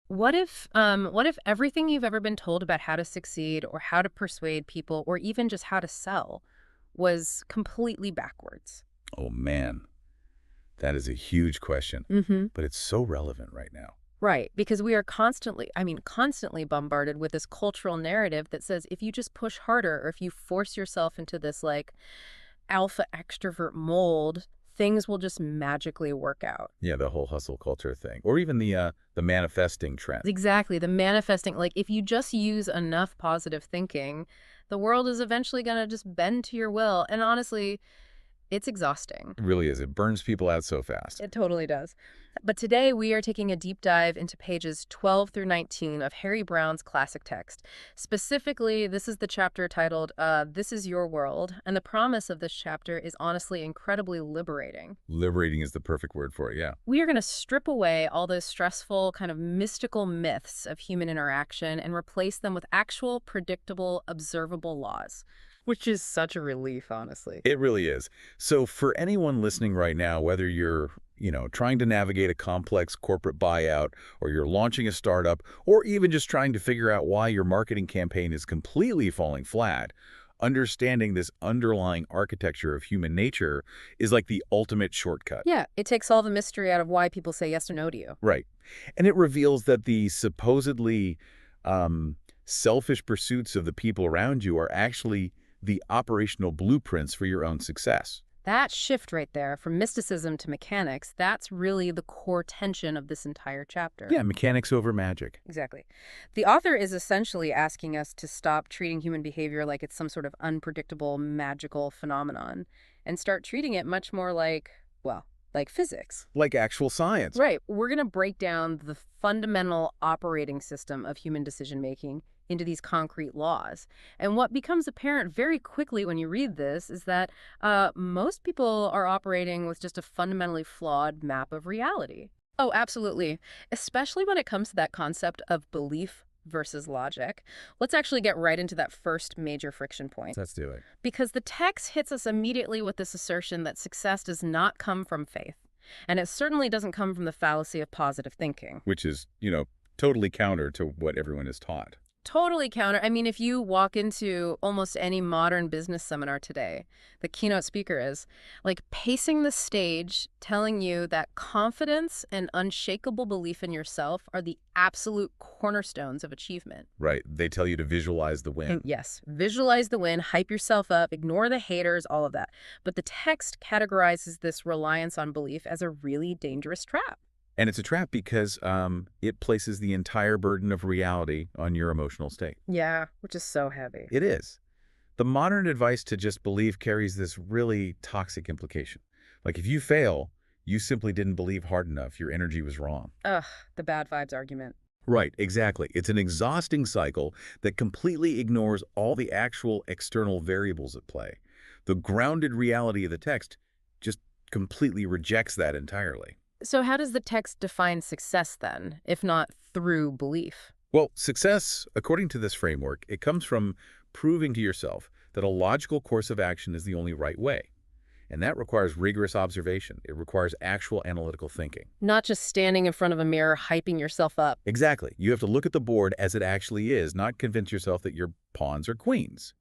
What if everything you've ever been told about how to succeed or how to persuade people or even just how to sell was completely backwards? Oh man, that is a huge question, Mm-hmm. but it's so relevant right now. Right, because we are constantly bombarded with this cultural narrative that says if you just push harder or if you force yourself into this like alpha extrovert mold, things will just magically work out. Yeah, the whole hustle culture thing, or even the manifesting trend. Exactly, the manifesting, like if you just use enough positive thinking, the world is eventually going to just bend to your will. And honestly, it's exhausting. It really is. It burns people out so fast. It totally does. But today we are taking a deep dive into pages 12 through 19 of Harry Browne's classic text. Specifically, this is the chapter titled, This is Your World, and the promise of this chapter is honestly incredibly liberating. Liberating is the perfect word for it, yeah. We are going to strip away all those stressful, kind of mystical myths of human interaction and replace them with actual, predictable, observable laws. Which is such a relief, honestly. It really is. So for anyone listening right now, whether you're, trying to navigate a complex corporate buyout, or you're launching a startup, or even just trying to figure out why your marketing campaign is completely falling flat, understanding this underlying architecture of human nature is like the ultimate shortcut. Yeah, it takes all the mystery out of why people say yes or no to you. Right. And it reveals that the supposedly selfish pursuits of the people around you are actually the operational blueprints for your own success. That shift right there, from mysticism to mechanics, that's really the core tension of this entire chapter. Yeah, mechanics over magic. Exactly. The author is essentially asking us to stop treating human behavior like it's some sort of unpredictable, magical phenomenon and start treating it much more like, well, like physics. Like actual science. Right. We're going to break down the fundamental operating system of human decision making into these concrete laws. And what becomes apparent very quickly when you read this is that most people are operating with just a fundamentally flawed map of reality. Oh, absolutely. Especially when it comes to that concept of belief versus logic. Let's actually get right into that first major friction point. Let's do it. Because the text hits us immediately with this assertion that success does not come from faith. And it certainly doesn't come from the fallacy of positive thinking. Which is, totally counter to what everyone is taught. Totally counter. I mean, if you walk into almost any modern business seminar today, the keynote speaker is like pacing the stage, telling you that confidence and unshakable belief in yourself are the absolute cornerstones of achievement. Right. They tell you to visualize the win. Yes, visualize the win, hype yourself up, ignore the haters, all of that. But the text categorizes this reliance on belief as a really dangerous trap. And it's a trap because it places the entire burden of reality on your emotional state. Yeah, which is so heavy. It is. The modern advice to just believe carries this really toxic implication. Like if you fail, you simply didn't believe hard enough. Your energy was wrong. Ugh, the bad vibes argument. Right, exactly. It's an exhausting cycle that completely ignores all the actual external variables at play. The grounded reality of the text just completely rejects that entirely. So how does the text define success then, if not through belief? Well, success, according to this framework, it comes from proving to yourself that a logical course of action is the only right way. And that requires rigorous observation. It requires actual analytical thinking. Not just standing in front of a mirror hyping yourself up. Exactly. You have to look at the board as it actually is, not convince yourself that your pawns are queens.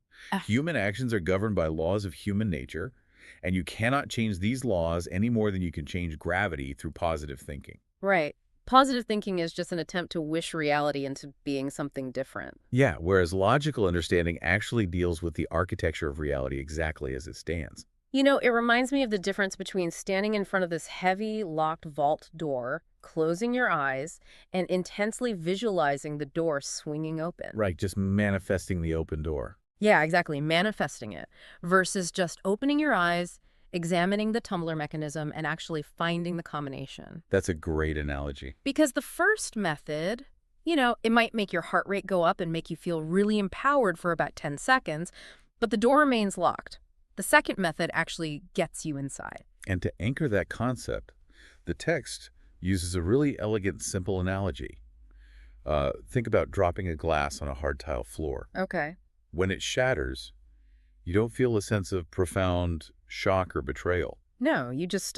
Human actions are governed by laws of human nature, and you cannot change these laws any more than you can change gravity through positive thinking. Right. Positive thinking is just an attempt to wish reality into being something different. Yeah, whereas logical understanding actually deals with the architecture of reality exactly as it stands. You know, it reminds me of the difference between standing in front of this heavy, locked vault door, closing your eyes, and intensely visualizing the door swinging open. Right, just manifesting the open door. Yeah, exactly, manifesting it, versus just opening your eyes, examining the tumbler mechanism, and actually finding the combination. That's a great analogy. Because the first method, it might make your heart rate go up and make you feel really empowered for about 10 seconds, but the door remains locked. The second method actually gets you inside. And to anchor that concept, the text uses a really elegant, simple analogy. Think about dropping a glass on a hard tile floor. Okay. When it shatters, you don't feel a sense of profound shock or betrayal. No, you just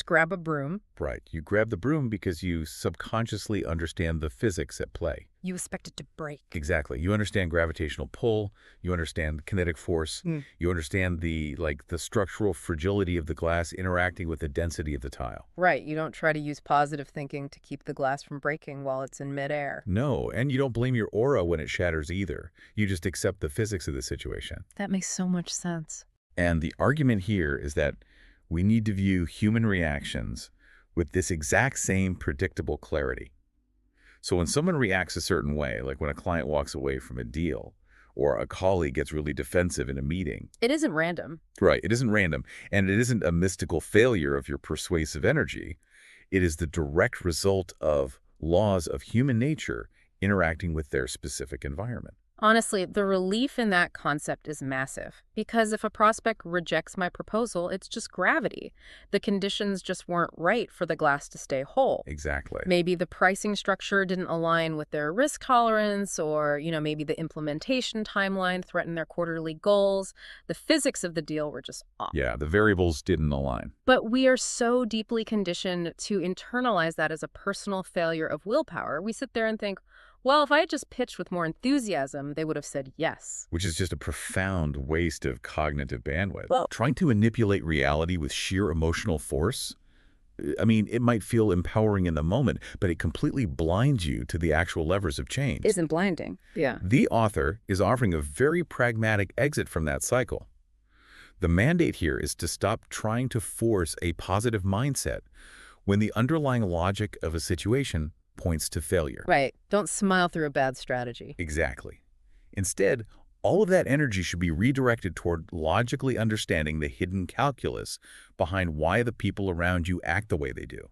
grab a broom. Right. You grab the broom because you subconsciously understand the physics at play. You expect it to break. Exactly. You understand gravitational pull, you understand kinetic force, Mm. you understand the structural fragility of the glass interacting with the density of the tile. Right. You don't try to use positive thinking to keep the glass from breaking while it's in midair. No, and you don't blame your aura when it shatters either. You just accept the physics of the situation. That makes so much sense. And the argument here is that we need to view human reactions with this exact same predictable clarity. So when someone reacts a certain way, like when a client walks away from a deal, or a colleague gets really defensive in a meeting, It isn't random. right, it isn't random, and it isn't a mystical failure of your persuasive energy. It is the direct result of laws of human nature interacting with their specific environment. Honestly, the relief in that concept is massive. Because if a prospect rejects my proposal, it's just gravity. The conditions just weren't right for the glass to stay whole. Exactly. Maybe the pricing structure didn't align with their risk tolerance, or, maybe the implementation timeline threatened their quarterly goals. The physics of the deal were just off. Yeah, the variables didn't align. But we are so deeply conditioned to internalize that as a personal failure of willpower. We sit there and think, well, if I had just pitched with more enthusiasm, they would have said yes. Which is just a profound waste of cognitive bandwidth. Well- Trying to manipulate reality with sheer emotional force, I mean, it might feel empowering in the moment, but it completely blinds you to the actual levers of change. Isn't blinding. Yeah. The author is offering a very pragmatic exit from that cycle. The mandate here is to stop trying to force a positive mindset when the underlying logic of a situation points to failure. Right. Don't smile through a bad strategy. Exactly. Instead, all of that energy should be redirected toward logically understanding the hidden calculus behind why the people around you act the way they do.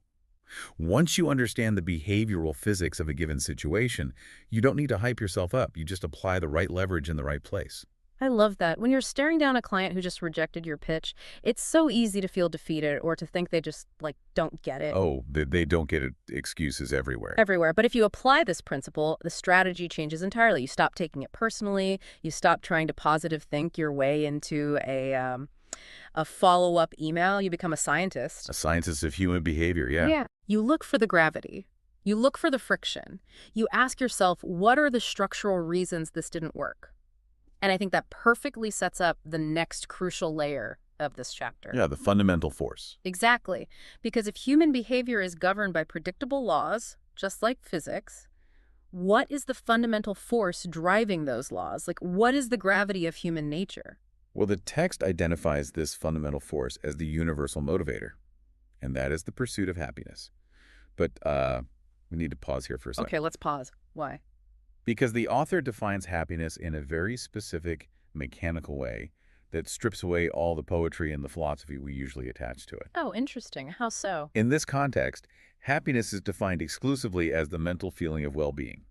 Once you understand the behavioral physics of a given situation, you don't need to hype yourself up. You just apply the right leverage in the right place. I love that. When you're staring down a client who just rejected your pitch, it's so easy to feel defeated or to think they just, don't get it. Oh, they don't get it. Excuses everywhere. Everywhere. But if you apply this principle, the strategy changes entirely. You stop taking it personally. You stop trying to positive think your way into a follow-up email. You become a scientist. A scientist of human behavior, yeah. Yeah. You look for the gravity. You look for the friction. You ask yourself, what are the structural reasons this didn't work? And I think that perfectly sets up the next crucial layer of this chapter. Yeah, the fundamental force. Exactly. Because if human behavior is governed by predictable laws, just like physics, what is the fundamental force driving those laws? What is the gravity of human nature? Well, the text identifies this fundamental force as the universal motivator, and that is the pursuit of happiness. But we need to pause here for a second. Okay, let's pause. Why? Because the author defines happiness in a very specific, mechanical way that strips away all the poetry and the philosophy we usually attach to it. Oh, interesting. How so? In this context, happiness is defined exclusively as the mental feeling of well-being.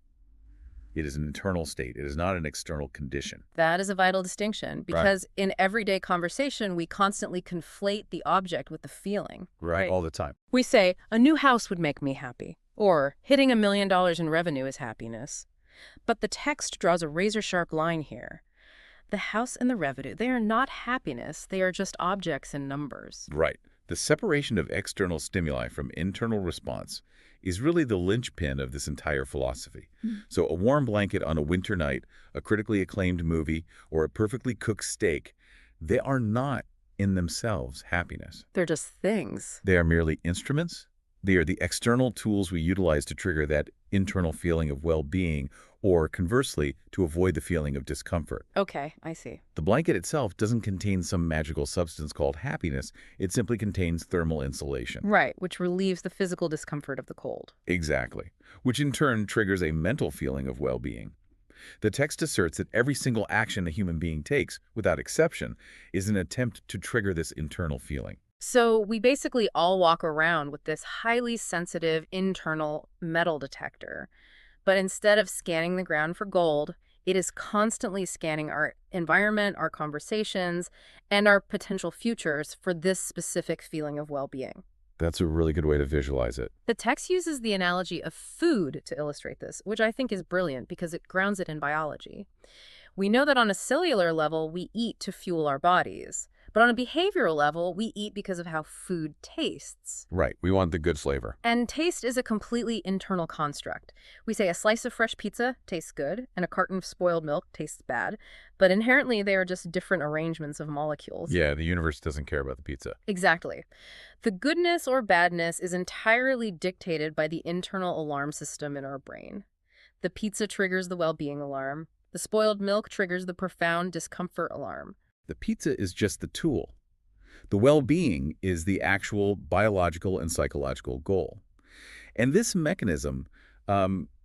It is an internal state. It is not an external condition. That is a vital distinction because in everyday conversation, we constantly conflate the object with the feeling. Right. All the time. We say, a new house would make me happy, or hitting $1 million in revenue is happiness. But the text draws a razor-sharp line here. The house and the revenue, they are not happiness. They are just objects and numbers. Right. The separation of external stimuli from internal response is really the linchpin of this entire philosophy. So a warm blanket on a winter night, a critically acclaimed movie, or a perfectly cooked steak, they are not in themselves happiness. They're just things. They are merely instruments. They are the external tools we utilize to trigger that internal feeling of well-being, or conversely, to avoid the feeling of discomfort. Okay, I see. The blanket itself doesn't contain some magical substance called happiness. It simply contains thermal insulation. Right, which relieves the physical discomfort of the cold. Exactly. Which in turn triggers a mental feeling of well-being. The text asserts that every single action a human being takes, without exception, is an attempt to trigger this internal feeling. So we basically all walk around with this highly sensitive internal metal detector. But instead of scanning the ground for gold, it is constantly scanning our environment, our conversations, and our potential futures for this specific feeling of well-being. That's a really good way to visualize it. The text uses the analogy of food to illustrate this, which I think is brilliant because it grounds it in biology. We know that on a cellular level, we eat to fuel our bodies. But on a behavioral level, we eat because of how food tastes. Right. We want the good flavor. And taste is a completely internal construct. We say a slice of fresh pizza tastes good and a carton of spoiled milk tastes bad, but inherently they are just different arrangements of molecules. Yeah, the universe doesn't care about the pizza. Exactly. The goodness or badness is entirely dictated by the internal alarm system in our brain. The pizza triggers the well-being alarm. The spoiled milk triggers the profound discomfort alarm. The pizza is just the tool. The well-being is the actual biological and psychological goal. And this mechanism,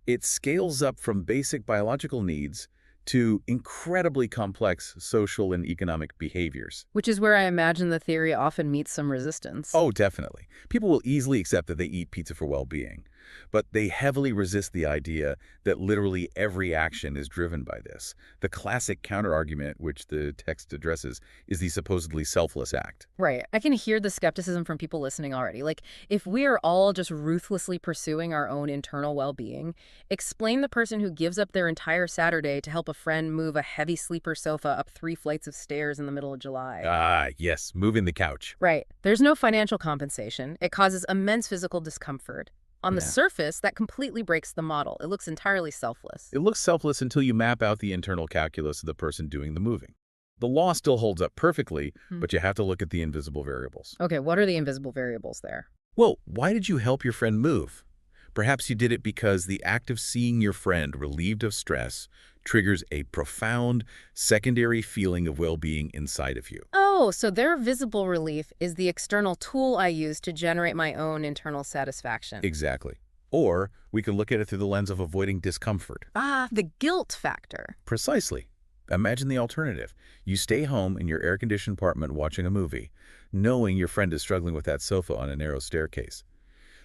it scales up from basic biological needs to incredibly complex social and economic behaviors. Which is where I imagine the theory often meets some resistance. Oh, definitely. People will easily accept that they eat pizza for well-being, but they heavily resist the idea that literally every action is driven by this. The classic counterargument, which the text addresses, is the supposedly selfless act. Right. I can hear the skepticism from people listening already. Like, if we are all just ruthlessly pursuing our own internal well-being, explain the person who gives up their entire Saturday to help a friend move a heavy sleeper sofa up 3 flights of stairs in the middle of July. Ah, yes, moving the couch. Right. There's no financial compensation. It causes immense physical discomfort. On the Yeah. surface, that completely breaks the model. It looks entirely selfless. It looks selfless until you map out the internal calculus of the person doing the moving. The law still holds up perfectly, but you have to look at the invisible variables. Okay, what are the invisible variables there? Well, why did you help your friend move? Perhaps you did it because the act of seeing your friend relieved of stress triggers a profound secondary feeling of well-being inside of you. Oh, so their visible relief is the external tool I use to generate my own internal satisfaction. Exactly. Or we can look at it through the lens of avoiding discomfort. Ah, the guilt factor. Precisely. Imagine the alternative. You stay home in your air-conditioned apartment watching a movie, knowing your friend is struggling with that sofa on a narrow staircase.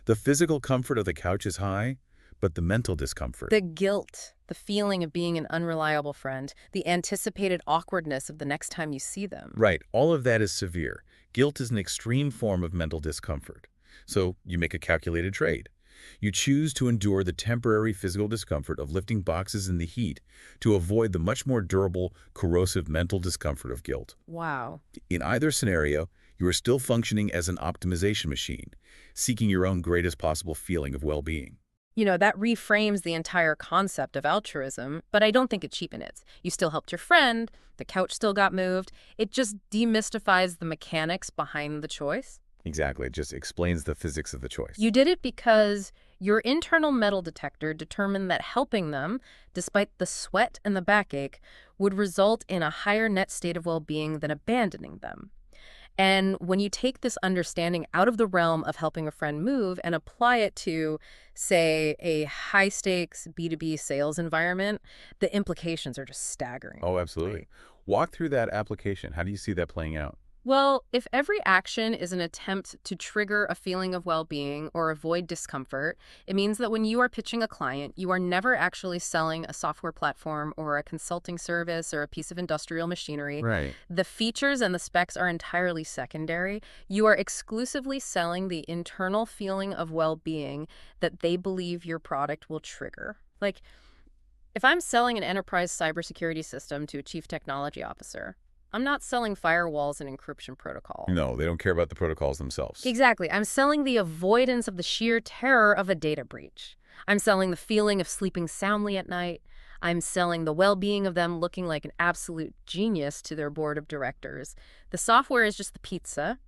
The physical comfort of the couch is high, but the mental discomfort. The guilt, the feeling of being an unreliable friend, the anticipated awkwardness of the next time you see them. Right. All of that is severe. Guilt is an extreme form of mental discomfort. So you make a calculated trade. You choose to endure the temporary physical discomfort of lifting boxes in the heat to avoid the much more durable, corrosive mental discomfort of guilt. Wow. In either scenario, you are still functioning as an optimization machine, seeking your own greatest possible feeling of well-being. You know, that reframes the entire concept of altruism, but I don't think it cheapens it. You still helped your friend, the couch still got moved. It just demystifies the mechanics behind the choice. Exactly. It just explains the physics of the choice. You did it because your internal metal detector determined that helping them, despite the sweat and the backache, would result in a higher net state of well-being than abandoning them. And when you take this understanding out of the realm of helping a friend move and apply it to, say, a high-stakes B2B sales environment, the implications are just staggering. Oh, absolutely. Walk through that application. How do you see that playing out? Well, if every action is an attempt to trigger a feeling of well-being or avoid discomfort, it means that when you are pitching a client, you are never actually selling a software platform or a consulting service or a piece of industrial machinery. Right. The features and the specs are entirely secondary. You are exclusively selling the internal feeling of well-being that they believe your product will trigger. Like, if I'm selling an enterprise cybersecurity system to a chief technology officer, I'm not selling firewalls and encryption protocol. No, they don't care about the protocols themselves. Exactly. I'm selling the avoidance of the sheer terror of a data breach. I'm selling the feeling of sleeping soundly at night. I'm selling the well-being of them looking like an absolute genius to their board of directors. The software is just the pizza.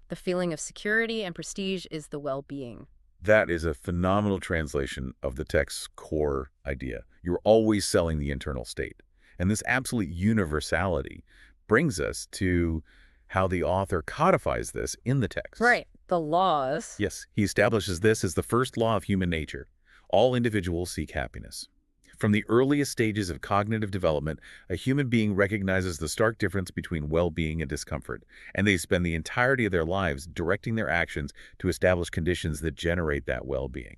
The feeling of security and prestige is the well-being. That is a phenomenal translation of the text's core idea. You're always selling the internal state. And this absolute universality brings us to how the author codifies this in the text. Right. The laws. Yes, he establishes this as the first law of human nature. All individuals seek happiness. From the earliest stages of cognitive development, a human being recognizes the stark difference between well-being and discomfort, and they spend the entirety of their lives directing their actions to establish conditions that generate that well-being.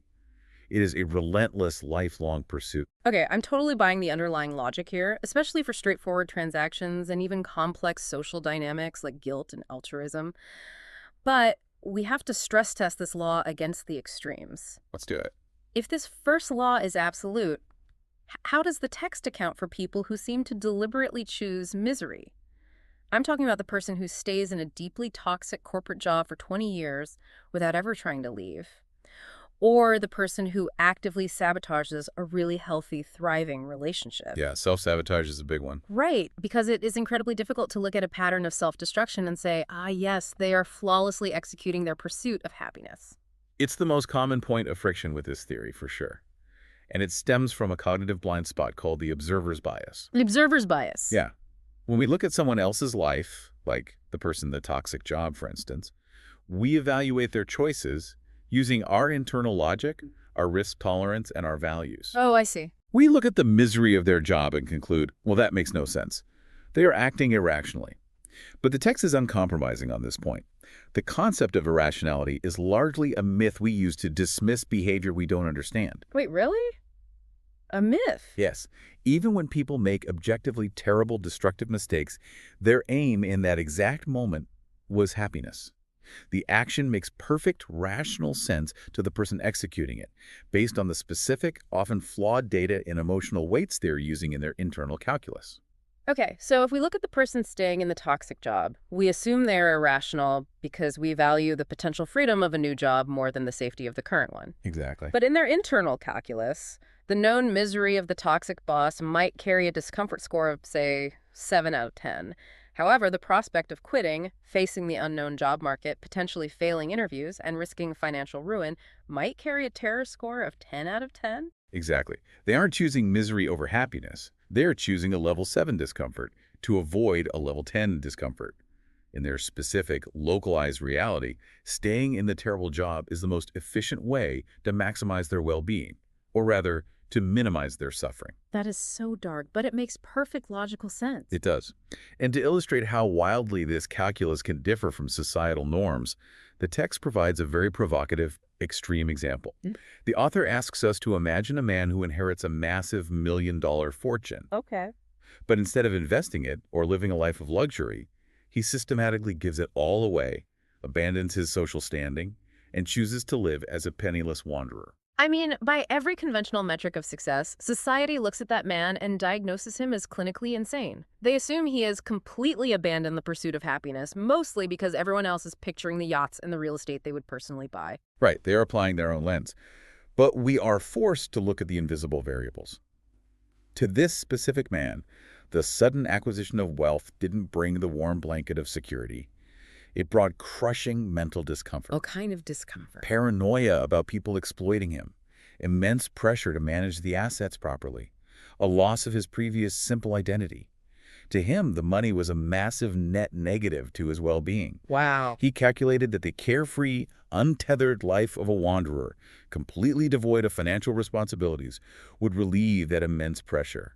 It is a relentless, lifelong pursuit. Okay, I'm totally buying the underlying logic here, especially for straightforward transactions and even complex social dynamics like guilt and altruism. But we have to stress test this law against the extremes. Let's do it. If this first law is absolute, how does the text account for people who seem to deliberately choose misery? I'm talking about the person who stays in a deeply toxic corporate job for 20 years without ever trying to leave. Or the person who actively sabotages a really healthy, thriving relationship. Yeah, self-sabotage is a big one. Right, because it is incredibly difficult to look at a pattern of self-destruction and say, ah, yes, they are flawlessly executing their pursuit of happiness. It's the most common point of friction with this theory, for sure. And it stems from a cognitive blind spot called the observer's bias. The observer's bias. Yeah. When we look at someone else's life, like the person in the toxic job, for instance, we evaluate their choices using our internal logic, our risk tolerance, and our values. Oh, I see. We look at the misery of their job and conclude, well, that makes no sense. They are acting irrationally. But the text is uncompromising on this point. The concept of irrationality is largely a myth we use to dismiss behavior we don't understand. Wait, really? A myth? Yes, even when people make objectively terrible, destructive mistakes, their aim in that exact moment was happiness. The action makes perfect, rational sense to the person executing it, based on the specific, often flawed data and emotional weights they're using in their internal calculus. Okay, so if we look at the person staying in the toxic job, we assume they're irrational because we value the potential freedom of a new job more than the safety of the current one. Exactly. But in their internal calculus, the known misery of the toxic boss might carry a discomfort score of, say, 7 out of 10. However, the prospect of quitting, facing the unknown job market, potentially failing interviews, and risking financial ruin might carry a terror score of 10 out of 10. Exactly. They aren't choosing misery over happiness. They're choosing a level 7 discomfort to avoid a level 10 discomfort. In their specific, localized reality, staying in the terrible job is the most efficient way to maximize their well-being, or rather, to minimize their suffering. That is so dark, but it makes perfect logical sense. It does. And to illustrate how wildly this calculus can differ from societal norms, the text provides a very provocative, extreme example. The author asks us to imagine a man who inherits a massive $1 million fortune. Okay. But instead of investing it or living a life of luxury, he systematically gives it all away, abandons his social standing, and chooses to live as a penniless wanderer. I mean, by every conventional metric of success, society looks at that man and diagnoses him as clinically insane. They assume he has completely abandoned the pursuit of happiness, mostly because everyone else is picturing the yachts and the real estate they would personally buy. Right, they are applying their own lens. But we are forced to look at the invisible variables. To this specific man, the sudden acquisition of wealth didn't bring the warm blanket of security. It brought crushing mental discomfort. Oh, kind of discomfort. Paranoia about people exploiting him, immense pressure to manage the assets properly, a loss of his previous simple identity. To him, the money was a massive net negative to his well-being. Wow. He calculated that the carefree, untethered life of a wanderer, completely devoid of financial responsibilities, would relieve that immense pressure.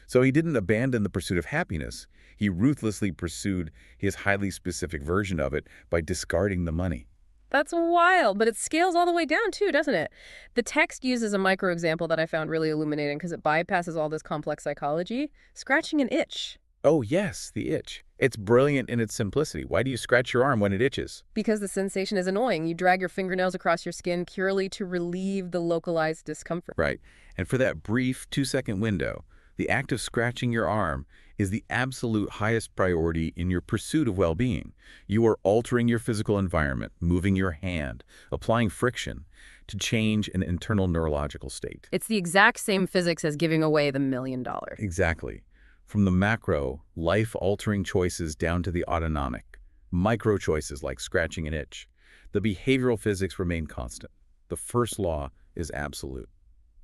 So he didn't abandon the pursuit of happiness. He ruthlessly pursued his highly specific version of it by discarding the money. That's wild, but it scales all the way down too, doesn't it? The text uses a micro example that I found really illuminating because it bypasses all this complex psychology. Scratching an itch. Oh yes, the itch. It's brilliant in its simplicity. Why do you scratch your arm when it itches? Because the sensation is annoying. You drag your fingernails across your skin purely to relieve the localized discomfort. Right. And for that brief 2-second window, the act of scratching your arm is the absolute highest priority in your pursuit of well-being. You are altering your physical environment, moving your hand, applying friction to change an internal neurological state. It's the exact same physics as giving away the $1 million. Exactly. From the macro, life-altering choices down to the autonomic, micro choices like scratching an itch, the behavioral physics remain constant. The first law is absolute.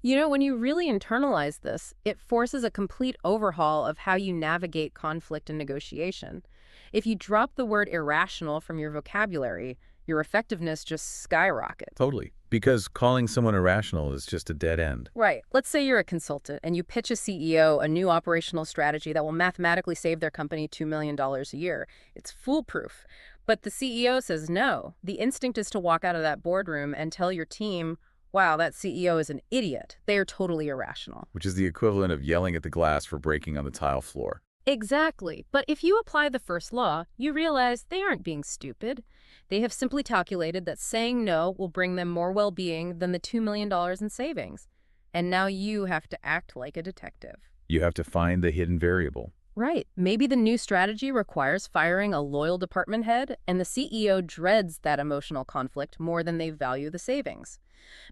You know, when you really internalize this, it forces a complete overhaul of how you navigate conflict and negotiation. If you drop the word irrational from your vocabulary, your effectiveness just skyrockets. Totally. Because calling someone irrational is just a dead end. Right. Let's say you're a consultant and you pitch a CEO a new operational strategy that will mathematically save their company $2 million a year. It's foolproof. But the CEO says no. The instinct is to walk out of that boardroom and tell your team, wow, that CEO is an idiot. They are totally irrational. Which is the equivalent of yelling at the glass for breaking on the tile floor. Exactly. But if you apply the first law, you realize they aren't being stupid. They have simply calculated that saying no will bring them more well-being than the $2 million in savings. And now you have to act like a detective. You have to find the hidden variable. Right. Maybe the new strategy requires firing a loyal department head, and the CEO dreads that emotional conflict more than they value the savings.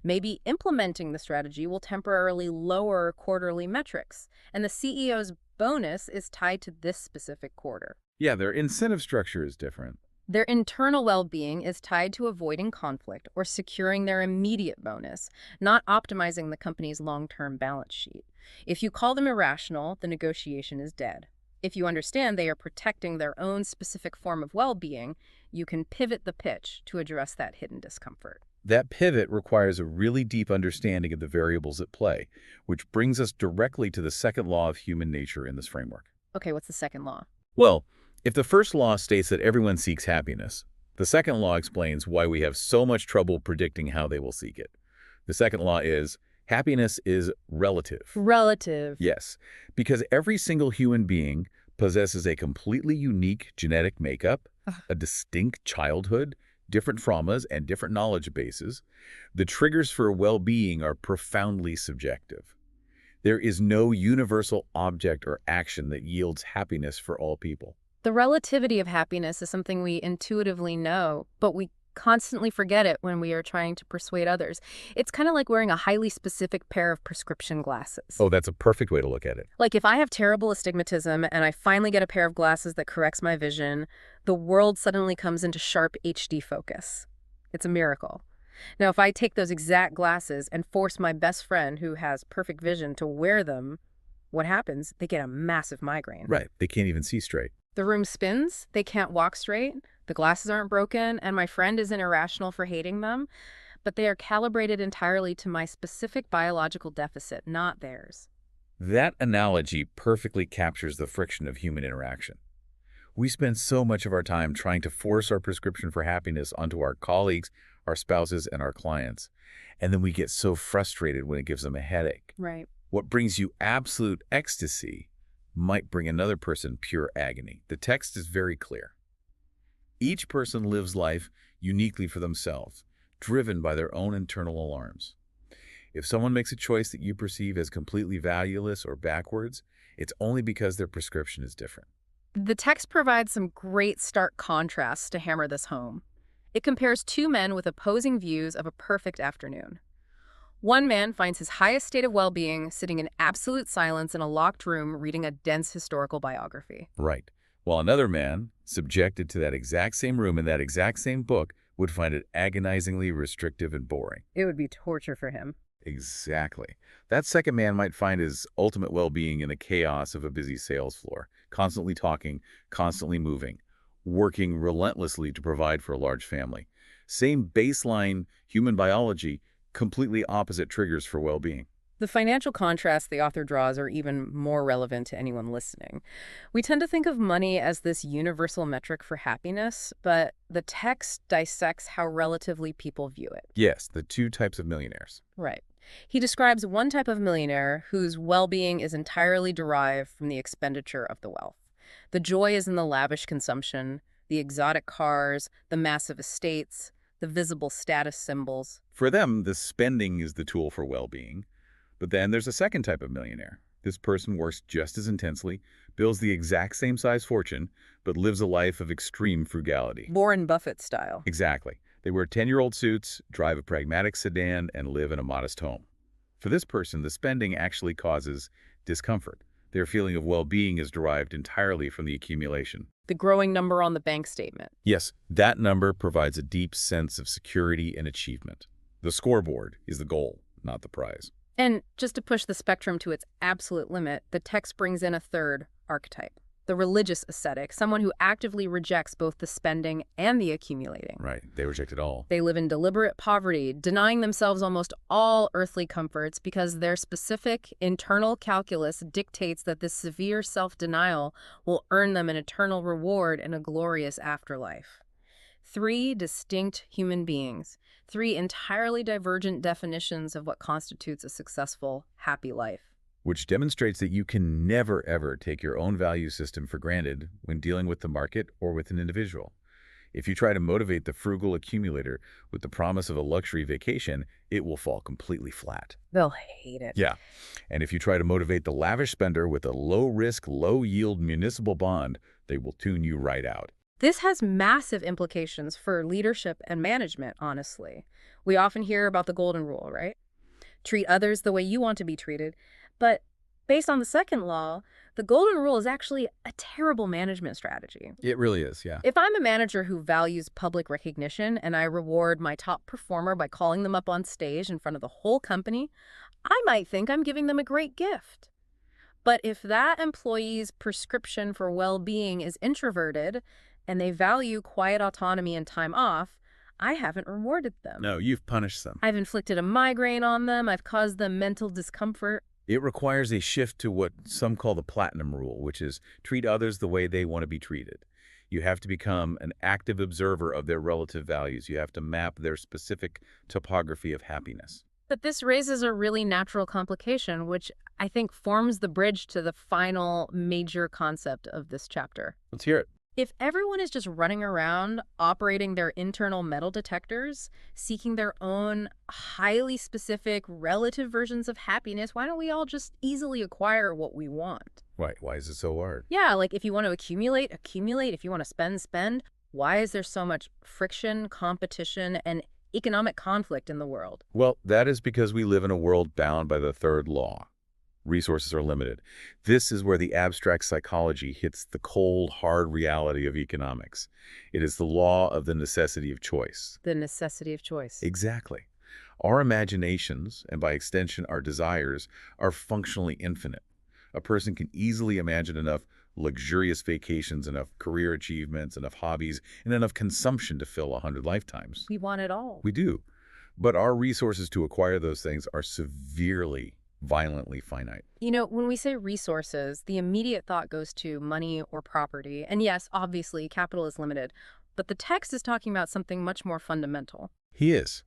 Maybe implementing the strategy will temporarily lower quarterly metrics, and the CEO's bonus is tied to this specific quarter. Yeah, their incentive structure is different. Their internal well being is tied to avoiding conflict or securing their immediate bonus, not optimizing the company's long term balance sheet. If you call them irrational, the negotiation is dead. If you understand they are protecting their own specific form of well being, you can pivot the pitch to address that hidden discomfort. That pivot requires a really deep understanding of the variables at play, which brings us directly to the second law of human nature in this framework. Okay, what's the second law? Well, if the first law states that everyone seeks happiness, the second law explains why we have so much trouble predicting how they will seek it. The second law is happiness is relative. Relative. Yes, because every single human being possesses a completely unique genetic makeup, Ugh. a distinct childhood, different traumas, and different knowledge bases. The triggers for well-being are profoundly subjective. There is no universal object or action that yields happiness for all people. The relativity of happiness is something we intuitively know, but we constantly forget it when we are trying to persuade others. It's kind of like wearing a highly specific pair of prescription glasses. Oh, that's a perfect way to look at it. Like if I have terrible astigmatism and I finally get a pair of glasses that corrects my vision, the world suddenly comes into sharp HD focus. It's a miracle. Now, if I take those exact glasses and force my best friend who has perfect vision to wear them, what happens? They get a massive migraine. Right. They can't even see straight. The room spins, they can't walk straight, the glasses aren't broken, and my friend isn't irrational for hating them, but they are calibrated entirely to my specific biological deficit, not theirs. That analogy perfectly captures the friction of human interaction. We spend so much of our time trying to force our prescription for happiness onto our colleagues, our spouses, and our clients, and then we get so frustrated when it gives them a headache. Right. What brings you absolute ecstasy might bring another person pure agony. The text is very clear. Each person lives life uniquely for themselves, driven by their own internal alarms. If someone makes a choice that you perceive as completely valueless or backwards, it's only because their prescription is different. The text provides some great stark contrasts to hammer this home. It compares two men with opposing views of a perfect afternoon. One man finds his highest state of well-being sitting in absolute silence in a locked room reading a dense historical biography. Right. While another man, subjected to that exact same room in that exact same book, would find it agonizingly restrictive and boring. It would be torture for him. Exactly. That second man might find his ultimate well-being in the chaos of a busy sales floor, constantly talking, constantly moving, working relentlessly to provide for a large family. Same baseline human biology, completely opposite triggers for well-being. The financial contrasts the author draws are even more relevant to anyone listening. We tend to think of money as this universal metric for happiness, but the text dissects how relatively people view it. Yes, the two types of millionaires. Right. He describes one type of millionaire whose well-being is entirely derived from the expenditure of the wealth. The joy is in the lavish consumption, the exotic cars, the massive estates, the visible status symbols. For them, the spending is the tool for well-being. But then there's a second type of millionaire. This person works just as intensely, builds the exact same size fortune, but lives a life of extreme frugality. Warren Buffett style. Exactly. They wear 10-year-old suits, drive a pragmatic sedan, and live in a modest home. For this person, the spending actually causes discomfort. Their feeling of well-being is derived entirely from the accumulation. The growing number on the bank statement. Yes, that number provides a deep sense of security and achievement. The scoreboard is the goal, not the prize. And just to push the spectrum to its absolute limit, the text brings in a third archetype. The religious ascetic, someone who actively rejects both the spending and the accumulating. Right, they reject it all. They live in deliberate poverty, denying themselves almost all earthly comforts because their specific internal calculus dictates that this severe self-denial will earn them an eternal reward and a glorious afterlife. Three distinct human beings, three entirely divergent definitions of what constitutes a successful, happy life. Which demonstrates that you can never, ever take your own value system for granted when dealing with the market or with an individual. If you try to motivate the frugal accumulator with the promise of a luxury vacation, it will fall completely flat. They'll hate it. Yeah. And if you try to motivate the lavish spender with a low-risk, low-yield municipal bond, they will tune you right out. This has massive implications for leadership and management, honestly. We often hear about the golden rule, right? Treat others the way you want to be treated. But based on the second law, the golden rule is actually a terrible management strategy. It really is, yeah. If I'm a manager who values public recognition and I reward my top performer by calling them up on stage in front of the whole company, I might think I'm giving them a great gift. But if that employee's prescription for well-being is introverted and they value quiet autonomy and time off, I haven't rewarded them. No, you've punished them. I've inflicted a migraine on them. I've caused them mental discomfort. It requires a shift to what some call the platinum rule, which is treat others the way they want to be treated. You have to become an active observer of their relative values. You have to map their specific topography of happiness. But this raises a really natural complication, which I think forms the bridge to the final major concept of this chapter. Let's hear it. If everyone is just running around operating their internal metal detectors, seeking their own highly specific relative versions of happiness, why don't we all just easily acquire what we want? Why is it so hard? Yeah, like if you want to accumulate, accumulate. If you want to spend, spend. Why is there so much friction, competition, and economic conflict in the world? Well, that is because we live in a world bound by the third law. Resources are limited. This is where the abstract psychology hits the cold, hard reality of economics. It is the law of the necessity of choice. The necessity of choice. Exactly. Our imaginations, and by extension our desires, are functionally infinite. A person can easily imagine enough luxurious vacations, enough career achievements, enough hobbies, and enough consumption to fill 100 lifetimes. We want it all. We do. But our resources to acquire those things are violently finite. You know, when we say resources, the immediate thought goes to money or property. And yes, obviously, capital is limited. But the text is talking about something much more fundamental. He is.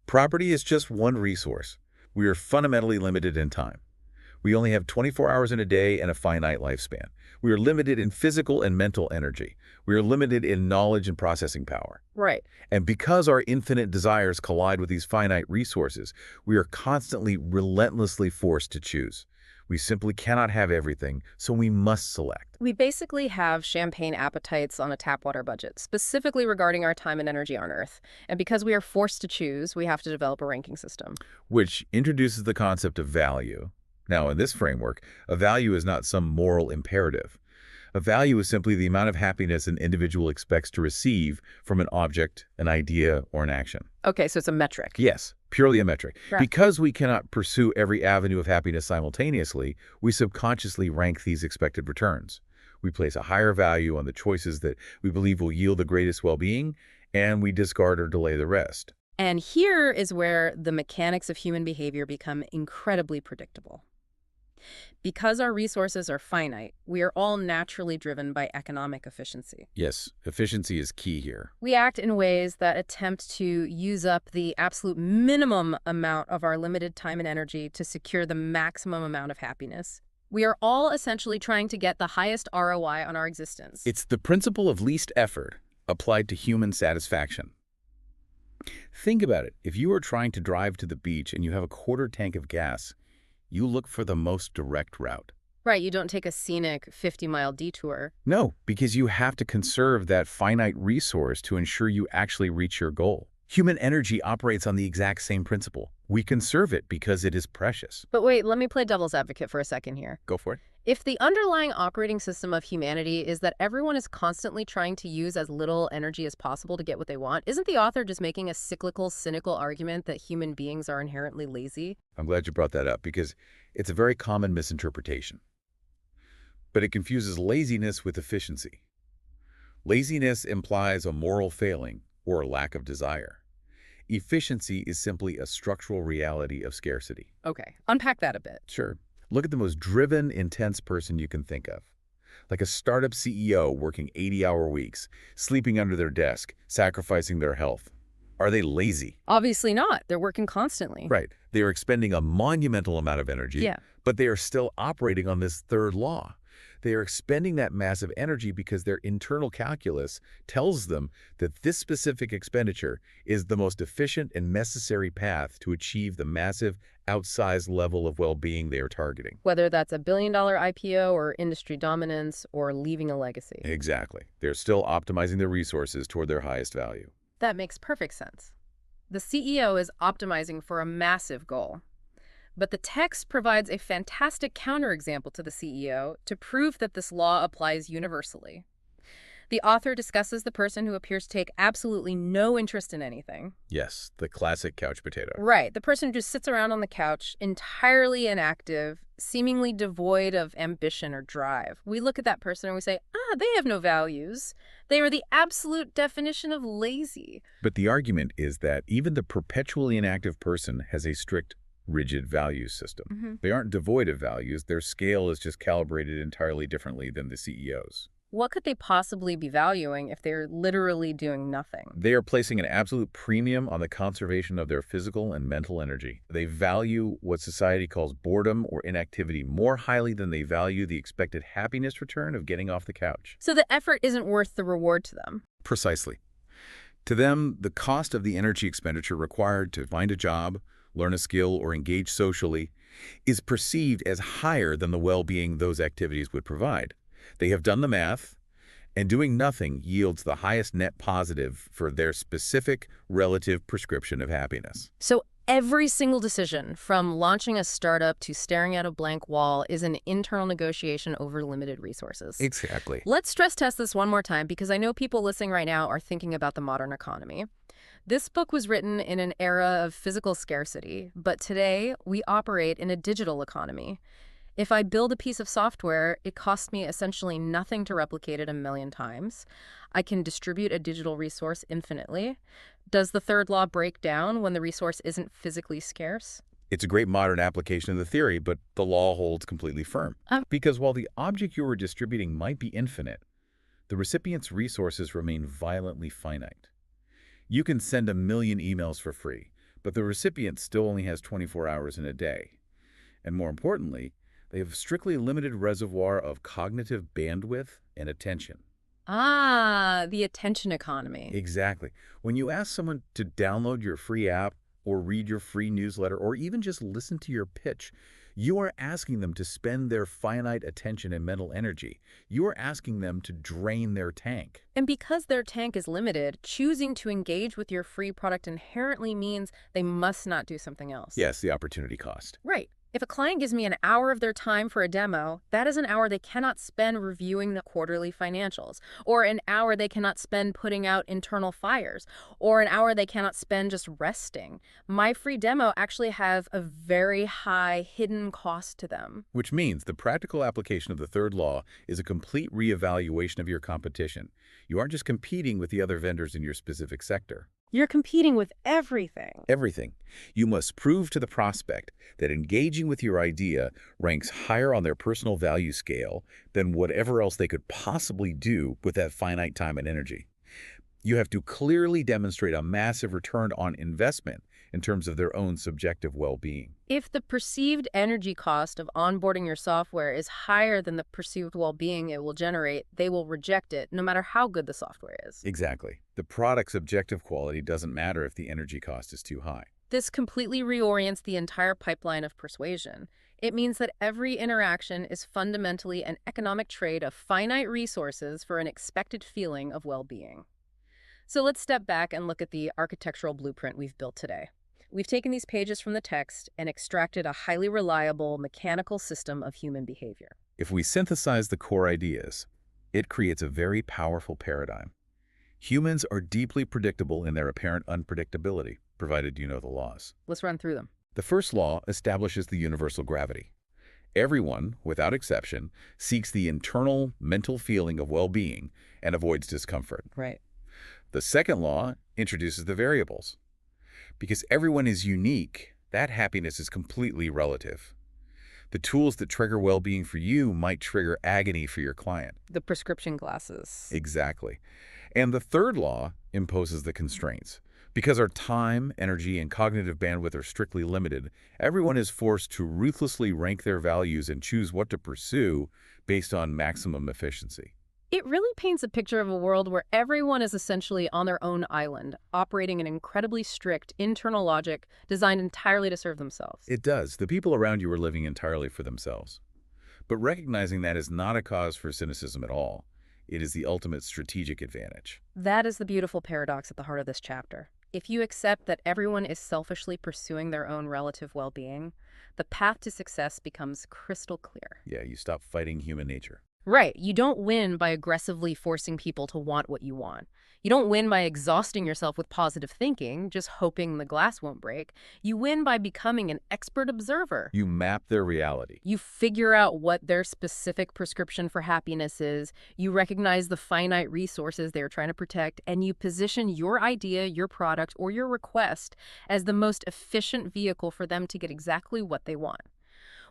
Property is just one resource. We are fundamentally limited in time. We only have 24 hours in a day and a finite lifespan. We are limited in physical and mental energy. We are limited in knowledge and processing power. Right. And because our infinite desires collide with these finite resources, we are constantly, relentlessly forced to choose. We simply cannot have everything, so we must select. We basically have champagne appetites on a tap water budget, specifically regarding our time and energy on Earth. And because we are forced to choose, we have to develop a ranking system. Which introduces the concept of value. Now, in this framework, a value is not some moral imperative. A value is simply the amount of happiness an individual expects to receive from an object, an idea, or an action. Okay, so it's a metric. Yes, purely a metric. Right. Because we cannot pursue every avenue of happiness simultaneously, we subconsciously rank these expected returns. We place a higher value on the choices that we believe will yield the greatest well-being, and we discard or delay the rest. And here is where the mechanics of human behavior become incredibly predictable. Because our resources are finite, we are all naturally driven by economic efficiency. Yes, efficiency is key here. We act in ways that attempt to use up the absolute minimum amount of our limited time and energy to secure the maximum amount of happiness. We are all essentially trying to get the highest ROI on our existence. It's the principle of least effort applied to human satisfaction. Think about it. If you are trying to drive to the beach and you have a quarter tank of gas, you look for the most direct route. Right, you don't take a scenic 50-mile detour. No, because you have to conserve that finite resource to ensure you actually reach your goal. Human energy operates on the exact same principle. We conserve it because it is precious. But wait, let me play devil's advocate for a second here. Go for it. If the underlying operating system of humanity is that everyone is constantly trying to use as little energy as possible to get what they want, isn't the author just making a cyclical, cynical argument that human beings are inherently lazy? I'm glad you brought that up because it's a very common misinterpretation. But it confuses laziness with efficiency. Laziness implies a moral failing or a lack of desire. Efficiency is simply a structural reality of scarcity. Okay, unpack that a bit. Sure. Look at the most driven, intense person you can think of. Like a startup CEO working 80-hour weeks, sleeping under their desk, sacrificing their health. Are they lazy? Obviously not. They're working constantly. Right. They are expending a monumental amount of energy, Yeah. but they are still operating on this third law. They are expending that massive energy because their internal calculus tells them that this specific expenditure is the most efficient and necessary path to achieve the massive, outsized level of well-being they are targeting. Whether that's a billion-dollar IPO or industry dominance or leaving a legacy. Exactly. They're still optimizing their resources toward their highest value. That makes perfect sense. The CEO is optimizing for a massive goal. But the text provides a fantastic counterexample to the CEO to prove that this law applies universally. The author discusses the person who appears to take absolutely no interest in anything. Yes, the classic couch potato. Right, the person who just sits around on the couch, entirely inactive, seemingly devoid of ambition or drive. We look at that person and we say, they have no values. They are the absolute definition of lazy. But the argument is that even the perpetually inactive person has a strict, rigid value system. They aren't devoid of values. Their scale is just calibrated entirely differently than the CEO's. What could they possibly be valuing if they're literally doing nothing? They are placing an absolute premium on the conservation of their physical and mental energy. They value what society calls boredom or inactivity more highly than they value the expected happiness return of getting off the couch. So the effort isn't worth the reward to them. Precisely. To them, the cost of the energy expenditure required to find a job, learn a skill, or engage socially is perceived as higher than the well-being those activities would provide. They have done the math, and doing nothing yields the highest net positive for their specific relative prescription of happiness. So every single decision, from launching a startup to staring at a blank wall, is an internal negotiation over limited resources. Exactly. Let's stress test this one more time, because I know people listening right now are thinking about the modern economy. This book was written in an era of physical scarcity, but today we operate in a digital economy. If I build a piece of software, it costs me essentially nothing to replicate it a million times. I can distribute a digital resource infinitely. Does the third law break down when the resource isn't physically scarce? It's a great modern application of the theory, but the law holds completely firm. Because while the object you are distributing might be infinite, the recipient's resources remain violently finite. You can send 1 million emails for free, but the recipient still only has 24 hours in a day. And more importantly, they have a strictly limited reservoir of cognitive bandwidth and attention. The attention economy. Exactly. When you ask someone to download your free app or read your free newsletter or even just listen to your pitch, you are asking them to spend their finite attention and mental energy. You are asking them to drain their tank. And because their tank is limited, choosing to engage with your free product inherently means they must not do something else. Yes, the opportunity cost. Right. If a client gives me an hour of their time for a demo, that is an hour they cannot spend reviewing the quarterly financials, or an hour they cannot spend putting out internal fires, or an hour they cannot spend just resting. My free demo actually have a very high hidden cost to them. Which means the practical application of the third law is a complete reevaluation of your competition. You aren't just competing with the other vendors in your specific sector. You're competing with everything. Everything. You must prove to the prospect that engaging with your idea ranks higher on their personal value scale than whatever else they could possibly do with that finite time and energy. You have to clearly demonstrate a massive return on investment in terms of their own subjective well-being. If the perceived energy cost of onboarding your software is higher than the perceived well-being it will generate, they will reject it, no matter how good the software is. Exactly. The product's objective quality doesn't matter if the energy cost is too high. This completely reorients the entire pipeline of persuasion. It means that every interaction is fundamentally an economic trade of finite resources for an expected feeling of well-being. So let's step back and look at the architectural blueprint we've built today. We've taken these pages from the text and extracted a highly reliable mechanical system of human behavior. If we synthesize the core ideas, it creates a very powerful paradigm. Humans are deeply predictable in their apparent unpredictability, provided you know the laws. Let's run through them. The first law establishes the universal gravity. Everyone, without exception, seeks the internal mental feeling of well-being and avoids discomfort. Right. The second law introduces the variables. Because everyone is unique, that happiness is completely relative. The tools that trigger well-being for you might trigger agony for your client. The prescription glasses. Exactly. And the third law imposes the constraints. Because our time, energy, and cognitive bandwidth are strictly limited, everyone is forced to ruthlessly rank their values and choose what to pursue based on maximum efficiency. It really paints a picture of a world where everyone is essentially on their own island, operating an incredibly strict internal logic designed entirely to serve themselves. It does. The people around you are living entirely for themselves. But recognizing that is not a cause for cynicism at all. It is the ultimate strategic advantage. That is the beautiful paradox at the heart of this chapter. If you accept that everyone is selfishly pursuing their own relative well-being, the path to success becomes crystal clear. Yeah, you stop fighting human nature. Right. You don't win by aggressively forcing people to want what you want. You don't win by exhausting yourself with positive thinking, just hoping the glass won't break. You win by becoming an expert observer. You map their reality. You figure out what their specific prescription for happiness is. You recognize the finite resources they're trying to protect, and you position your idea, your product, or your request as the most efficient vehicle for them to get exactly what they want.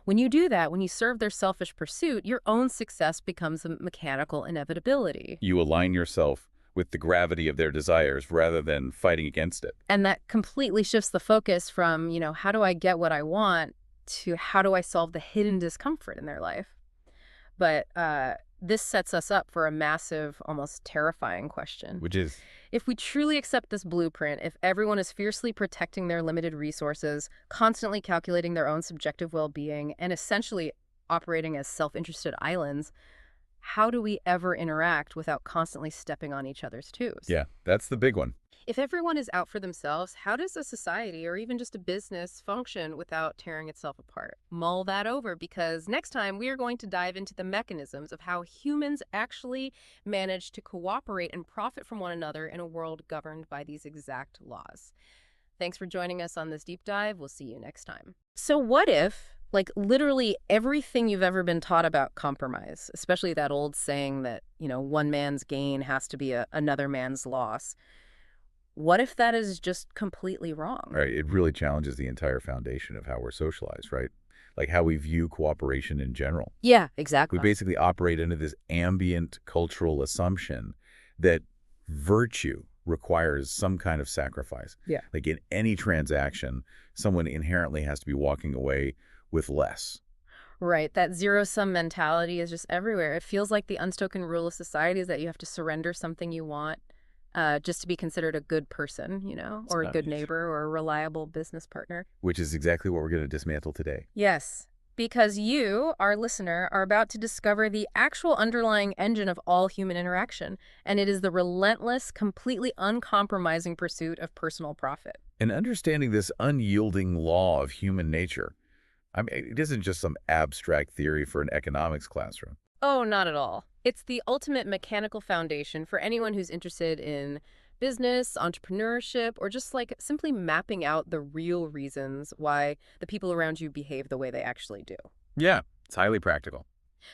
When you do that, when you serve their selfish pursuit, your own success becomes a mechanical inevitability. You align yourself with the gravity of their desires rather than fighting against it. And that completely shifts the focus from, how do I get what I want to how do I solve the hidden discomfort in their life? But this sets us up for a massive, almost terrifying question. Which is? If we truly accept this blueprint, if everyone is fiercely protecting their limited resources, constantly calculating their own subjective well-being, and essentially operating as self-interested islands, how do we ever interact without constantly stepping on each other's toes? Yeah, that's the big one. If everyone is out for themselves, how does a society or even just a business function without tearing itself apart? Mull that over, because next time we are going to dive into the mechanisms of how humans actually manage to cooperate and profit from one another in a world governed by these exact laws. Thanks for joining us on this deep dive. We'll see you next time. So what if, literally everything you've ever been taught about compromise, especially that old saying that, one man's gain has to be another man's loss, what if that is just completely wrong? Right. It really challenges the entire foundation of how we're socialized, right? Like how we view cooperation in general. Yeah, exactly. We basically operate under this ambient cultural assumption that virtue requires some kind of sacrifice. Yeah. Like in any transaction, someone inherently has to be walking away with less. Right. That zero-sum mentality is just everywhere. It feels like the unspoken rule of society is that you have to surrender something you want just to be considered a good person, or a good neighbor or a reliable business partner. Which is exactly what we're going to dismantle today. Yes, because you, our listener, are about to discover the actual underlying engine of all human interaction, and it is the relentless, completely uncompromising pursuit of personal profit. And understanding this unyielding law of human nature, it isn't just some abstract theory for an economics classroom. Oh, not at all. It's the ultimate mechanical foundation for anyone who's interested in business, entrepreneurship, or just simply mapping out the real reasons why the people around you behave the way they actually do. Yeah, it's highly practical.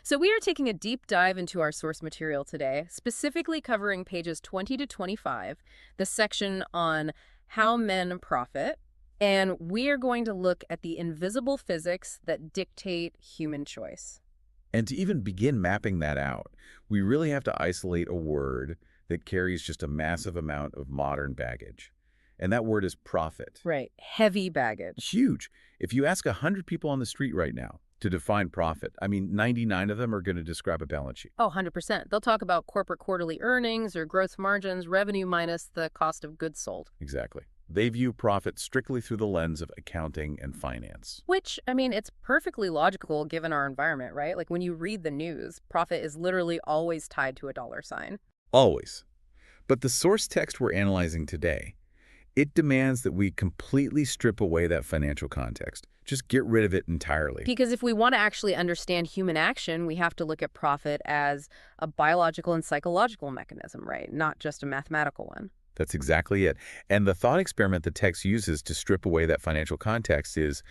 So we are taking a deep dive into our source material today, specifically covering pages 20 to 25, the section on how men profit, and we are going to look at the invisible physics that dictate human choice. And to even begin mapping that out, we really have to isolate a word that carries just a massive amount of modern baggage. And that word is profit. Right. Heavy baggage. Huge. If you ask 100 people on the street right now to define profit, 99 of them are going to describe a balance sheet. Oh, 100%. They'll talk about corporate quarterly earnings or gross margins, revenue minus the cost of goods sold. Exactly. They view profit strictly through the lens of accounting and finance. Which, it's perfectly logical given our environment, right? When you read the news, profit is literally always tied to a dollar sign. Always. But the source text we're analyzing today, it demands that we completely strip away that financial context. Just get rid of it entirely. Because if we want to actually understand human action, we have to look at profit as a biological and psychological mechanism, right? Not just a mathematical one. That's exactly it. And the thought experiment the text uses to strip away that financial context is,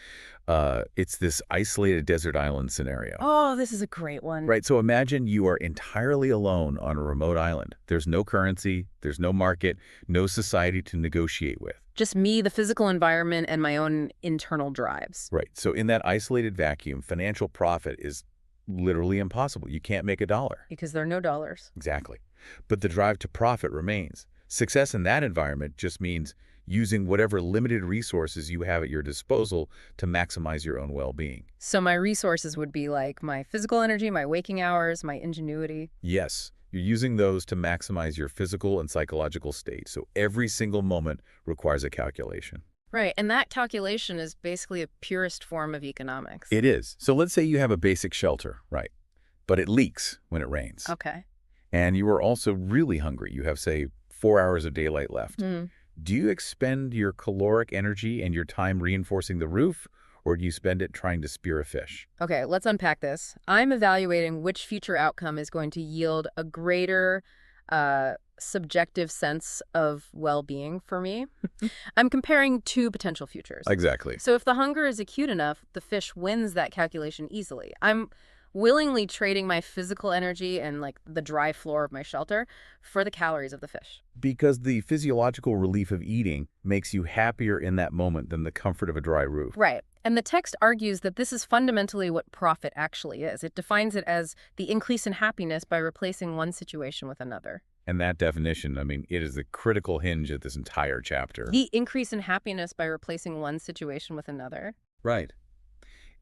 it's this isolated desert island scenario. Oh, this is a great one. Right. So imagine you are entirely alone on a remote island. There's no currency, there's no market, no society to negotiate with. Just me, the physical environment, and my own internal drives. Right. So in that isolated vacuum, financial profit is literally impossible. You can't make a dollar. Because there are no dollars. Exactly. But the drive to profit remains. Success in that environment just means using whatever limited resources you have at your disposal to maximize your own well-being. So my resources would be like my physical energy, my waking hours, my ingenuity. Yes, you're using those to maximize your physical and psychological state, so every single moment requires a calculation. Right, and that calculation is basically a purest form of economics. It is. So let's say you have a basic shelter, right? But it leaks when it rains. Okay. And you are also really hungry. You have, say, 4 hours of daylight left. Do you expend your caloric energy and your time reinforcing the roof, or do you spend it trying to spear a fish? Okay, let's unpack this. I'm evaluating which future outcome is going to yield a greater subjective sense of well-being for me. I'm comparing two potential futures. Exactly. So if the hunger is acute enough, the fish wins that calculation easily. I'm willingly trading my physical energy and like the dry floor of my shelter for the calories of the fish. Because the physiological relief of eating makes you happier in that moment than the comfort of a dry roof. Right. And the text argues that this is fundamentally what profit actually is. It defines it as the increase in happiness by replacing one situation with another. And that definition, I mean, it is the critical hinge of this entire chapter. The increase in happiness by replacing one situation with another. Right.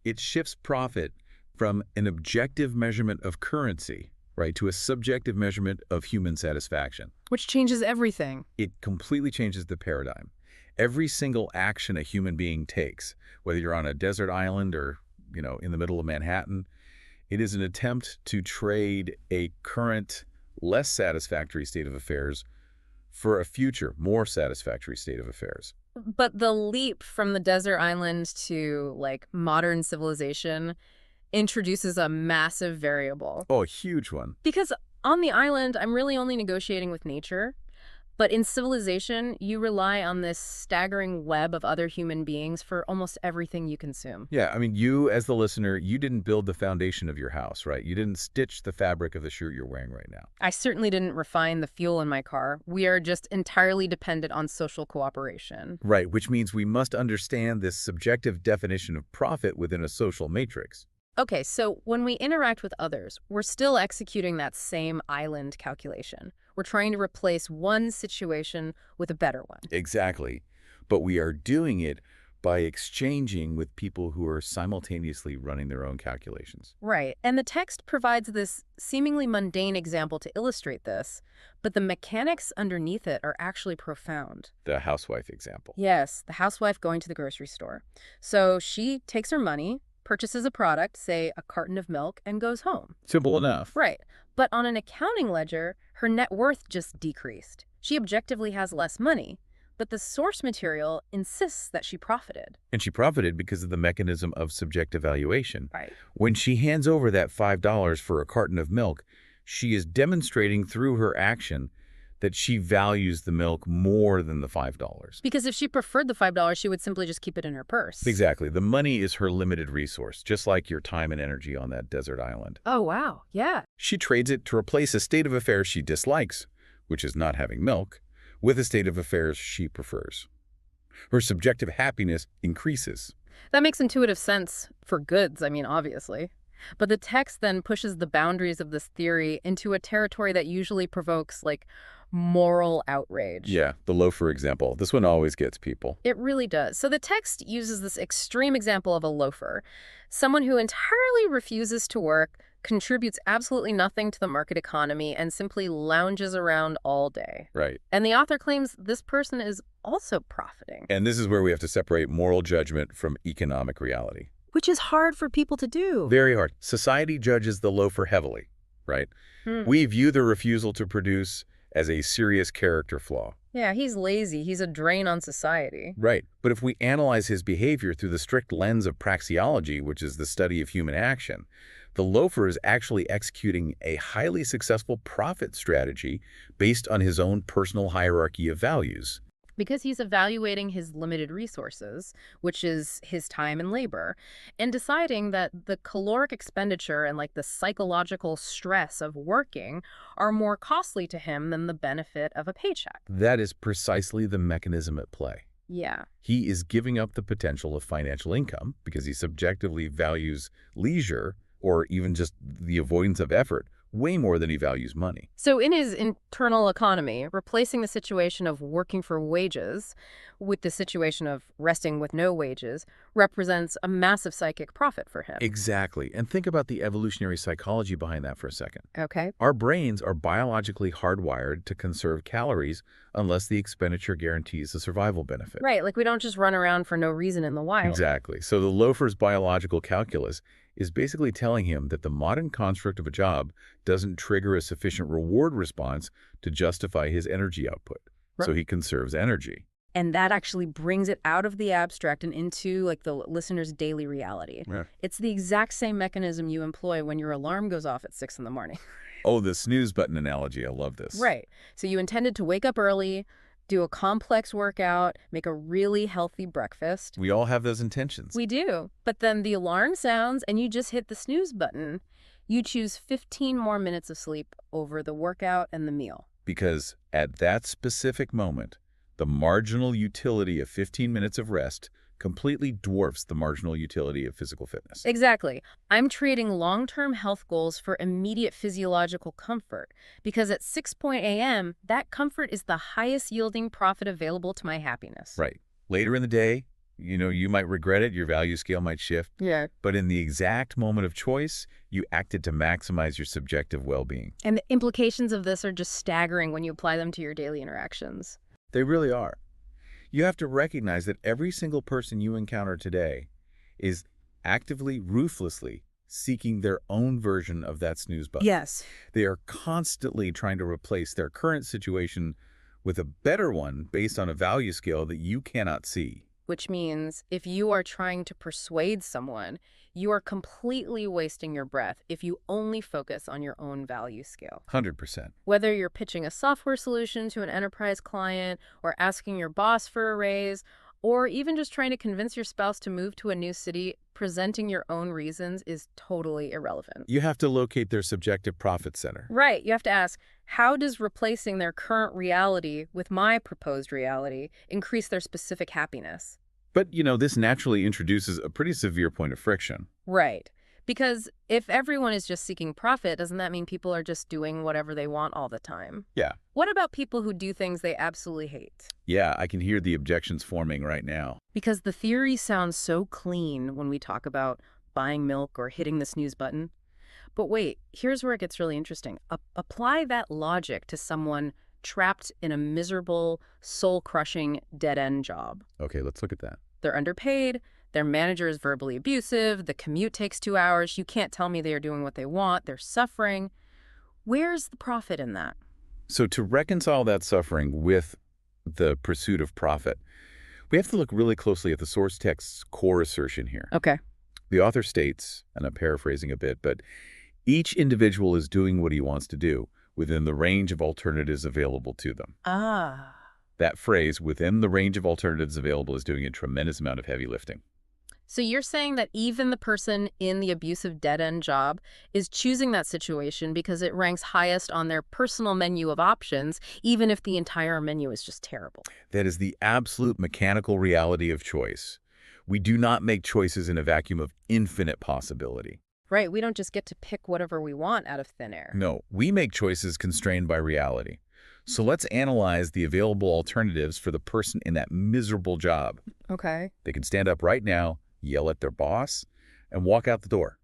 It shifts profit from an objective measurement of currency, right, to a subjective measurement of human satisfaction. Which changes everything. It completely changes the paradigm. Every single action a human being takes, whether you're on a desert island or, in the middle of Manhattan, it is an attempt to trade a current, less satisfactory state of affairs for a future, more satisfactory state of affairs. But the leap from the desert island to, like, modern civilization introduces a massive variable. Oh, a huge one. Because on the island, I'm really only negotiating with nature. But in civilization, you rely on this staggering web of other human beings for almost everything you consume. Yeah, I mean, you, as the listener, you didn't build the foundation of your house, right? You didn't stitch the fabric of the shirt you're wearing right now. I certainly didn't refine the fuel in my car. We are just entirely dependent on social cooperation. Right, which means we must understand this subjective definition of profit within a social matrix. Okay, so when we interact with others, we're still executing that same island calculation. We're trying to replace one situation with a better one. Exactly. But we are doing it by exchanging with people who are simultaneously running their own calculations. Right. And the text provides this seemingly mundane example to illustrate this, but the mechanics underneath it are actually profound. The housewife example. Yes, the housewife going to the grocery store. So she takes her money, purchases a product, say a carton of milk, and goes home. Simple enough. Right. But on an accounting ledger, her net worth just decreased. She objectively has less money, but the source material insists that she profited. And she profited because of the mechanism of subjective valuation. Right. When she hands over that $5 for a carton of milk, she is demonstrating through her action that she values the milk more than the $5. Because if she preferred the $5, she would simply just keep it in her purse. Exactly. The money is her limited resource, just like your time and energy on that desert island. Oh, wow. Yeah. She trades it to replace a state of affairs she dislikes, which is not having milk, with a state of affairs she prefers. Her subjective happiness increases. That makes intuitive sense for goods, obviously. But the text then pushes the boundaries of this theory into a territory that usually provokes, like, moral outrage. Yeah, the loafer example. This one always gets people. It really does. So the text uses this extreme example of a loafer, someone who entirely refuses to work, contributes absolutely nothing to the market economy, and simply lounges around all day. Right. And the author claims this person is also profiting. And this is where we have to separate moral judgment from economic reality. Which is hard for people to do. Very hard. Society judges the loafer heavily, right? We view the refusal to produce as a serious character flaw. Yeah, he's lazy. He's a drain on society. Right. But if we analyze his behavior through the strict lens of praxeology, which is the study of human action, the loafer is actually executing a highly successful profit strategy based on his own personal hierarchy of values. Because he's evaluating his limited resources, which is his time and labor, and deciding that the caloric expenditure and like the psychological stress of working are more costly to him than the benefit of a paycheck. That is precisely the mechanism at play. Yeah. He is giving up the potential of financial income because he subjectively values leisure or even just the avoidance of effort way more than he values money. So in his internal economy, replacing the situation of working for wages with the situation of resting with no wages represents a massive psychic profit for him. Exactly. And think about the evolutionary psychology behind that for a second. Okay. Our brains are biologically hardwired to conserve calories unless the expenditure guarantees a survival benefit. Right, like we don't just run around for no reason in the wild. Exactly. So the loafer's biological calculus is basically telling him that the modern construct of a job doesn't trigger a sufficient reward response to justify his energy output. Right. So he conserves energy. And that actually brings it out of the abstract and into like the listener's daily reality. Yeah. It's the exact same mechanism you employ when your alarm goes off at 6 in the morning. Oh, the snooze button analogy. I love this. Right. So you intended to wake up early, do a complex workout, make a really healthy breakfast. We all have those intentions. We do. But then the alarm sounds and you just hit the snooze button. You choose 15 more minutes of sleep over the workout and the meal. Because at that specific moment, the marginal utility of 15 minutes of rest completely dwarfs the marginal utility of physical fitness. Exactly. I'm trading long-term health goals for immediate physiological comfort because at 6 a.m., that comfort is the highest yielding profit available to my happiness. Right. Later in the day, you might regret it, your value scale might shift. Yeah. But in the exact moment of choice, you acted to maximize your subjective well-being. And the implications of this are just staggering when you apply them to your daily interactions. They really are. You have to recognize that every single person you encounter today is actively, ruthlessly seeking their own version of that snooze button. Yes. They are constantly trying to replace their current situation with a better one based on a value scale that you cannot see. Which means if you are trying to persuade someone, you are completely wasting your breath if you only focus on your own value scale. 100%. Whether you're pitching a software solution to an enterprise client or asking your boss for a raise, or even just trying to convince your spouse to move to a new city, presenting your own reasons is totally irrelevant. You have to locate their subjective profit center. Right. You have to ask, how does replacing their current reality with my proposed reality increase their specific happiness? But, this naturally introduces a pretty severe point of friction. Right. Because if everyone is just seeking profit, doesn't that mean people are just doing whatever they want all the time? Yeah. What about people who do things they absolutely hate? Yeah, I can hear the objections forming right now. Because the theory sounds so clean when we talk about buying milk or hitting the snooze button. But wait, here's where it gets really interesting. Apply that logic to someone trapped in a miserable, soul-crushing, dead-end job. Okay, let's look at that. They're underpaid, their manager is verbally abusive, the commute takes 2 hours, you can't tell me they are doing what they want, they're suffering. Where's the profit in that? So to reconcile that suffering with the pursuit of profit, we have to look really closely at the source text's core assertion here. Okay. The author states, and I'm paraphrasing a bit, but each individual is doing what he wants to do within the range of alternatives available to them. Ah. That phrase, within the range of alternatives available, is doing a tremendous amount of heavy lifting. So you're saying that even the person in the abusive dead-end job is choosing that situation because it ranks highest on their personal menu of options, even if the entire menu is just terrible. That is the absolute mechanical reality of choice. We do not make choices in a vacuum of infinite possibility. Right, we don't just get to pick whatever we want out of thin air. No, we make choices constrained by reality. So let's analyze the available alternatives for the person in that miserable job. Okay. They can stand up right now, yell at their boss, and walk out the door.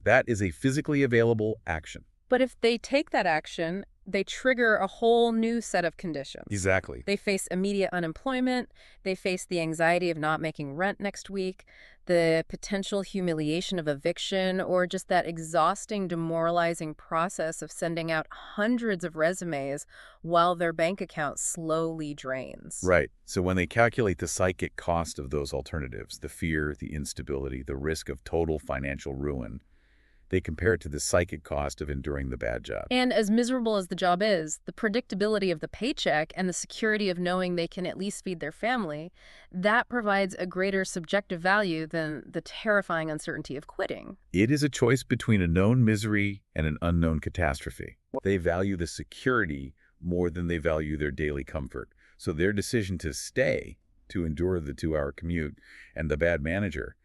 That is a physically available action. But if they take that action, they trigger a whole new set of conditions. Exactly. They face immediate unemployment, they face the anxiety of not making rent next week, the potential humiliation of eviction, or just that exhausting, demoralizing process of sending out hundreds of resumes while their bank account slowly drains. Right. So when they calculate the psychic cost of those alternatives, the fear, the instability, the risk of total financial ruin, they compare it to the psychic cost of enduring the bad job. And as miserable as the job is, the predictability of the paycheck and the security of knowing they can at least feed their family, that provides a greater subjective value than the terrifying uncertainty of quitting. It is a choice between a known misery and an unknown catastrophe. They value the security more than they value their daily comfort. So their decision to stay, to endure the 2-hour commute and the bad manager,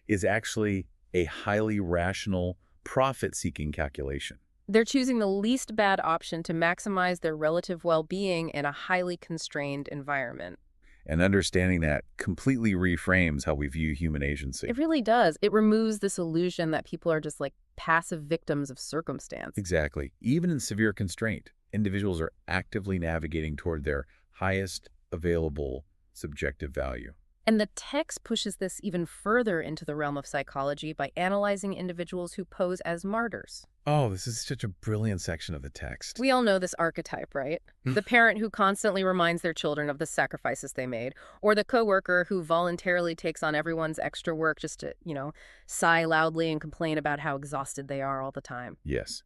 is actually a highly rational, profit-seeking calculation. They're choosing the least bad option to maximize their relative well-being in a highly constrained environment. And understanding that completely reframes how we view human It agency. really does. It removes this illusion that people are just like passive victims of circumstance. Exactly. Even in severe constraint, individuals are actively navigating toward their highest available subjective value. And the text pushes this even further into the realm of psychology by analyzing individuals who pose as martyrs. Oh, this is such a brilliant section of the text. We all know this archetype, right? The parent who constantly reminds their children of the sacrifices they made, or the coworker who voluntarily takes on everyone's extra work just to, sigh loudly and complain about how exhausted they are all the time. Yes.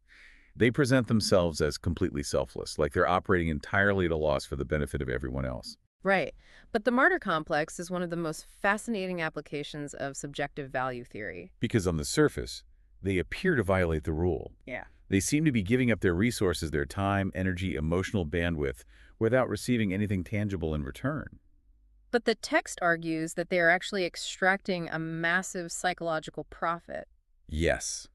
They present themselves as completely selfless, like they're operating entirely at a loss for the benefit of everyone else. Right. But the martyr complex is one of the most fascinating applications of subjective value theory. Because on the surface, they appear to violate the rule. Yeah. They seem to be giving up their resources, their time, energy, emotional bandwidth, without receiving anything tangible in return. But the text argues that they are actually extracting a massive psychological profit. Yes.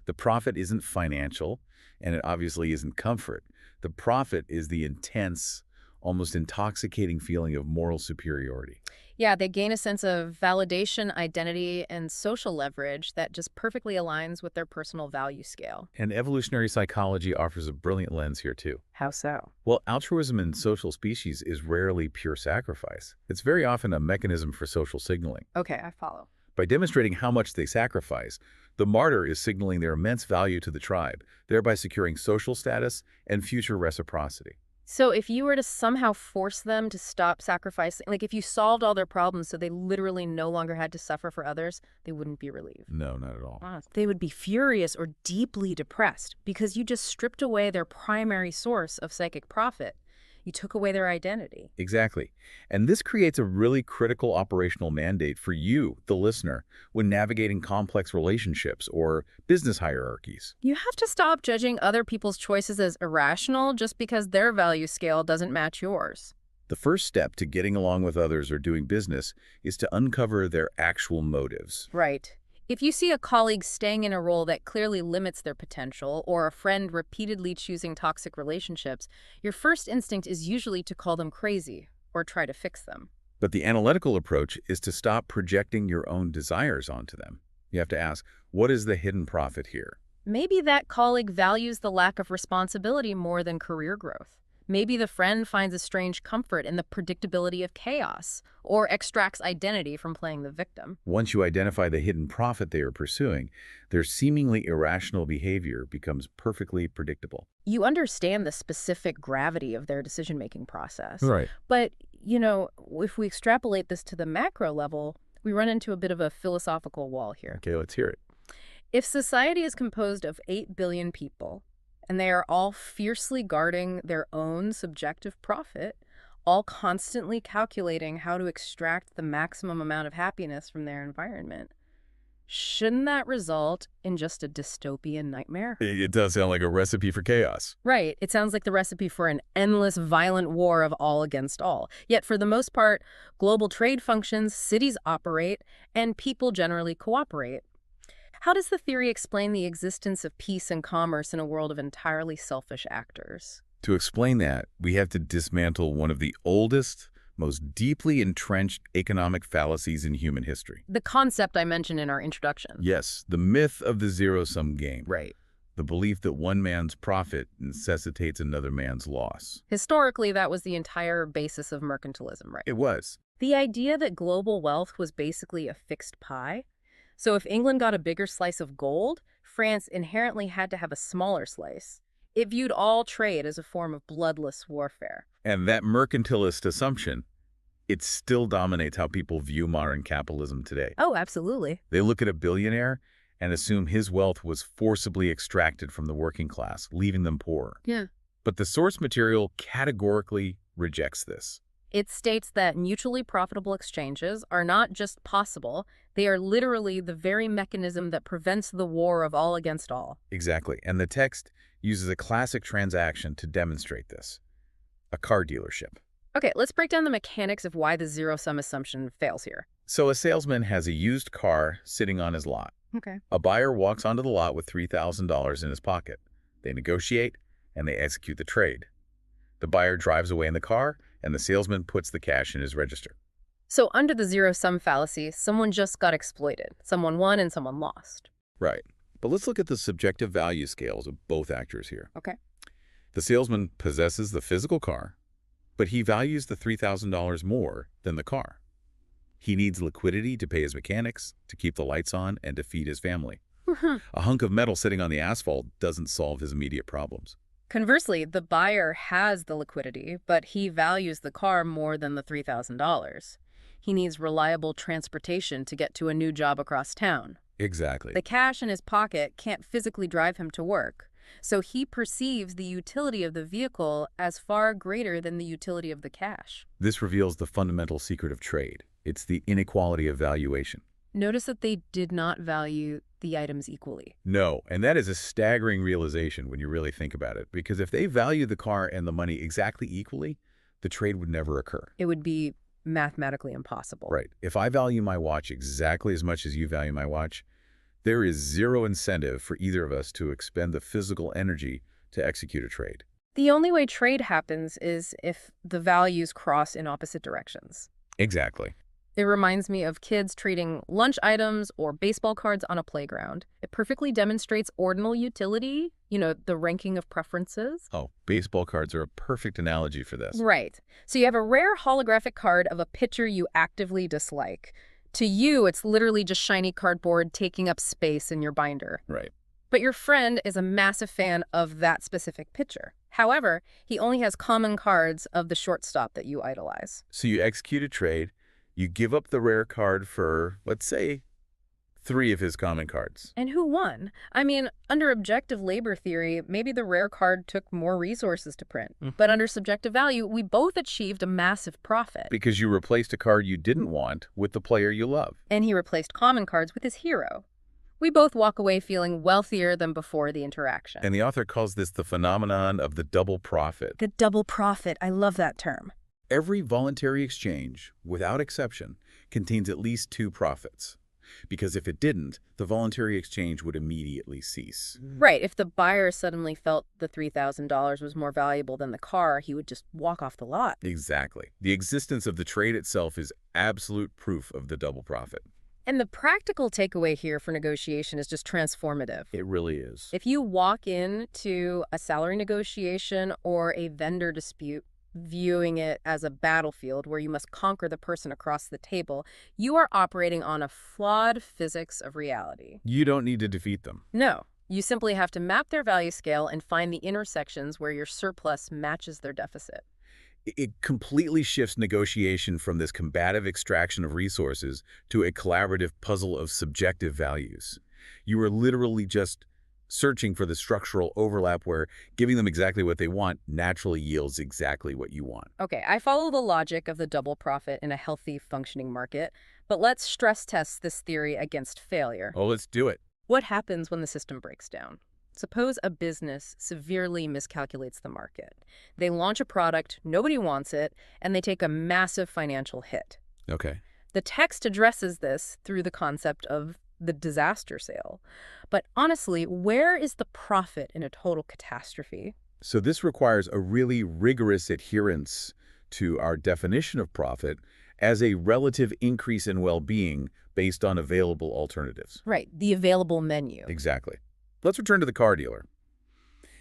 The profit isn't financial, and it obviously isn't comfort. The profit is the intense, almost intoxicating feeling of moral superiority. Yeah, they gain a sense of validation, identity, and social leverage that just perfectly aligns with their personal value scale. And evolutionary psychology offers a brilliant lens here, too. How so? Well, altruism in social species is rarely pure sacrifice. It's very often a mechanism for social signaling. Okay, I follow. By demonstrating how much they sacrifice, the martyr is signaling their immense value to the tribe, thereby securing social status and future reciprocity. So if you were to somehow force them to stop sacrificing, like if you solved all their problems so they literally no longer had to suffer for others, they wouldn't be relieved. No, not at all. They would be furious or deeply depressed because you just stripped away their primary source of psychic profit. You took away their identity. Exactly. And this creates a really critical operational mandate for you, the listener, when navigating complex relationships or business hierarchies. You have to stop judging other people's choices as irrational just because their value scale doesn't match yours. The first step to getting along with others or doing business is to uncover their actual motives. Right. If you see a colleague staying in a role that clearly limits their potential, or a friend repeatedly choosing toxic relationships, your first instinct is usually to call them crazy or try to fix them. But the analytical approach is to stop projecting your own desires onto them. You have to ask, what is the hidden profit here? Maybe that colleague values the lack of responsibility more than career growth. Maybe the friend finds a strange comfort in the predictability of chaos, or extracts identity from playing the victim. Once you identify the hidden profit they are pursuing, their seemingly irrational behavior becomes perfectly predictable. You understand the specific gravity of their decision-making process. Right. But, if we extrapolate this to the macro level, we run into a bit of a philosophical wall here. Okay, let's hear it. If society is composed of 8 billion people, and they are all fiercely guarding their own subjective profit, all constantly calculating how to extract the maximum amount of happiness from their environment, shouldn't that result in just a dystopian nightmare? It does sound like a recipe for chaos. Right. It sounds like the recipe for an endless, violent war of all against all. Yet, for the most part, global trade functions, cities operate, and people generally cooperate. How does the theory explain the existence of peace and commerce in a world of entirely selfish actors? To explain that, we have to dismantle one of the oldest, most deeply entrenched economic fallacies in human history. The concept I mentioned in our introduction. Yes, the myth of the zero-sum game. Right. The belief that one man's profit necessitates another man's loss. Historically, that was the entire basis of mercantilism, right? It was. The idea that global wealth was basically a fixed pie. So if England got a bigger slice of gold, France inherently had to have a smaller slice. It viewed all trade as a form of bloodless warfare. And that mercantilist assumption, it still dominates how people view modern capitalism today. Oh, absolutely. They look at a billionaire and assume his wealth was forcibly extracted from the working class, leaving them poor. Yeah. But the source material categorically rejects this. It states that mutually profitable exchanges are not just possible, they are literally the very mechanism that prevents the war of all against all. Exactly. And the text uses a classic transaction to demonstrate this. A car dealership. Okay, let's break down the mechanics of why the zero-sum assumption fails here. So a salesman has a used car sitting on his lot. Okay. A buyer walks onto the lot with $3,000 in his pocket. They negotiate, and they execute the trade. The buyer drives away in the car, and the salesman puts the cash in his register. So under the zero-sum fallacy, someone just got exploited. Someone won and someone lost. Right. But let's look at the subjective value scales of both actors here. Okay. The salesman possesses the physical car, but he values the $3,000 more than the car. He needs liquidity to pay his mechanics, to keep the lights on, and to feed his family. A hunk of metal sitting on the asphalt doesn't solve his immediate problems. Conversely, the buyer has the liquidity, but he values the car more than the $3,000. He needs reliable transportation to get to a new job across town. Exactly. The cash in his pocket can't physically drive him to work, so he perceives the utility of the vehicle as far greater than the utility of the cash. This reveals the fundamental secret of trade. It's the inequality of valuation. Notice that they did not value the items equally. No, and that is a staggering realization when you really think about it, because if they value the car and the money exactly equally, the trade would never occur. It would be mathematically impossible. Right. If I value my watch exactly as much as you value my watch, there is zero incentive for either of us to expend the physical energy to execute a trade. The only way trade happens is if the values cross in opposite directions. Exactly. It reminds me of kids trading lunch items or baseball cards on a playground. It perfectly demonstrates ordinal utility, the ranking of preferences. Oh, baseball cards are a perfect analogy for this. Right. So you have a rare holographic card of a pitcher you actively dislike. To you, it's literally just shiny cardboard taking up space in your binder. Right. But your friend is a massive fan of that specific pitcher. However, he only has common cards of the shortstop that you idolize. So you execute a trade. You give up the rare card for, let's say, 3 of his common cards. And who won? I mean, under objective labor theory, maybe the rare card took more resources to print. But under subjective value, we both achieved a massive profit. Because you replaced a card you didn't want with the player you love. And he replaced common cards with his hero. We both walk away feeling wealthier than before the interaction. And the author calls this the phenomenon of the double profit. The double profit. I love that term. Every voluntary exchange, without exception, contains at least 2 profits. Because if it didn't, the voluntary exchange would immediately cease. Right. If the buyer suddenly felt the $3,000 was more valuable than the car, he would just walk off the lot. Exactly. The existence of the trade itself is absolute proof of the double profit. And the practical takeaway here for negotiation is just transformative. It really is. If you walk into a salary negotiation or a vendor dispute, viewing it as a battlefield where you must conquer the person across the table, you are operating on a flawed physics of reality. You don't need to defeat them. No, you simply have to map their value scale and find the intersections where your surplus matches their deficit. It completely shifts negotiation from this combative extraction of resources to a collaborative puzzle of subjective values. You are literally just searching for the structural overlap where giving them exactly what they want naturally yields exactly what you want. Okay, I follow the logic of the double profit in a healthy, functioning market, but let's stress test this theory against failure. Oh, let's do it. What happens when the system breaks down? Suppose a business severely miscalculates the market. They launch a product, nobody wants it, and they take a massive financial hit. Okay. The text addresses this through the concept of the disaster sale. But honestly, where is the profit in a total catastrophe? So this requires a really rigorous adherence to our definition of profit as a relative increase in well-being based on available alternatives. Right, the available menu. Exactly. Let's return to the car dealer.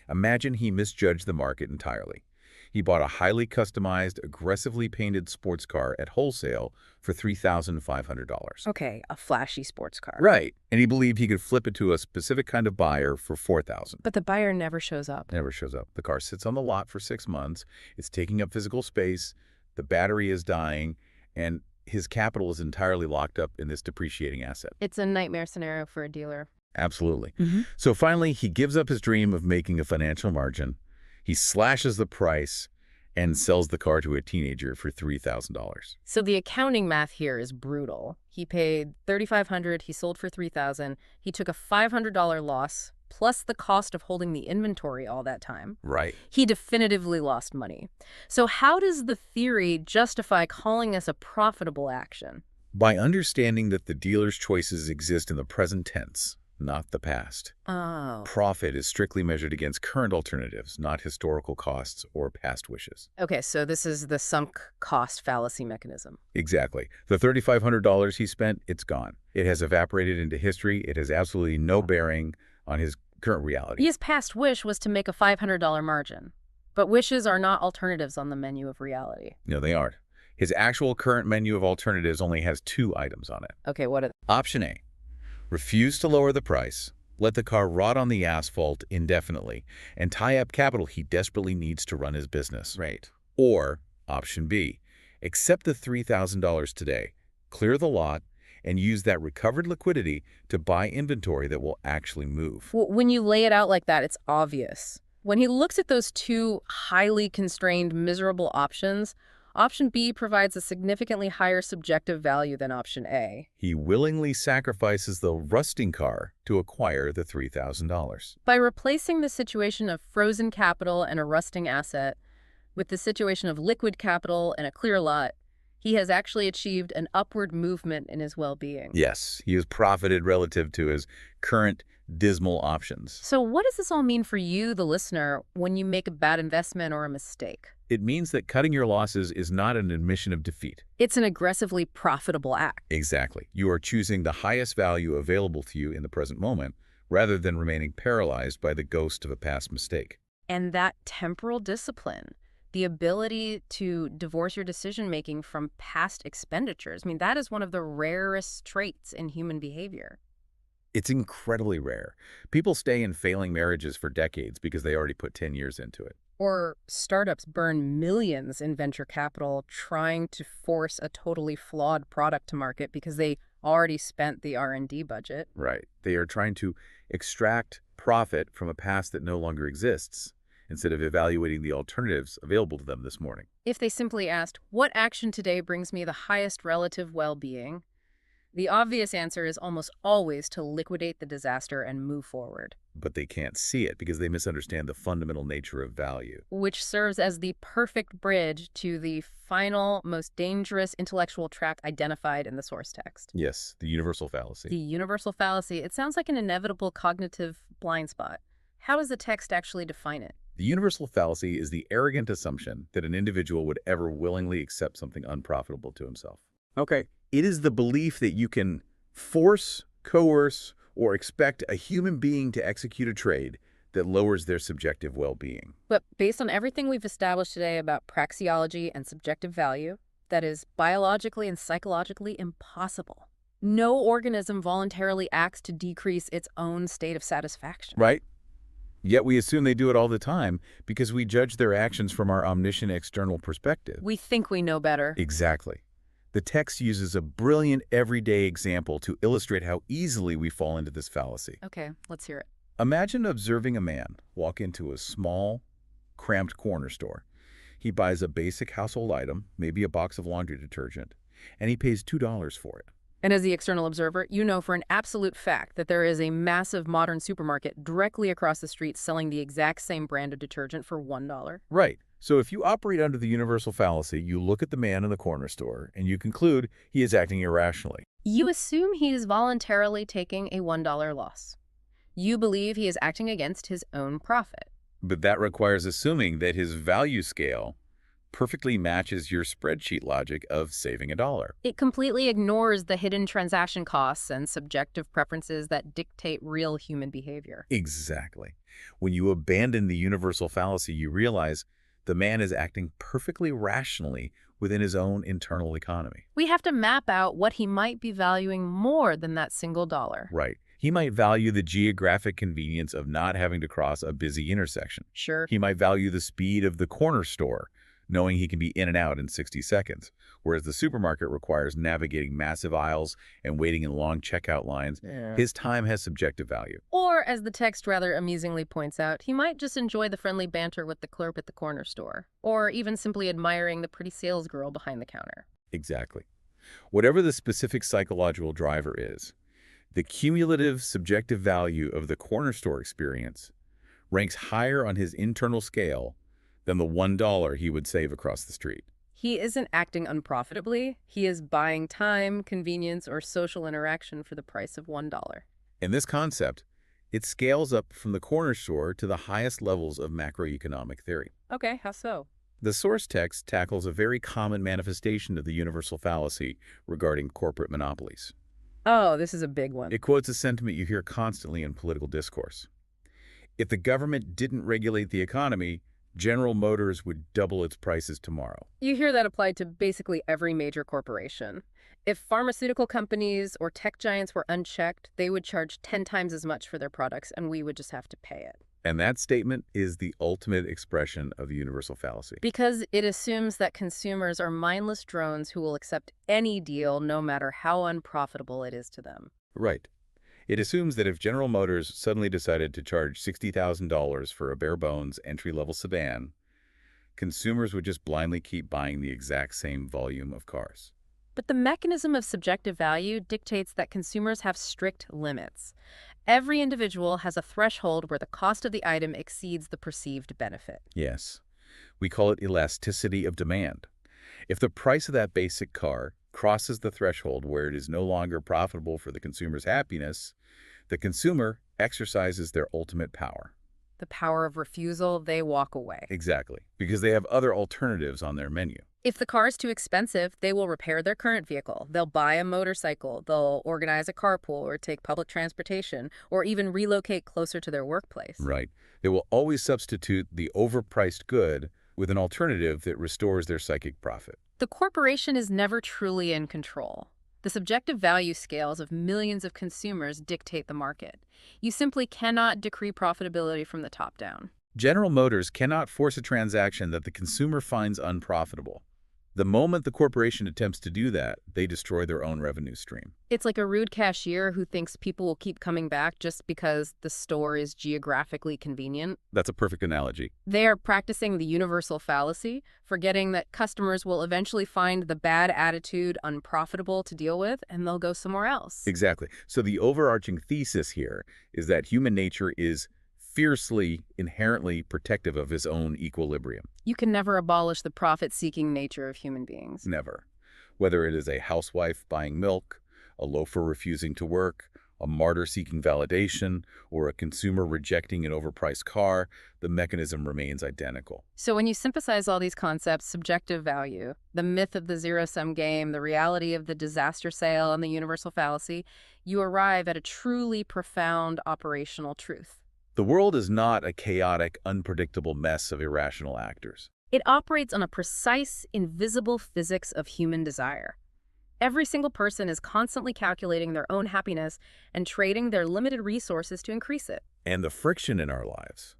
Imagine he misjudged the market entirely. He bought a highly customized, aggressively painted sports car at wholesale for $3,500. Okay, a flashy sports car. Right. And he believed he could flip it to a specific kind of buyer for $4,000. But the buyer never shows up. Never shows up. The car sits on the lot for 6 months. It's taking up physical space. The battery is dying. And his capital is entirely locked up in this depreciating asset. It's a nightmare scenario for a dealer. Absolutely. So finally, he gives up his dream of making a financial margin. He slashes the price and sells the car to a teenager for $3,000. So the accounting math here is brutal. He paid $3,500, he sold for $3,000. He took a $500 loss, plus the cost of holding the inventory all that time. Right. He definitively lost money. So how does the theory justify calling this a profitable action? By understanding that the dealer's choices exist in the present tense, not the past. Oh. Profit is strictly measured against current alternatives, not historical costs or past wishes. Okay, so this is the sunk cost fallacy mechanism. Exactly. The $3,500 he spent, it's gone. It has evaporated into history. It has absolutely no bearing on his current reality. His past wish was to make a $500 margin. But wishes are not alternatives on the menu of reality. No, they aren't. His actual current menu of alternatives only has 2 items on it. Okay, what are Option A, refuse to lower the price, let the car rot on the asphalt indefinitely, and tie up capital he desperately needs to run his business. Right. Or option B, accept the $3,000 today, clear the lot, and use that recovered liquidity to buy inventory that will actually move. When you lay it out like that, it's obvious. When he looks at those 2 highly constrained, miserable options, option B provides a significantly higher subjective value than option A. He willingly sacrifices the rusting car to acquire the $3,000. By replacing the situation of frozen capital and a rusting asset with the situation of liquid capital and a clear lot, he has actually achieved an upward movement in his well-being. Yes, he has profited relative to his current dismal options. So what does this all mean for you, the listener, when you make a bad investment or a mistake? It means that cutting your losses is not an admission of defeat. It's an aggressively profitable act. Exactly. You are choosing the highest value available to you in the present moment, rather than remaining paralyzed by the ghost of a past mistake. And that temporal discipline, the ability to divorce your decision-making from past expenditures, I mean, that is one of the rarest traits in human behavior. It's incredibly rare. People stay in failing marriages for decades because they already put 10 years into it. Or startups burn millions in venture capital trying to force a totally flawed product to market because they already spent the R&D budget. Right. They are trying to extract profit from a past that no longer exists, instead of evaluating the alternatives available to them this morning. If they simply asked, what action today brings me the highest relative well-being? The obvious answer is almost always to liquidate the disaster and move forward. But they can't see it because they misunderstand the fundamental nature of value. Which serves as the perfect bridge to the final, most dangerous intellectual trap identified in the source text. Yes, the universal fallacy. The universal fallacy. It sounds like an inevitable cognitive blind spot. How does the text actually define it? The universal fallacy is the arrogant assumption that an individual would ever willingly accept something unprofitable to himself. Okay. It is the belief that you can force, coerce, or expect a human being to execute a trade that lowers their subjective well-being. But based on everything we've established today about praxeology and subjective value, that is biologically and psychologically impossible. No organism voluntarily acts to decrease its own state of satisfaction. Right? Yet we assume they do it all the time because we judge their actions from our omniscient external perspective. We think we know better. Exactly. The text uses a brilliant everyday example to illustrate how easily we fall into this fallacy. Okay, let's hear it. Imagine observing a man walk into a small, cramped corner store. He buys a basic household item, maybe a box of laundry detergent, and he pays $2 for it. And as the external observer, you know for an absolute fact that there is a massive modern supermarket directly across the street selling the exact same brand of detergent for $1. Right. So if you operate under the universal fallacy, you look at the man in the corner store and you conclude he is acting irrationally. You assume he is voluntarily taking a $1 loss. You believe he is acting against his own profit. But that requires assuming that his value scale perfectly matches your spreadsheet logic of saving $1. It completely ignores the hidden transaction costs and subjective preferences that dictate real human behavior. Exactly. When you abandon the universal fallacy, you realize the man is acting perfectly rationally within his own internal economy. We have to map out what he might be valuing more than that single dollar. Right. He might value the geographic convenience of not having to cross a busy intersection. Sure. He might value the speed of the corner store, knowing he can be in and out in 60 seconds, whereas the supermarket requires navigating massive aisles and waiting in long checkout lines. Yeah. His time has subjective value. Or, as the text rather amusingly points out, he might just enjoy the friendly banter with the clerk at the corner store, or even simply admiring the pretty salesgirl behind the counter. Exactly. Whatever the specific psychological driver is, the cumulative subjective value of the corner store experience ranks higher on his internal scale than the $1 he would save across the street. He isn't acting unprofitably. He is buying time, convenience, or social interaction for the price of $1. And this concept, it scales up from the corner store to the highest levels of macroeconomic theory. Okay, how so? The source text tackles a very common manifestation of the universal fallacy regarding corporate monopolies. Oh, this is a big one. It quotes a sentiment you hear constantly in political discourse. If the government didn't regulate the economy, General Motors would double its prices tomorrow. You hear that applied to basically every major corporation. If pharmaceutical companies or tech giants were unchecked, they would charge 10 times as much for their products, and we would just have to pay it. And that statement is the ultimate expression of the universal fallacy. Because it assumes that consumers are mindless drones who will accept any deal no matter how unprofitable it is to them. Right. It assumes that if General Motors suddenly decided to charge $60,000 for a bare-bones entry-level sedan, consumers would just blindly keep buying the exact same volume of cars. But the mechanism of subjective value dictates that consumers have strict limits. Every individual has a threshold where the cost of the item exceeds the perceived benefit. Yes. We call it elasticity of demand. If the price of that basic car crosses the threshold where it is no longer profitable for the consumer's happiness, the consumer exercises their ultimate power. The power of refusal, they walk away. Exactly, because they have other alternatives on their menu. If the car is too expensive, they will repair their current vehicle. They'll buy a motorcycle, they'll organize a carpool or take public transportation, or even relocate closer to their workplace. Right. They will always substitute the overpriced good with an alternative that restores their psychic profit. The corporation is never truly in control. The subjective value scales of millions of consumers dictate the market. You simply cannot decree profitability from the top down. General Motors cannot force a transaction that the consumer finds unprofitable. The moment the corporation attempts to do that, they destroy their own revenue stream. It's like a rude cashier who thinks people will keep coming back just because the store is geographically convenient. That's a perfect analogy. They are practicing the universal fallacy, forgetting that customers will eventually find the bad attitude unprofitable to deal with, and they'll go somewhere else. Exactly. So the overarching thesis here is that human nature is fiercely, inherently protective of his own equilibrium. You can never abolish the profit-seeking nature of human beings. Never. Whether it is a housewife buying milk, a loafer refusing to work, a martyr seeking validation, or a consumer rejecting an overpriced car, the mechanism remains identical. So when you synthesize all these concepts, subjective value, the myth of the zero-sum game, the reality of the disaster sale, and the universal fallacy, you arrive at a truly profound operational truth. The world is not a chaotic, unpredictable mess of irrational actors. It operates on a precise, invisible physics of human desire. Every single person is constantly calculating their own happiness and trading their limited resources to increase it. And the friction in our lives,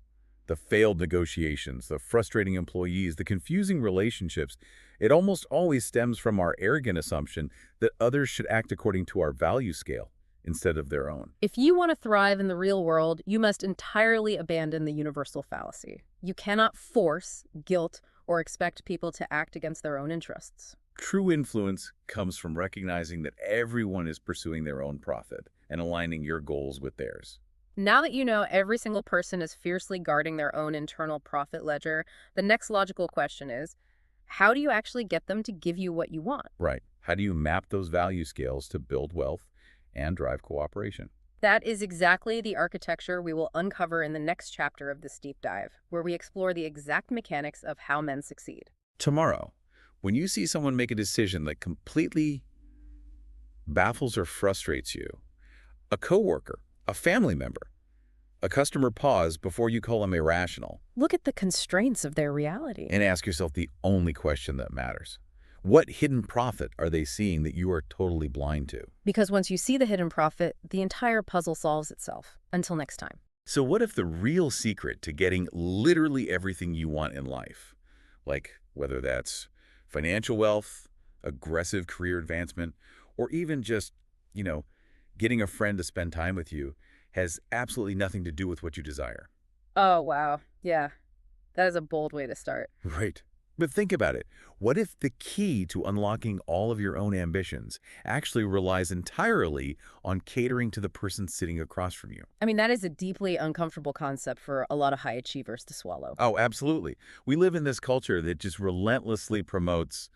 the failed negotiations, the frustrating employees, the confusing relationships, it almost always stems from our arrogant assumption that others should act according to our value scale instead of their own. If you want to thrive in the real world, you must entirely abandon the universal fallacy. You cannot force, guilt, or expect people to act against their own interests. True influence comes from recognizing that everyone is pursuing their own profit and aligning your goals with theirs. Now that you know every single person is fiercely guarding their own internal profit ledger, the next logical question is, how do you actually get them to give you what you want? Right. How do you map those value scales to build wealth and drive cooperation? That is exactly the architecture we will uncover in the next chapter of this deep dive, where we explore the exact mechanics of how men succeed. Tomorrow, when you see someone make a decision that completely baffles or frustrates you, a coworker, a family member, a customer, pause before you call them irrational Look at the constraints of their reality. and ask yourself the only question that matters. What hidden profit are they seeing that you are totally blind to? Because once you see the hidden profit, the entire puzzle solves itself. Until next time. So what if the real secret to getting literally everything you want in life, like whether that's financial wealth, aggressive career advancement, or even just, getting a friend to spend time with you, has absolutely nothing to do with what you desire? Oh, wow. Yeah, that is a bold way to start. Right. But think about it. What if the key to unlocking all of your own ambitions actually relies entirely on catering to the person sitting across from you? I mean, that is a deeply uncomfortable concept for a lot of high achievers to swallow. Oh, absolutely. We live in this culture that just relentlessly promotes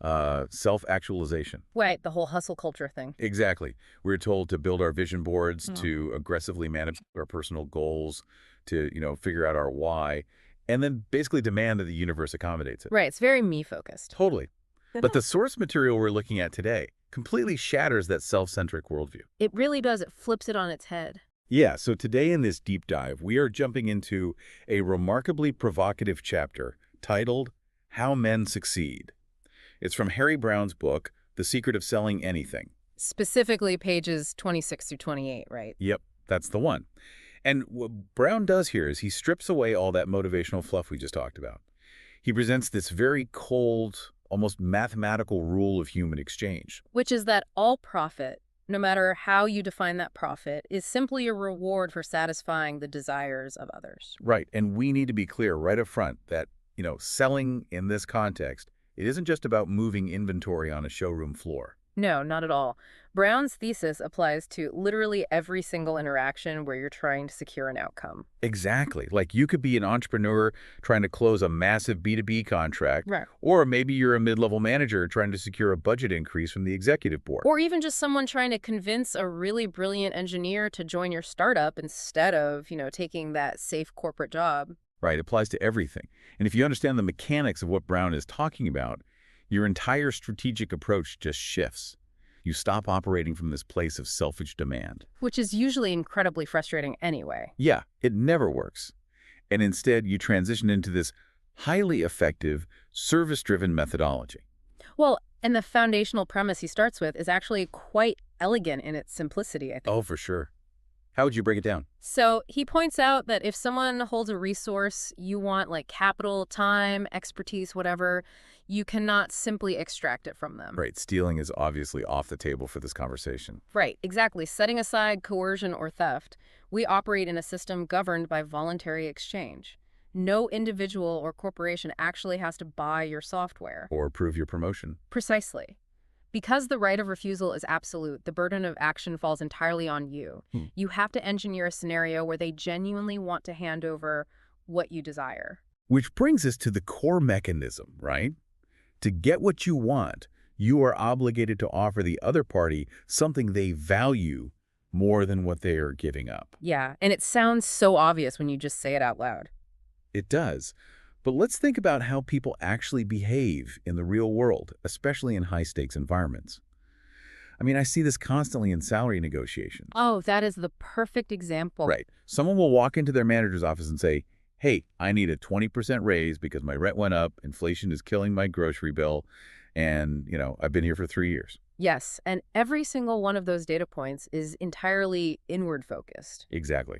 self-actualization. Right, the whole hustle culture thing. Exactly. We're told to build our vision boards, Mm. to aggressively manage our personal goals, to, figure out our why, and then basically demand that the universe accommodates it. Right, it's very me-focused. Totally. But the source material we're looking at today completely shatters that self-centric worldview. It really does. It flips it on its head. Yeah, so today in this deep dive, we are jumping into a remarkably provocative chapter titled How Men Succeed. It's from Harry Browne's book, The Secret of Selling Anything. Specifically pages 26 through 28, right? Yep, that's the one. And what Browne does here is he strips away all that motivational fluff we just talked about. He presents this very cold, almost mathematical rule of human exchange. Which is that all profit, no matter how you define that profit, is simply a reward for satisfying the desires of others. Right, and we need to be clear right up front that, selling in this context, it isn't just about moving inventory on a showroom floor. No, not at all. Browne's thesis applies to literally every single interaction where you're trying to secure an outcome. Exactly. Like you could be an entrepreneur trying to close a massive B2B contract, Right. or maybe you're a mid-level manager trying to secure a budget increase from the executive board. Or even just someone trying to convince a really brilliant engineer to join your startup instead of, taking that safe corporate job. Right, it applies to everything. And if you understand the mechanics of what Browne is talking about, your entire strategic approach just shifts. You stop operating from this place of selfish demand. Which is usually incredibly frustrating anyway. Yeah, it never works. And instead, you transition into this highly effective, service-driven methodology. Well, and the foundational premise he starts with is actually quite elegant in its simplicity, I think. Oh, for sure. How would you break it down? So he points out that if someone holds a resource you want, like capital, time, expertise, whatever, you cannot simply extract it from them. Right, stealing is obviously off the table for this conversation. Right, exactly. Setting aside coercion or theft, we operate in a system governed by voluntary exchange. No individual or corporation actually has to buy your software. Or approve your promotion. Precisely. Because the right of refusal is absolute, the burden of action falls entirely on you. You have to engineer a scenario where they genuinely want to hand over what you desire. Which brings us to the core mechanism, right? To get what you want, you are obligated to offer the other party something they value more than what they are giving up. Yeah, and it sounds so obvious when you just say it out loud. It does. But let's think about how people actually behave in the real world, especially in high-stakes environments. I mean, I see this constantly in salary negotiations. Oh, that is the perfect example. Right. Someone will walk into their manager's office and say, hey, I need a 20% raise because my rent went up, inflation is killing my grocery bill, and, I've been here for 3 years. Yes, and every single one of those data points is entirely inward focused. Exactly.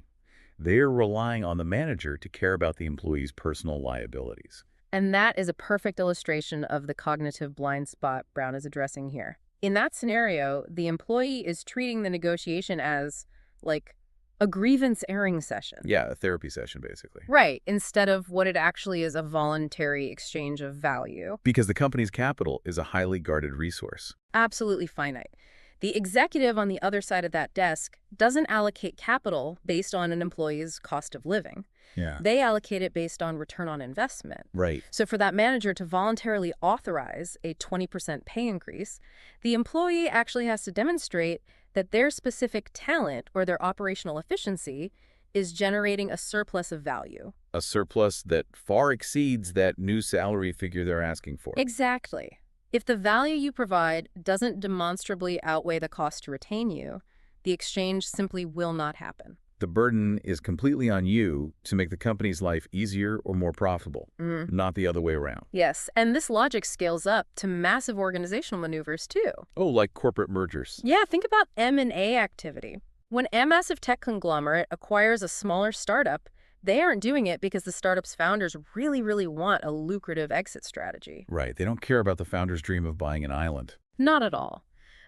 They're relying on the manager to care about the employee's personal liabilities. And that is a perfect illustration of the cognitive blind spot Browne is addressing here. In that scenario, the employee is treating the negotiation as, like, a grievance airing session. Yeah, a therapy session, basically. Right, instead of what it actually is, a voluntary exchange of value. Because the company's capital is a highly guarded resource. Absolutely finite. The executive on the other side of that desk doesn't allocate capital based on an employee's cost of living. Yeah. They allocate it based on return on investment. Right. So for that manager to voluntarily authorize a 20% pay increase, the employee actually has to demonstrate that their specific talent or their operational efficiency is generating a surplus of value. A surplus that far exceeds that new salary figure they're asking for. Exactly. If the value you provide doesn't demonstrably outweigh the cost to retain you, the exchange simply will not happen. The burden is completely on you to make the company's life easier or more profitable, not the other way around. Yes, and this logic scales up to massive organizational maneuvers too. Oh, like corporate mergers. Yeah, think about M&A activity. When a massive tech conglomerate acquires a smaller startup, they aren't doing it because the startup's founders really, really want a lucrative exit strategy. Right. They don't care about the founder's dream of buying an island. Not at all.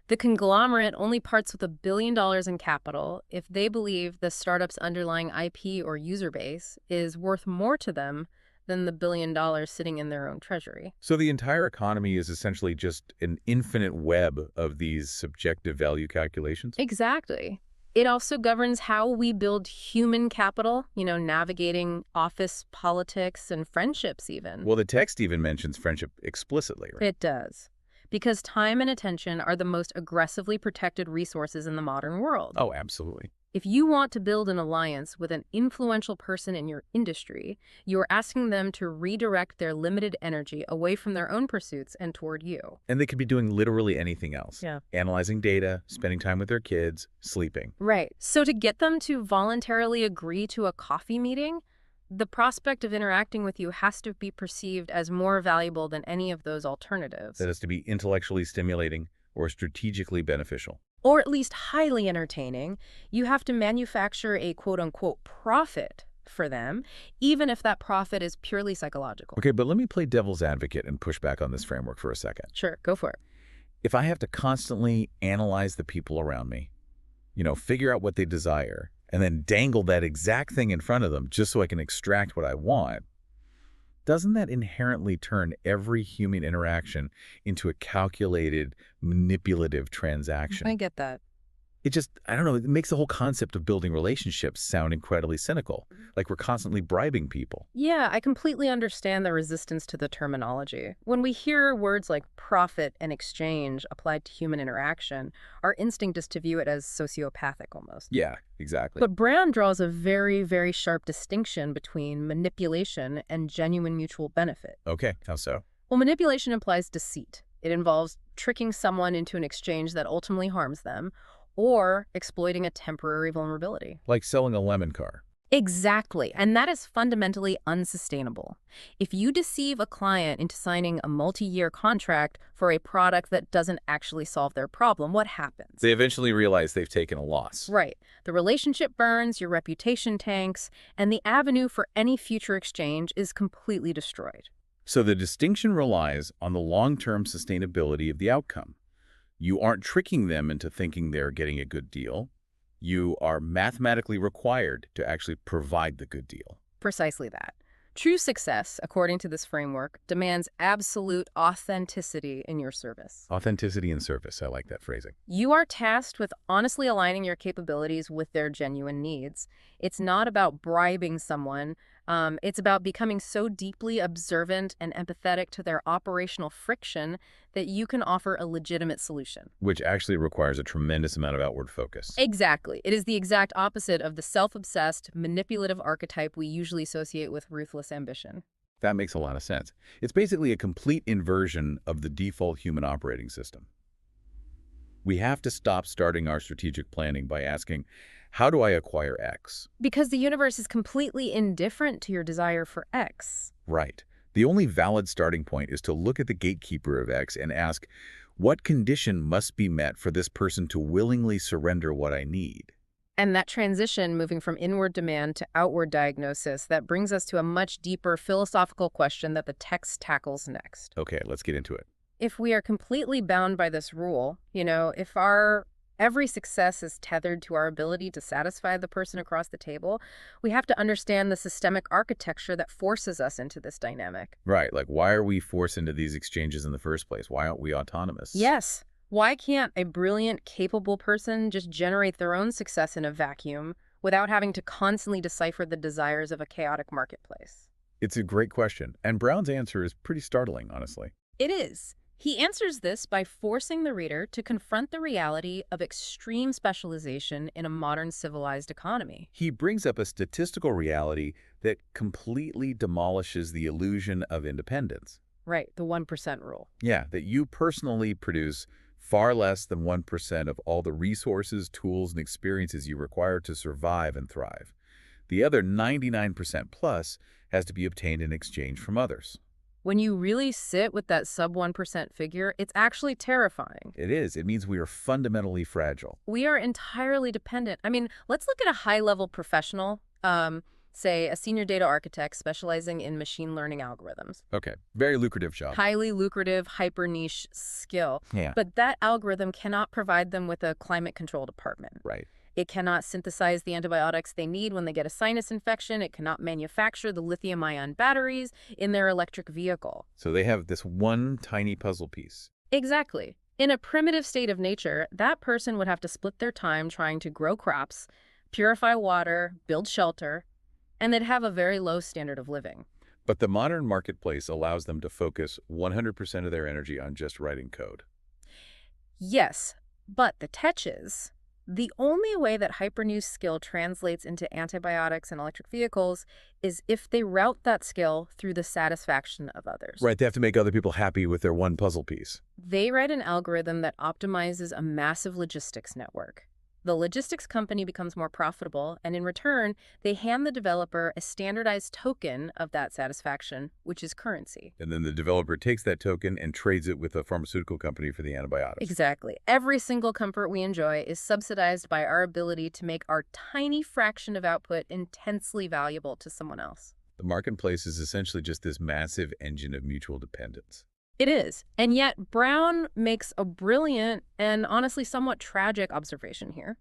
The conglomerate only parts with $1 billion in capital if they believe the startup's underlying IP or user base is worth more to them than the $1 billion sitting in their own treasury. So the entire economy is essentially just an infinite web of these subjective value calculations? Exactly. It also governs how we build human capital, navigating office politics and friendships even. Well, the text even mentions friendship explicitly, right? It does. because time and attention are the most aggressively protected resources in the modern world. Oh, absolutely. If you want to build an alliance with an influential person in your industry, you are asking them to redirect their limited energy away from their own pursuits and toward you. And they could be doing literally anything else. Yeah. Analyzing data, spending time with their kids, sleeping. Right. So to get them to voluntarily agree to a coffee meeting, the prospect of interacting with you has to be perceived as more valuable than any of those alternatives. That has to be intellectually stimulating or strategically beneficial. Or at least highly entertaining. You have to manufacture a quote-unquote profit for them, even if that profit is purely psychological. Okay, but let me play devil's advocate and push back on this framework for a second. Sure, go for it. If I have to constantly analyze the people around me, figure out what they desire, and then dangle that exact thing in front of them just so I can extract what I want, doesn't that inherently turn every human interaction into a calculated, manipulative transaction? I get that. I don't know, it makes the whole concept of building relationships sound incredibly cynical, like we're constantly bribing people. Yeah, I completely understand the resistance to the terminology. When we hear words like profit and exchange applied to human interaction, our instinct is to view it as sociopathic almost. Yeah, exactly. But Browne draws a very, very sharp distinction between manipulation and genuine mutual benefit. Okay, how so? Well, manipulation implies deceit. It involves tricking someone into an exchange that ultimately harms them, or exploiting a temporary vulnerability. Like selling a lemon car. Exactly, and that is fundamentally unsustainable. If you deceive a client into signing a multi-year contract for a product that doesn't actually solve their problem, what happens? They eventually realize they've taken a loss. Right. The relationship burns, your reputation tanks, and the avenue for any future exchange is completely destroyed. So the distinction relies on the long-term sustainability of the outcome. You aren't tricking them into thinking they're getting a good deal. You are mathematically required to actually provide the good deal. Precisely that. True success, according to this framework, demands absolute authenticity in your service. Authenticity in service. I like that phrasing. You are tasked with honestly aligning your capabilities with their genuine needs. It's not about bribing someone. It's about becoming so deeply observant and empathetic to their operational friction that you can offer a legitimate solution. Which actually requires a tremendous amount of outward focus. Exactly. It is the exact opposite of the self-obsessed, manipulative archetype we usually associate with ruthless ambition. That makes a lot of sense. It's basically a complete inversion of the default human operating system. We have to stop starting our strategic planning by asking, how do I acquire X? Because the universe is completely indifferent to your desire for X. Right. The only valid starting point is to look at the gatekeeper of X and ask, what condition must be met for this person to willingly surrender what I need? And that transition, moving from inward demand to outward diagnosis, that brings us to a much deeper philosophical question that the text tackles next. Okay, let's get into it. If we are completely bound by this rule, if our every success is tethered to our ability to satisfy the person across the table, we have to understand the systemic architecture that forces us into this dynamic. Right, like why are we forced into these exchanges in the first place? Why aren't we autonomous? Yes. Why can't a brilliant, capable person just generate their own success in a vacuum without having to constantly decipher the desires of a chaotic marketplace? It's a great question, and Browne's answer is pretty startling, honestly. It is. He answers this by forcing the reader to confront the reality of extreme specialization in a modern civilized economy. He brings up a statistical reality that completely demolishes the illusion of independence. Right, the 1% rule. Yeah, that you personally produce far less than 1% of all the resources, tools, and experiences you require to survive and thrive. The other 99% plus has to be obtained in exchange from others. When you really sit with that sub 1% figure, it's actually terrifying. It is. It means we are fundamentally fragile. We are entirely dependent. I mean, let's look at a high-level professional, say a senior data architect specializing in machine learning algorithms. Okay. Very lucrative job. Highly lucrative, hyper-niche skill. Yeah. But that algorithm cannot provide them with a climate control department. Right. It cannot synthesize the antibiotics they need when they get a sinus infection. It cannot manufacture the lithium-ion batteries in their electric vehicle. So they have this one tiny puzzle piece. Exactly. In a primitive state of nature, that person would have to split their time trying to grow crops, purify water, build shelter, and they'd have a very low standard of living. But the modern marketplace allows them to focus 100% of their energy on just writing code. Yes, but the catch is, the only way that hypernews skill translates into antibiotics and electric vehicles is if they route that skill through the satisfaction of others. Right, they have to make other people happy with their one puzzle piece. They write an algorithm that optimizes a massive logistics network. The logistics company becomes more profitable, and in return, they hand the developer a standardized token of that satisfaction, which is currency. And then the developer takes that token and trades it with a pharmaceutical company for the antibiotics. Exactly. Every single comfort we enjoy is subsidized by our ability to make our tiny fraction of output intensely valuable to someone else. The marketplace is essentially just this massive engine of mutual dependence. It is. And yet, Browne makes a brilliant and honestly somewhat tragic observation here.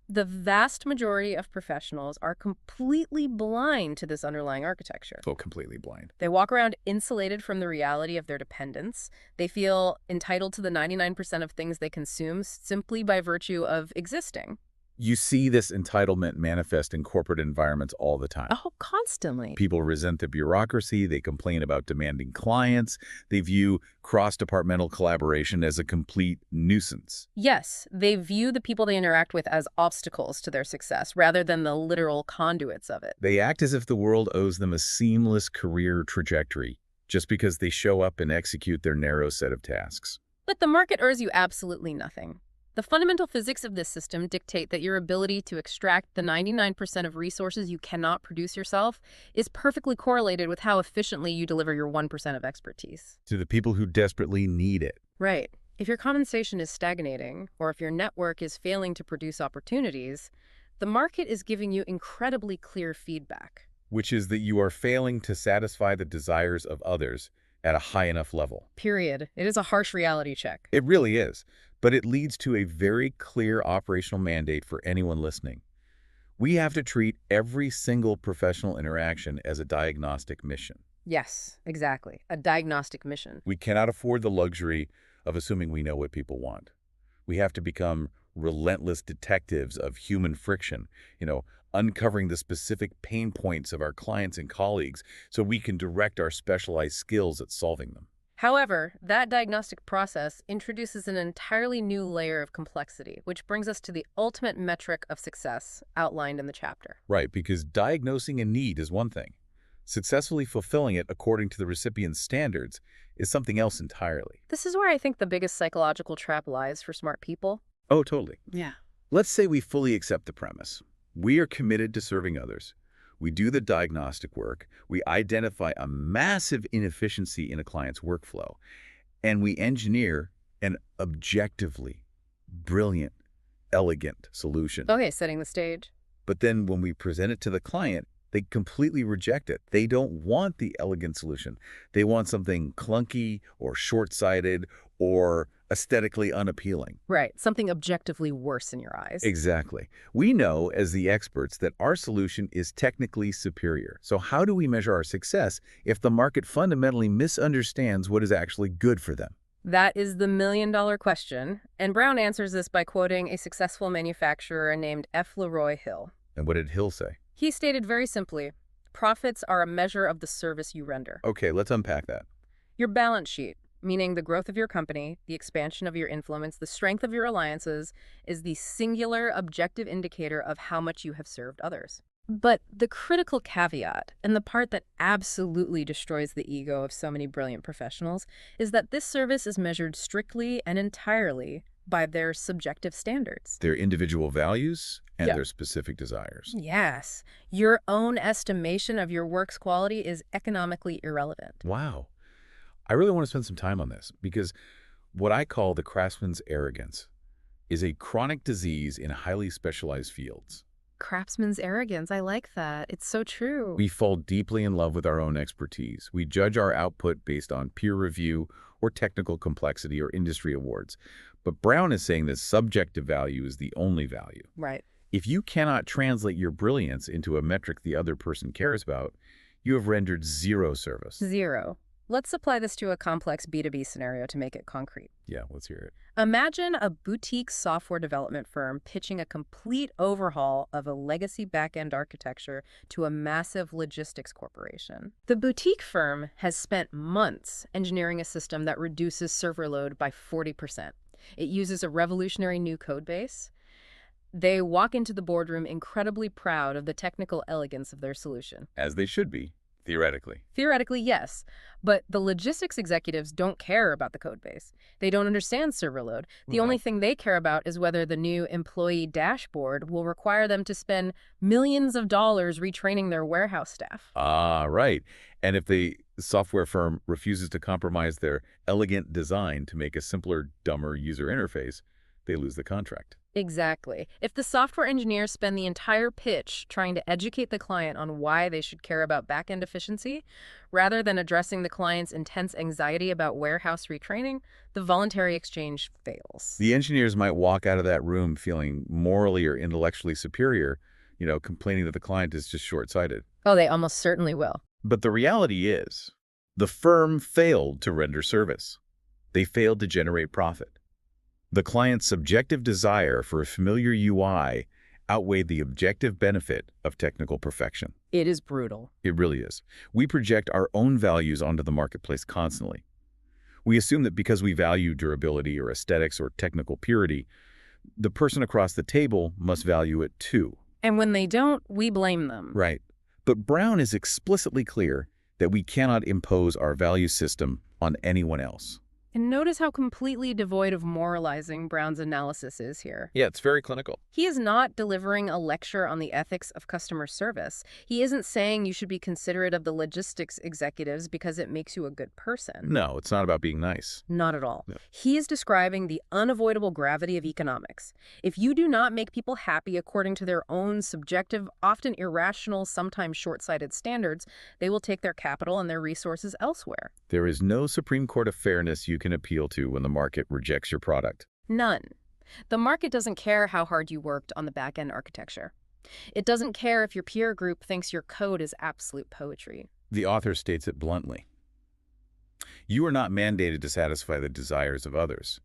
The vast majority of professionals are completely blind to this underlying architecture. So completely blind. They walk around insulated from the reality of their dependence. They feel entitled to the 99% of things they consume simply by virtue of existing. You see this entitlement manifest in corporate environments all the time. Oh, constantly. People resent the bureaucracy, they complain about demanding clients, they view cross-departmental collaboration as a complete nuisance. Yes, they view the people they interact with as obstacles to their success rather than the literal conduits of it. They act as if the world owes them a seamless career trajectory just because they show up and execute their narrow set of tasks. But the market owes you absolutely nothing. The fundamental physics of this system dictate that your ability to extract the 99% of resources you cannot produce yourself is perfectly correlated with how efficiently you deliver your 1% of expertise. To the people who desperately need it. Right. If your compensation is stagnating, or if your network is failing to produce opportunities, the market is giving you incredibly clear feedback. Which is that you are failing to satisfy the desires of others at a high enough level. Period. It is a harsh reality check. It really is. But it leads to a very clear operational mandate for anyone listening. We have to treat every single professional interaction as a diagnostic mission. Yes, exactly. A diagnostic mission. We cannot afford the luxury of assuming we know what people want. We have to become relentless detectives of human friction, uncovering the specific pain points of our clients and colleagues so we can direct our specialized skills at solving them. However, that diagnostic process introduces an entirely new layer of complexity, which brings us to the ultimate metric of success outlined in the chapter. Right, because diagnosing a need is one thing. Successfully fulfilling it according to the recipient's standards is something else entirely. This is where I think the biggest psychological trap lies for smart people. Oh, totally. Yeah. Let's say we fully accept the premise. We are committed to serving others. We do the diagnostic work, we identify a massive inefficiency in a client's workflow, and we engineer an objectively brilliant, elegant solution. Okay, setting the stage. But then when we present it to the client, they completely reject it. They don't want the elegant solution. They want something clunky or short-sighted or aesthetically unappealing. Right, something objectively worse in your eyes. Exactly. We know as the experts that our solution is technically superior. So how do we measure our success if the market fundamentally misunderstands what is actually good for them? That is the million-dollar question, and Browne answers this by quoting a successful manufacturer named F. Leroy Hill. And what did Hill say? He stated very simply, profits are a measure of the service you render. Okay, let's unpack that. Your balance sheet, meaning the growth of your company, the expansion of your influence, the strength of your alliances, is the singular objective indicator of how much you have served others. But the critical caveat, and the part that absolutely destroys the ego of so many brilliant professionals, is that this service is measured strictly and entirely by their subjective standards. Their individual values and Yeah. their specific desires. Yes, your own estimation of your work's quality is economically irrelevant. Wow. I really want to spend some time on this because what I call the craftsman's arrogance is a chronic disease in highly specialized fields. Craftsman's arrogance, I like that. It's so true. We fall deeply in love with our own expertise. We judge our output based on peer review or technical complexity or industry awards. But Browne is saying that subjective value is the only value. Right. If you cannot translate your brilliance into a metric the other person cares about, you have rendered zero service. Zero. Let's apply this to a complex B2B scenario to make it concrete. Yeah, let's hear it. Imagine a boutique software development firm pitching a complete overhaul of a legacy back-end architecture to a massive logistics corporation. The boutique firm has spent months engineering a system that reduces server load by 40%. It uses a revolutionary new code base. They walk into the boardroom incredibly proud of the technical elegance of their solution. As they should be, theoretically. Theoretically, yes, but the logistics executives don't care about the code base. They don't understand server load. The only thing they care about is whether the new employee dashboard will require them to spend millions of dollars retraining their warehouse staff. Ah, right. And if the software firm refuses to compromise their elegant design to make a simpler, dumber user interface, they lose the contract. Exactly. If the software engineers spend the entire pitch trying to educate the client on why they should care about back-end efficiency, rather than addressing the client's intense anxiety about warehouse retraining, the voluntary exchange fails. The engineers might walk out of that room feeling morally or intellectually superior, complaining that the client is just short-sighted. Oh, they almost certainly will. But the reality is, the firm failed to render service. They failed to generate profit. The client's subjective desire for a familiar UI outweighed the objective benefit of technical perfection. It is brutal. It really is. We project our own values onto the marketplace constantly. We assume that because we value durability or aesthetics or technical purity, the person across the table must value it too. And when they don't, we blame them. Right. But Browne is explicitly clear that we cannot impose our value system on anyone else. And notice how completely devoid of moralizing Browne's analysis is here. Yeah, it's very clinical. He is not delivering a lecture on the ethics of customer service. He isn't saying you should be considerate of the logistics executives because it makes you a good person. No, it's not about being nice. Not at all. No. He is describing the unavoidable gravity of economics. If you do not make people happy according to their own subjective, often irrational, sometimes short-sighted standards, they will take their capital and their resources elsewhere. There is no Supreme Court of fairness you can appeal to when the market rejects your product. None. The market doesn't care how hard you worked on the back-end architecture. It doesn't care if your peer group thinks your code is absolute poetry. The author states it bluntly. You are not mandated to satisfy the desires of others.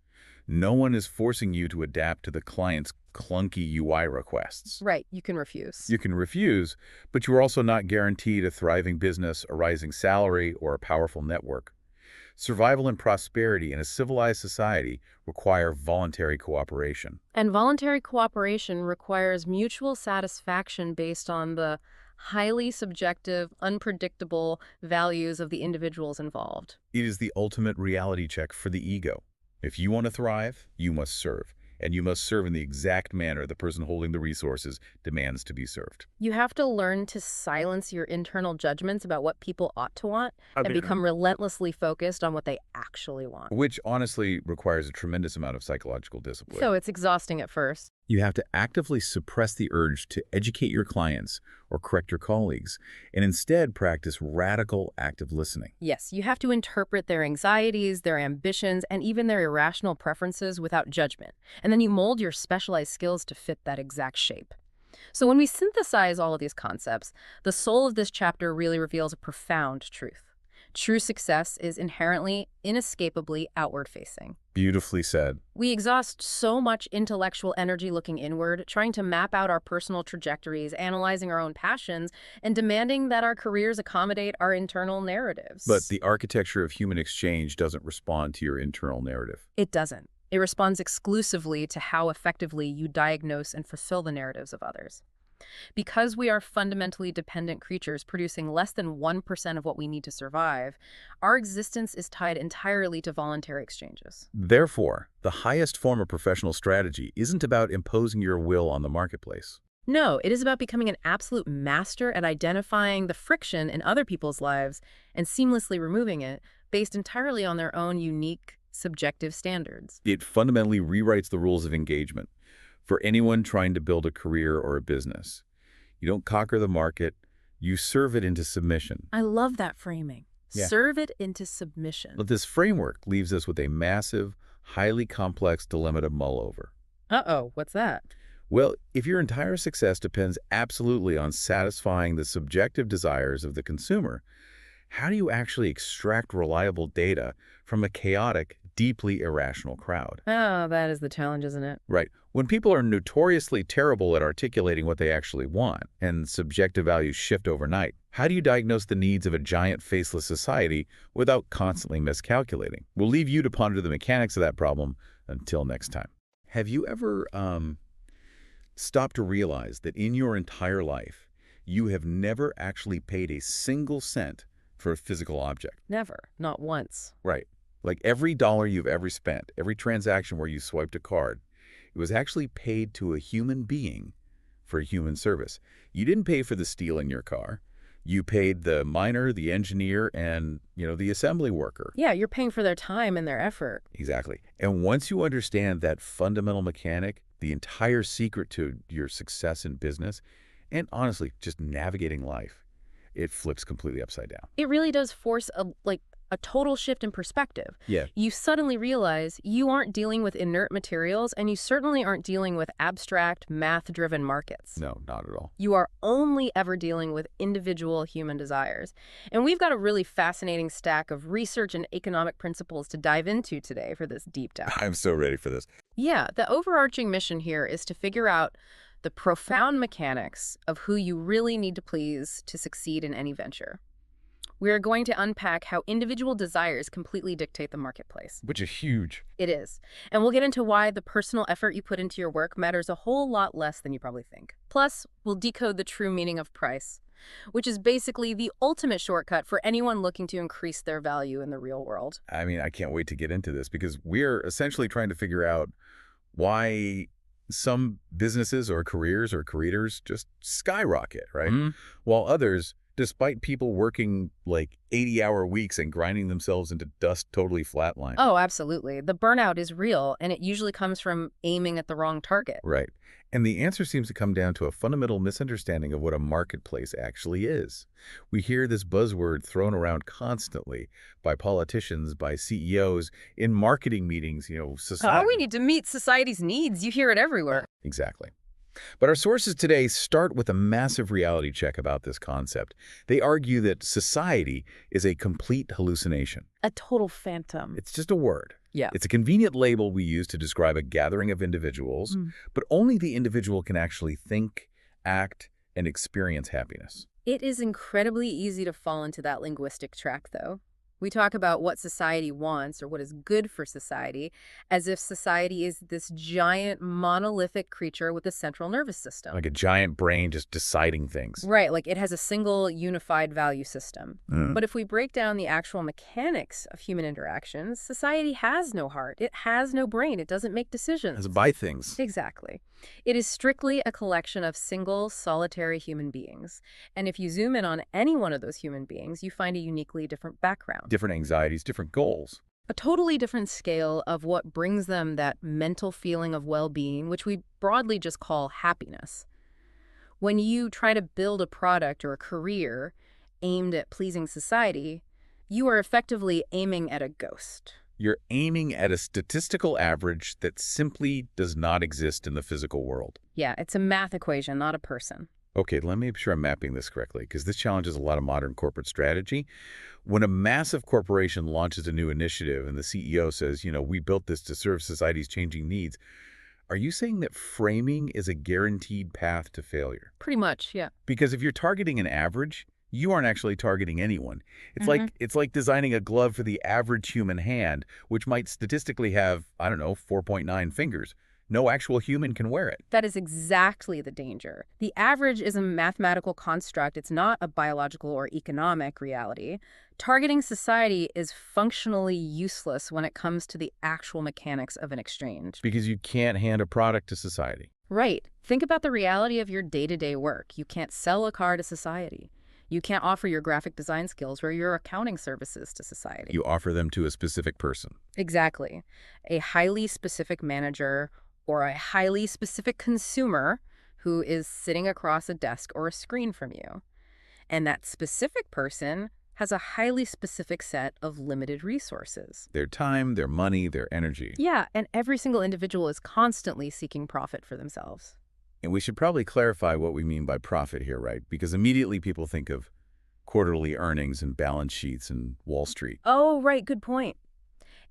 No one is forcing you to adapt to the client's clunky UI requests. Right, you can refuse. You can refuse, but you are also not guaranteed a thriving business, a rising salary, or a powerful network. Survival and prosperity in a civilized society require voluntary cooperation. And voluntary cooperation requires mutual satisfaction based on the highly subjective, unpredictable values of the individuals involved. It is the ultimate reality check for the ego. If you want to thrive, you must serve. And you must serve in the exact manner the person holding the resources demands to be served. You have to learn to silence your internal judgments about what people ought to want and become relentlessly focused on what they actually want. Which honestly requires a tremendous amount of psychological discipline. So it's exhausting at first. You have to actively suppress the urge to educate your clients or correct your colleagues, and instead practice radical active listening. Yes, you have to interpret their anxieties, their ambitions, and even their irrational preferences without judgment. And then you mold your specialized skills to fit that exact shape. So when we synthesize all of these concepts, the soul of this chapter really reveals a profound truth. True success is inherently, inescapably outward-facing. Beautifully said. We exhaust so much intellectual energy looking inward, trying to map out our personal trajectories, analyzing our own passions, and demanding that our careers accommodate our internal narratives. But the architecture of human exchange doesn't respond to your internal narrative. It doesn't. It responds exclusively to how effectively you diagnose and fulfill the narratives of others. Because we are fundamentally dependent creatures producing less than 1% of what we need to survive, our existence is tied entirely to voluntary exchanges. Therefore, the highest form of professional strategy isn't about imposing your will on the marketplace. No, it is about becoming an absolute master at identifying the friction in other people's lives and seamlessly removing it based entirely on their own unique, subjective standards. It fundamentally rewrites the rules of engagement for anyone trying to build a career or a business. You don't conquer the market, you serve it into submission. I love that framing. Yeah. Serve it into submission. But this framework leaves us with a massive, highly complex dilemma to mull over. Uh-oh, what's that? Well, if your entire success depends absolutely on satisfying the subjective desires of the consumer, how do you actually extract reliable data from a chaotic, deeply irrational crowd? Oh, that is the challenge, isn't it? Right. When people are notoriously terrible at articulating what they actually want and subjective values shift overnight, how do you diagnose the needs of a giant faceless society without constantly miscalculating? We'll leave you to ponder the mechanics of that problem until next time. Have you ever stopped to realize that in your entire life, you have never actually paid a single cent for a physical object? Never. Not once. Right. Like every dollar you've ever spent, every transaction where you swiped a card, it was actually paid to a human being for a human service. You didn't pay for the steel in your car. You paid the miner, the engineer, and, the assembly worker. Yeah, you're paying for their time and their effort. Exactly. And once you understand that fundamental mechanic, the entire secret to your success in business, and honestly, just navigating life, it flips completely upside down. It really does force a total shift in perspective. Yeah. You suddenly realize you aren't dealing with inert materials, and you certainly aren't dealing with abstract, math-driven markets. No, not at all. You are only ever dealing with individual human desires. And we've got a really fascinating stack of research and economic principles to dive into today for this deep dive. I'm so ready for this. Yeah, the overarching mission here is to figure out the profound mechanics of who you really need to please to succeed in any venture. We are going to unpack how individual desires completely dictate the marketplace. Which is huge. It is. And we'll get into why the personal effort you put into your work matters a whole lot less than you probably think. Plus, we'll decode the true meaning of price, which is basically the ultimate shortcut for anyone looking to increase their value in the real world. I mean, I can't wait to get into this because we're essentially trying to figure out why some businesses or careers or creators just skyrocket, right? While others, despite people working like 80-hour weeks and grinding themselves into dust, totally flatline. Oh, absolutely. The burnout is real, and it usually comes from aiming at the wrong target. Right. And the answer seems to come down to a fundamental misunderstanding of what a marketplace actually is. We hear this buzzword thrown around constantly by politicians, by CEOs, in marketing meetings, society. Oh, we need to meet society's needs. You hear it everywhere. Exactly. But our sources today start with a massive reality check about this concept. They argue that society is a complete hallucination. A total phantom. It's just a word. Yeah. It's a convenient label we use to describe a gathering of individuals, but only the individual can actually think, act, and experience happiness. It is incredibly easy to fall into that linguistic track, though. We talk about what society wants or what is good for society as if society is this giant monolithic creature with a central nervous system. Like a giant brain just deciding things. Right, like it has a single unified value system. But if we break down the actual mechanics of human interactions, society has no heart. It has no brain. It doesn't make decisions. It doesn't buy things. Exactly. It is strictly a collection of single, solitary human beings. And if you zoom in on any one of those human beings, you find a uniquely different background. Different anxieties, different goals. A totally different scale of what brings them that mental feeling of well-being, which we broadly just call happiness. When you try to build a product or a career aimed at pleasing society, you are effectively aiming at a ghost. You're aiming at a statistical average that simply does not exist in the physical world. Yeah, it's a math equation, not a person. Okay, let me make sure I'm mapping this correctly, because this challenges a lot of modern corporate strategy. When a massive corporation launches a new initiative and the CEO says, we built this to serve society's changing needs, are you saying that framing is a guaranteed path to failure? Pretty much, yeah. Because if you're targeting an average, you aren't actually targeting anyone. It's like designing a glove for the average human hand, which might statistically have, 4.9 fingers. No actual human can wear it. That is exactly the danger. The average is a mathematical construct. It's not a biological or economic reality. Targeting society is functionally useless when it comes to the actual mechanics of an exchange. Because you can't hand a product to society. Right. Think about the reality of your day-to-day work. You can't sell a car to society. You can't offer your graphic design skills or your accounting services to society. You offer them to a specific person. Exactly. A highly specific manager or a highly specific consumer who is sitting across a desk or a screen from you. And that specific person has a highly specific set of limited resources. Their time, their money, their energy. Yeah, and every single individual is constantly seeking profit for themselves. And we should probably clarify what we mean by profit here, right? Because immediately people think of quarterly earnings and balance sheets and Wall Street. Oh, right, good point.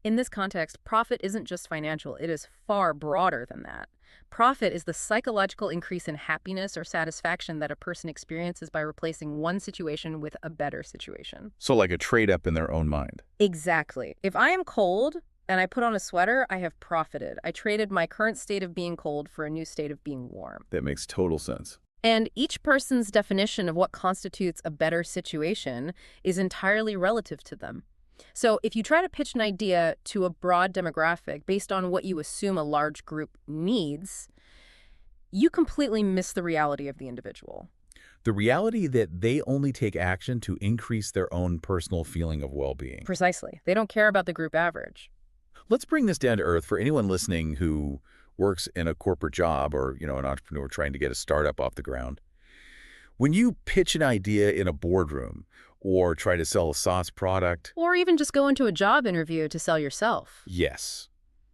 In this context, profit isn't just financial, it is far broader than that. Profit is the psychological increase in happiness or satisfaction that a person experiences by replacing one situation with a better situation. So like a trade-up in their own mind. Exactly. If I am cold and I put on a sweater, I have profited. I traded my current state of being cold for a new state of being warm. That makes total sense. And each person's definition of what constitutes a better situation is entirely relative to them. So if you try to pitch an idea to a broad demographic based on what you assume a large group needs, you completely miss the reality of the individual. The reality that they only take action to increase their own personal feeling of well-being. Precisely. They don't care about the group average. Let's bring this down to earth for anyone listening who works in a corporate job or, an entrepreneur trying to get a startup off the ground. When you pitch an idea in a boardroom or try to sell a SaaS product, Or even just go into a job interview to sell yourself. yes,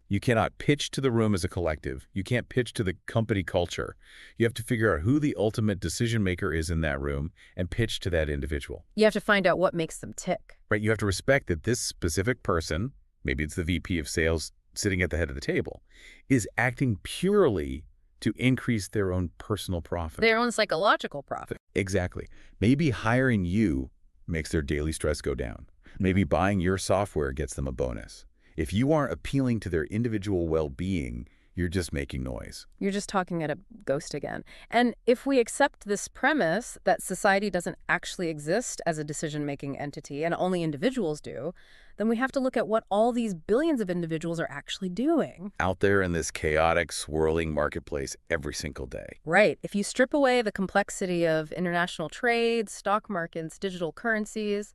you cannot pitch to the room as a collective. You can't pitch to the company culture. You have to figure out who the ultimate decision maker is in that room and pitch to that individual. You have to find out what makes them tick. Right? You have to respect that this specific person, maybe it's the VP of sales sitting at the head of the table, is acting purely to increase their own personal profit. Their own psychological profit. Exactly. Maybe hiring you makes their daily stress go down. Maybe buying your software gets them a bonus. If you aren't appealing to their individual well-being, you're just making noise. You're just talking at a ghost again. And if we accept this premise that society doesn't actually exist as a decision-making entity and only individuals do, then we have to look at what all these billions of individuals are actually doing. Out there in this chaotic, swirling marketplace every single day. Right. If you strip away the complexity of international trade, stock markets, digital currencies,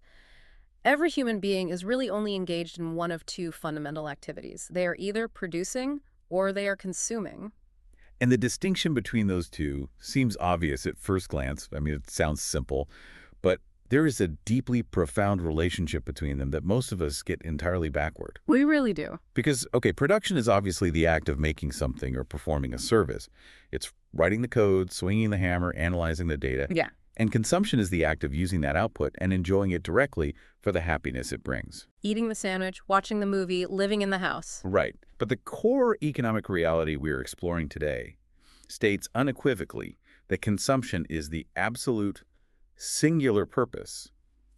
every human being is really only engaged in one of two fundamental activities. They are either producing or they are consuming. And the distinction between those two seems obvious at first glance. I mean, it sounds simple, but there is a deeply profound relationship between them that most of us get entirely backward. We really do. Because, okay, production is obviously the act of making something or performing a service. It's writing the code, swinging the hammer, analyzing the data. Yeah. And consumption is the act of using that output and enjoying it directly for the happiness it brings. Eating the sandwich, watching the movie, living in the house. Right. But the core economic reality we're exploring today states unequivocally that consumption is the absolute singular purpose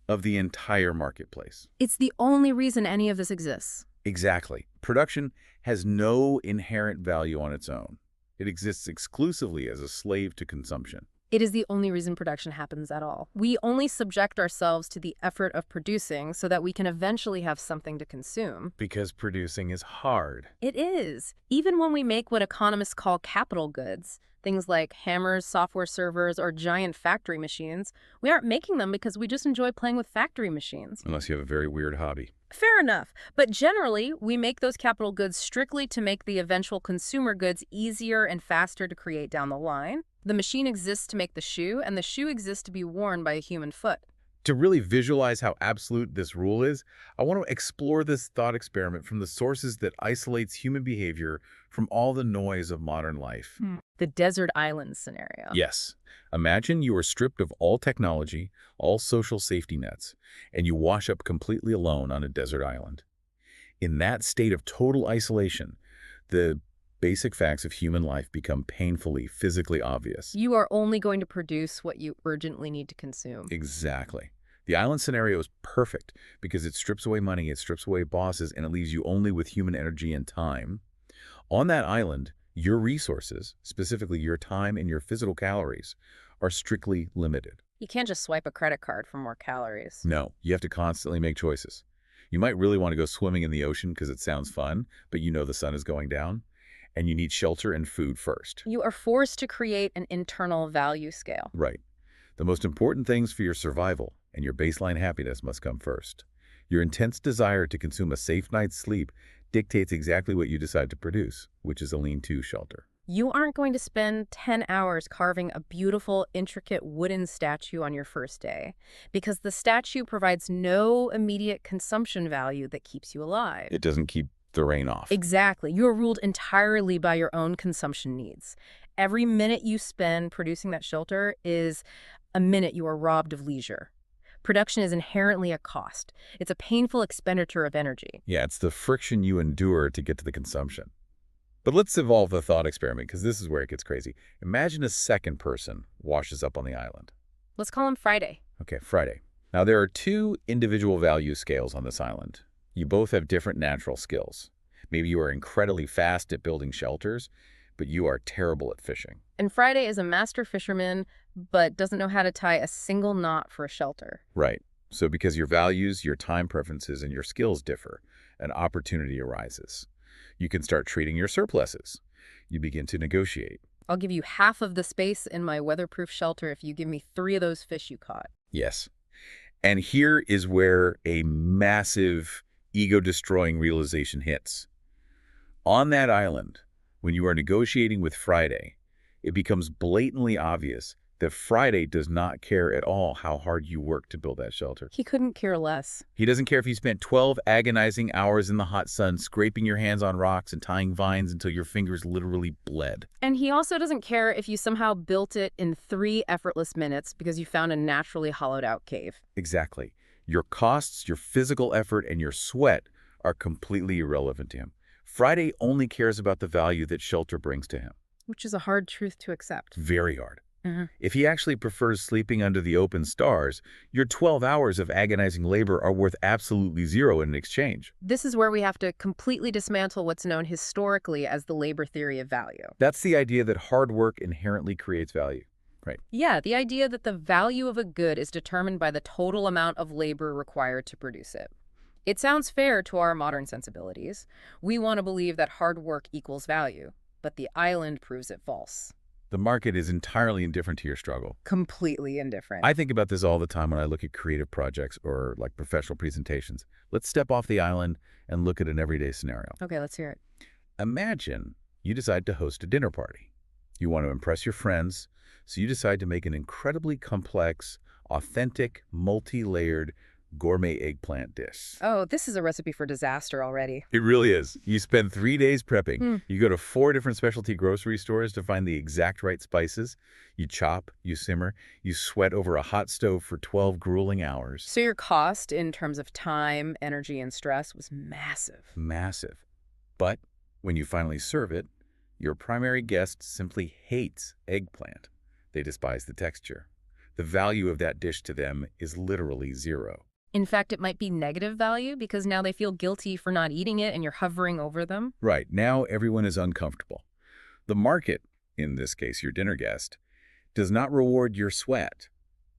of the entire marketplace. It's the only reason any of this exists. Exactly. Production has no inherent value on its own. It exists exclusively as a slave to consumption. It is the only reason production happens at all. We only subject ourselves to the effort of producing so that we can eventually have something to consume. Because producing is hard. It is. Even when we make what economists call capital goods, things like hammers, software servers, or giant factory machines, we aren't making them because we just enjoy playing with factory machines. Unless you have a very weird hobby. Fair enough. But generally, we make those capital goods strictly to make the eventual consumer goods easier and faster to create down the line. The machine exists to make the shoe, and the shoe exists to be worn by a human foot. To really visualize how absolute this rule is, I want to explore this thought experiment from the sources that isolates human behavior from all the noise of modern life. The desert island scenario. Yes. Imagine you are stripped of all technology, all social safety nets, and you wash up completely alone on a desert island. In that state of total isolation, the basic facts of human life become painfully, physically obvious. You are only going to produce what you urgently need to consume. Exactly. The island scenario is perfect because it strips away money, it strips away bosses, and it leaves you only with human energy and time. On that island, your resources, specifically your time and your physical calories, are strictly limited. You can't just swipe a credit card for more calories. No, you have to constantly make choices. You might really want to go swimming in the ocean because it sounds fun, but you know the sun is going down, and you need shelter and food first. You are forced to create an internal value scale. Right. The most important things for your survival and your baseline happiness must come first. Your intense desire to consume a safe night's sleep dictates exactly what you decide to produce, which is a lean-to shelter. You aren't going to spend 10 hours carving a beautiful, intricate wooden statue on your first day because the statue provides no immediate consumption value that keeps you alive. It doesn't keep the rain off. Exactly. You are ruled entirely by your own consumption needs. Every minute you spend producing that shelter is a minute you are robbed of leisure. Production is inherently a cost. It's a painful expenditure of energy. Yeah, it's the friction you endure to get to the consumption. But let's evolve the thought experiment, because this is where it gets crazy. Imagine a second person washes up on the island. Let's call him Friday. Okay, Friday. Now, there are two individual value scales on this island. You both have different natural skills. Maybe you are incredibly fast at building shelters, but you are terrible at fishing. And Friday is a master fisherman, but doesn't know how to tie a single knot for a shelter. Right. So because your values, your time preferences, and your skills differ, an opportunity arises. You can start treating your surpluses. You begin to negotiate. I'll give you half of the space in my weatherproof shelter if you give me 3 of those fish you caught. Yes. And here is where a massive ego-destroying realization hits. On that island, when you are negotiating with Friday, it becomes blatantly obvious that Friday does not care at all how hard you work to build that shelter. He couldn't care less. He doesn't care if you spent 12 agonizing hours in the hot sun scraping your hands on rocks and tying vines until your fingers literally bled. And he also doesn't care if you somehow built it in 3 effortless minutes because you found a naturally hollowed out cave. Exactly. Your costs, your physical effort, and your sweat are completely irrelevant to him. Friday only cares about the value that shelter brings to him. Which is a hard truth to accept. Very hard. Uh-huh. If he actually prefers sleeping under the open stars, your 12 hours of agonizing labor are worth absolutely zero in exchange. This is where we have to completely dismantle what's known historically as the labor theory of value. That's the idea that hard work inherently creates value. Right. Yeah, the idea that the value of a good is determined by the total amount of labor required to produce it. It sounds fair to our modern sensibilities. We want to believe that hard work equals value, but the island proves it false. The market is entirely indifferent to your struggle. Completely indifferent. I think about this all the time when I look at creative projects or like professional presentations. Let's step off the island and look at an everyday scenario. Okay, let's hear it. Imagine you decide to host a dinner party. You want to impress your friends, so you decide to make an incredibly complex, authentic, multi-layered gourmet eggplant dish. Oh, this is a recipe for disaster already. It really is. You spend 3 days prepping. Hmm. You go to 4 different specialty grocery stores to find the exact right spices. You chop, you simmer, you sweat over a hot stove for 12 grueling hours. So your cost in terms of time, energy, and stress was massive. Massive. But when you finally serve it, your primary guest simply hates eggplant. They despise the texture. The value of that dish to them is literally zero. In fact, it might be negative value because now they feel guilty for not eating it and you're hovering over them. Right, now everyone is uncomfortable. The market, in this case your dinner guest, does not reward your sweat.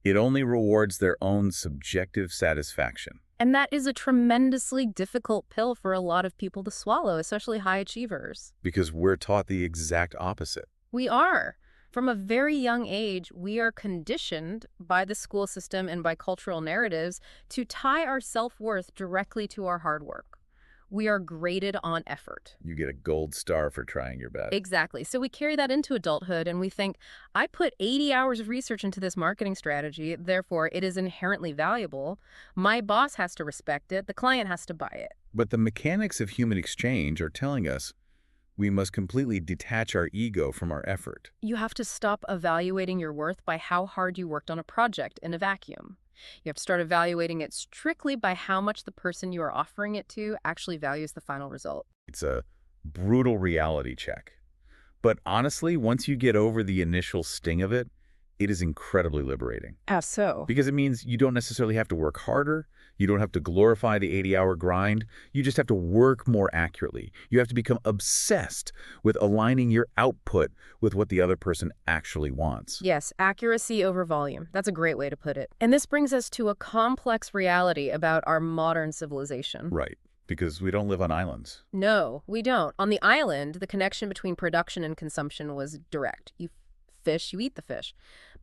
It only rewards their own subjective satisfaction. And that is a tremendously difficult pill for a lot of people to swallow, especially high achievers. Because we're taught the exact opposite. We are. From a very young age, we are conditioned by the school system and by cultural narratives to tie our self-worth directly to our hard work. We are graded on effort. You get a gold star for trying your best. Exactly. So we carry that into adulthood and we think, I put 80 hours of research into this marketing strategy, therefore it is inherently valuable. My boss has to respect it. The client has to buy it. But the mechanics of human exchange are telling us we must completely detach our ego from our effort. You have to stop evaluating your worth by how hard you worked on a project in a vacuum. You have to start evaluating it strictly by how much the person you are offering it to actually values the final result. It's a brutal reality check. But honestly, once you get over the initial sting of it, it is incredibly liberating. How so? Because it means you don't necessarily have to work harder. You don't have to glorify the 80-hour grind. You just have to work more accurately. You have to become obsessed with aligning your output with what the other person actually wants. Yes, accuracy over volume. That's a great way to put it. And this brings us to a complex reality about our modern civilization. Right. Because we don't live on islands. No, we don't. On the island, the connection between production and consumption was direct. You fish, you eat the fish.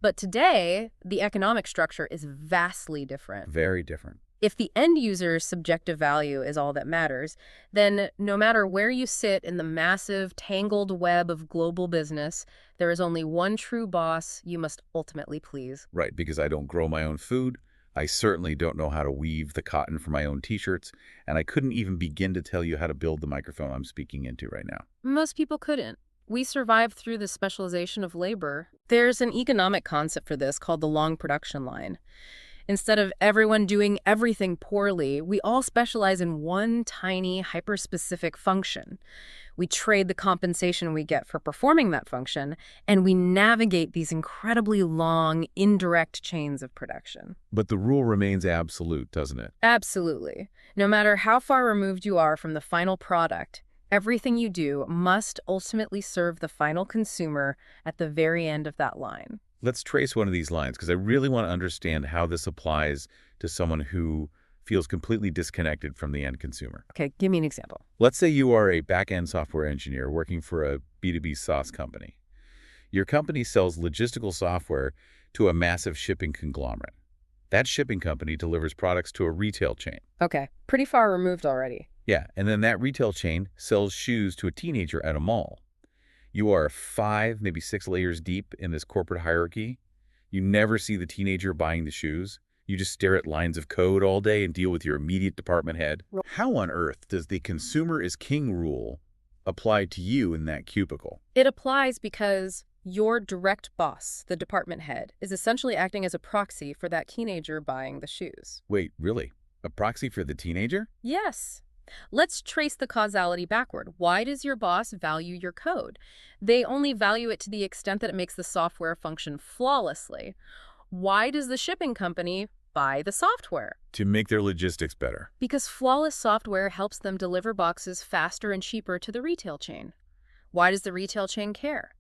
But today, the economic structure is vastly different. Very different. If the end user's subjective value is all that matters, then no matter where you sit in the massive, tangled web of global business, there is only one true boss you must ultimately please. Right, because I don't grow my own food. I certainly don't know how to weave the cotton for my own t-shirts, and I couldn't even begin to tell you how to build the microphone I'm speaking into right now. Most people couldn't. We survived through the specialization of labor. There's an economic concept for this called the long production line. Instead of everyone doing everything poorly, we all specialize in one tiny, hyper-specific function. We trade the compensation we get for performing that function, and we navigate these incredibly long, indirect chains of production. But the rule remains absolute, doesn't it? Absolutely. No matter how far removed you are from the final product, everything you do must ultimately serve the final consumer at the very end of that line. Let's trace one of these lines because I really want to understand how this applies to someone who feels completely disconnected from the end consumer. Okay, give me an example. Let's say you are a back-end software engineer working for a B2B SaaS company. Your company sells logistical software to a massive shipping conglomerate. That shipping company delivers products to a retail chain. Okay, pretty far removed already. Yeah, and then that retail chain sells shoes to a teenager at a mall. You are 5, maybe 6 layers deep in this corporate hierarchy. You never see the teenager buying the shoes. You just stare at lines of code all day and deal with your immediate department head. How on earth does the consumer is king rule apply to you in that cubicle? It applies because your direct boss, the department head, is essentially acting as a proxy for that teenager buying the shoes. Wait, really? A proxy for the teenager? Yes. Let's trace the causality backward. Why does your boss value your code? They only value it to the extent that it makes the software function flawlessly. Why does the shipping company buy the software? To make their logistics better. Because flawless software helps them deliver boxes faster and cheaper to the retail chain. Why does the retail chain care?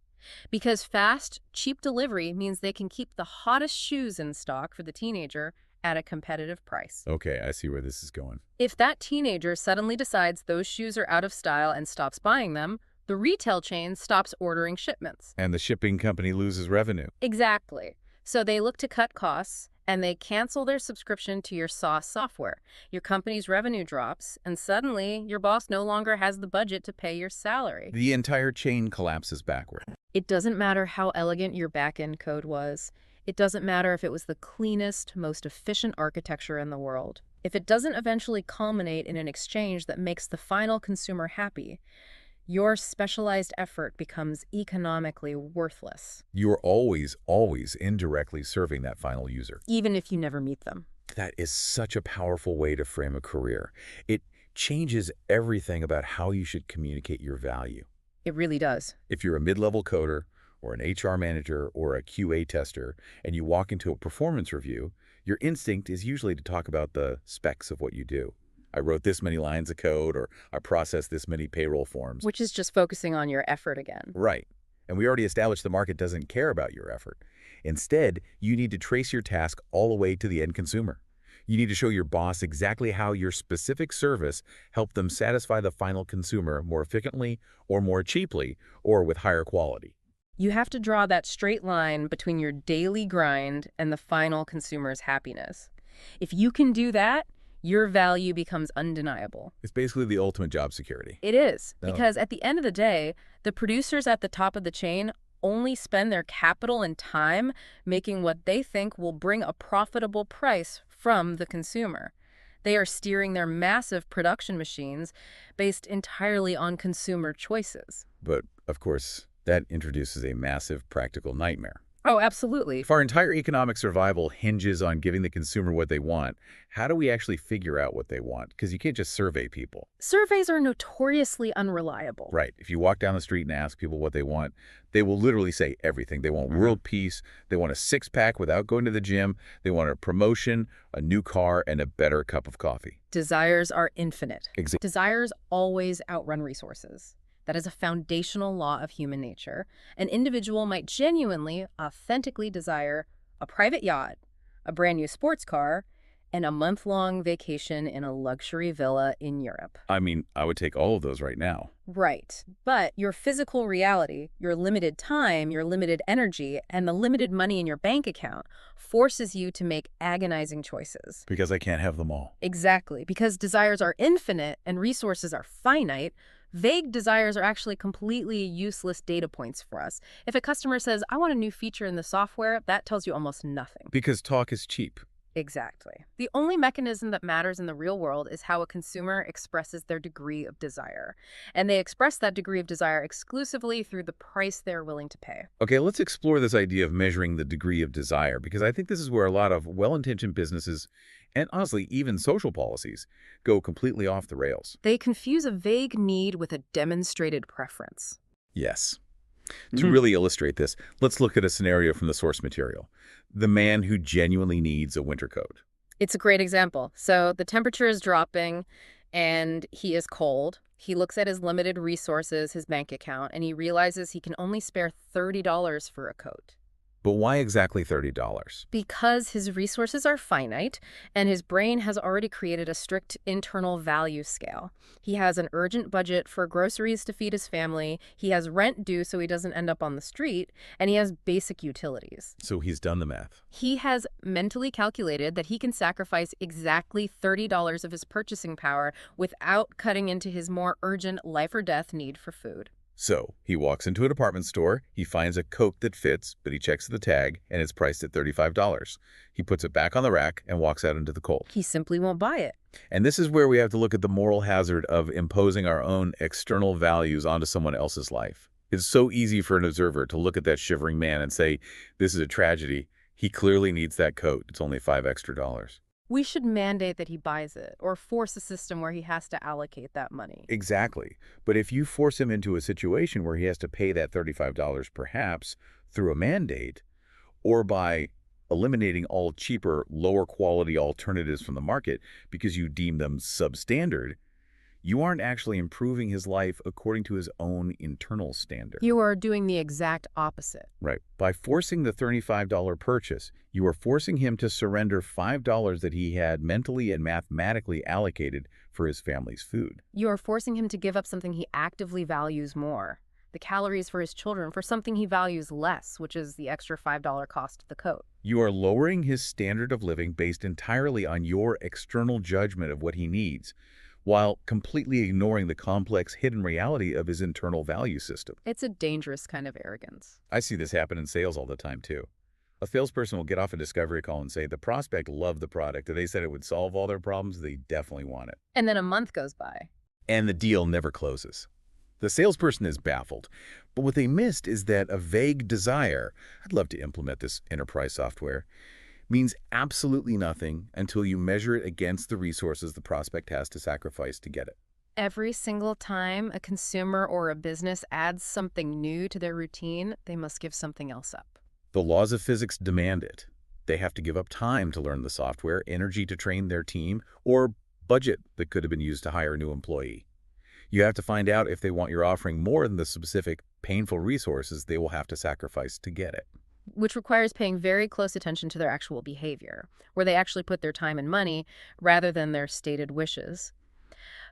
Because fast, cheap delivery means they can keep the hottest shoes in stock for the teenager at a competitive price. Okay, I see where this is going. If that teenager suddenly decides those shoes are out of style and stops buying them, the retail chain stops ordering shipments. And the shipping company loses revenue. Exactly. So they look to cut costs, and they cancel their subscription to your SaaS software. Your company's revenue drops, and suddenly your boss no longer has the budget to pay your salary. The entire chain collapses backward. It doesn't matter how elegant your back-end code was. It doesn't matter if it was the cleanest, most efficient architecture in the world. If it doesn't eventually culminate in an exchange that makes the final consumer happy, your specialized effort becomes economically worthless. You're always, always indirectly serving that final user. Even if you never meet them. That is such a powerful way to frame a career. It changes everything about how you should communicate your value. It really does. If you're a mid-level coder or an HR manager or a QA tester and you walk into a performance review, your instinct is usually to talk about the specs of what you do. I wrote this many lines of code, or I processed this many payroll forms. Which is just focusing on your effort again. Right. And we already established the market doesn't care about your effort. Instead, you need to trace your task all the way to the end consumer. You need to show your boss exactly how your specific service helped them satisfy the final consumer more efficiently or more cheaply or with higher quality. You have to draw that straight line between your daily grind and the final consumer's happiness. If you can do that, your value becomes undeniable. It's basically the ultimate job security. It is, No. because at the end of the day, the producers at the top of the chain only spend their capital and time making what they think will bring a profitable price from the consumer. They are steering their massive production machines based entirely on consumer choices. But, of course, that introduces a massive practical nightmare. Oh, absolutely. If our entire economic survival hinges on giving the consumer what they want, how do we actually figure out what they want? Because you can't just survey people. Surveys are notoriously unreliable. Right. If you walk down the street and ask people what they want, they will literally say everything. They want world peace. They want a six-pack without going to the gym. They want a promotion, a new car, and a better cup of coffee. Desires are infinite. Exactly. Desires always outrun resources. That is a foundational law of human nature. An individual might genuinely, authentically desire a private yacht, a brand new sports car, and a month-long vacation in a luxury villa in Europe. I mean, I would take all of those right now. Right. But your physical reality, your limited time, your limited energy, and the limited money in your bank account forces you to make agonizing choices. Because I can't have them all. Exactly. Because desires are infinite and resources are finite, vague desires are actually completely useless data points for us. If a customer says, I want a new feature in the software, that tells you almost nothing. Because talk is cheap. Exactly. The only mechanism that matters in the real world is how a consumer expresses their degree of desire. And they express that degree of desire exclusively through the price they're willing to pay. Okay, let's explore this idea of measuring the degree of desire, because I think this is where a lot of well-intentioned businesses, and honestly, even social policies, go completely off the rails. They confuse a vague need with a demonstrated preference. Yes. To really illustrate this, let's look at a scenario from the source material. The man who genuinely needs a winter coat. It's a great example. So the temperature is dropping and he is cold. He looks at his limited resources, his bank account, and he realizes he can only spare $30 for a coat. But why exactly $30? Because his resources are finite and his brain has already created a strict internal value scale. He has an urgent budget for groceries to feed his family, he has rent due so he doesn't end up on the street, and he has basic utilities. So he's done the math. He has mentally calculated that he can sacrifice exactly $30 of his purchasing power without cutting into his more urgent life or death need for food. So he walks into a department store, he finds a coat that fits, but he checks the tag, and it's priced at $35. He puts it back on the rack and walks out into the cold. He simply won't buy it. And this is where we have to look at the moral hazard of imposing our own external values onto someone else's life. It's so easy for an observer to look at that shivering man and say, this is a tragedy. He clearly needs that coat. It's only $5 extra. We should mandate that he buys it or force a system where he has to allocate that money. Exactly. But if you force him into a situation where he has to pay that $35 perhaps through a mandate or by eliminating all cheaper, lower quality alternatives from the market because you deem them substandard, you aren't actually improving his life according to his own internal standard. You are doing the exact opposite. Right. By forcing the $35 purchase, you are forcing him to surrender $5 that he had mentally and mathematically allocated for his family's food. You are forcing him to give up something he actively values more, the calories for his children, for something he values less, which is the extra $5 cost of the coat. You are lowering his standard of living based entirely on your external judgment of what he needs, while completely ignoring the complex hidden reality of his internal value system. It's a dangerous kind of arrogance. I see this happen in sales all the time, too. A salesperson will get off a discovery call and say the prospect loved the product. They said it would solve all their problems. They definitely want it. And then a month goes by. And the deal never closes. The salesperson is baffled. But what they missed is that a vague desire, I'd love to implement this enterprise software, means absolutely nothing until you measure it against the resources the prospect has to sacrifice to get it. Every single time a consumer or a business adds something new to their routine, they must give something else up. The laws of physics demand it. They have to give up time to learn the software, energy to train their team, or budget that could have been used to hire a new employee. You have to find out if they want your offering more than the specific, painful resources they will have to sacrifice to get it. Which requires paying very close attention to their actual behavior, where they actually put their time and money rather than their stated wishes.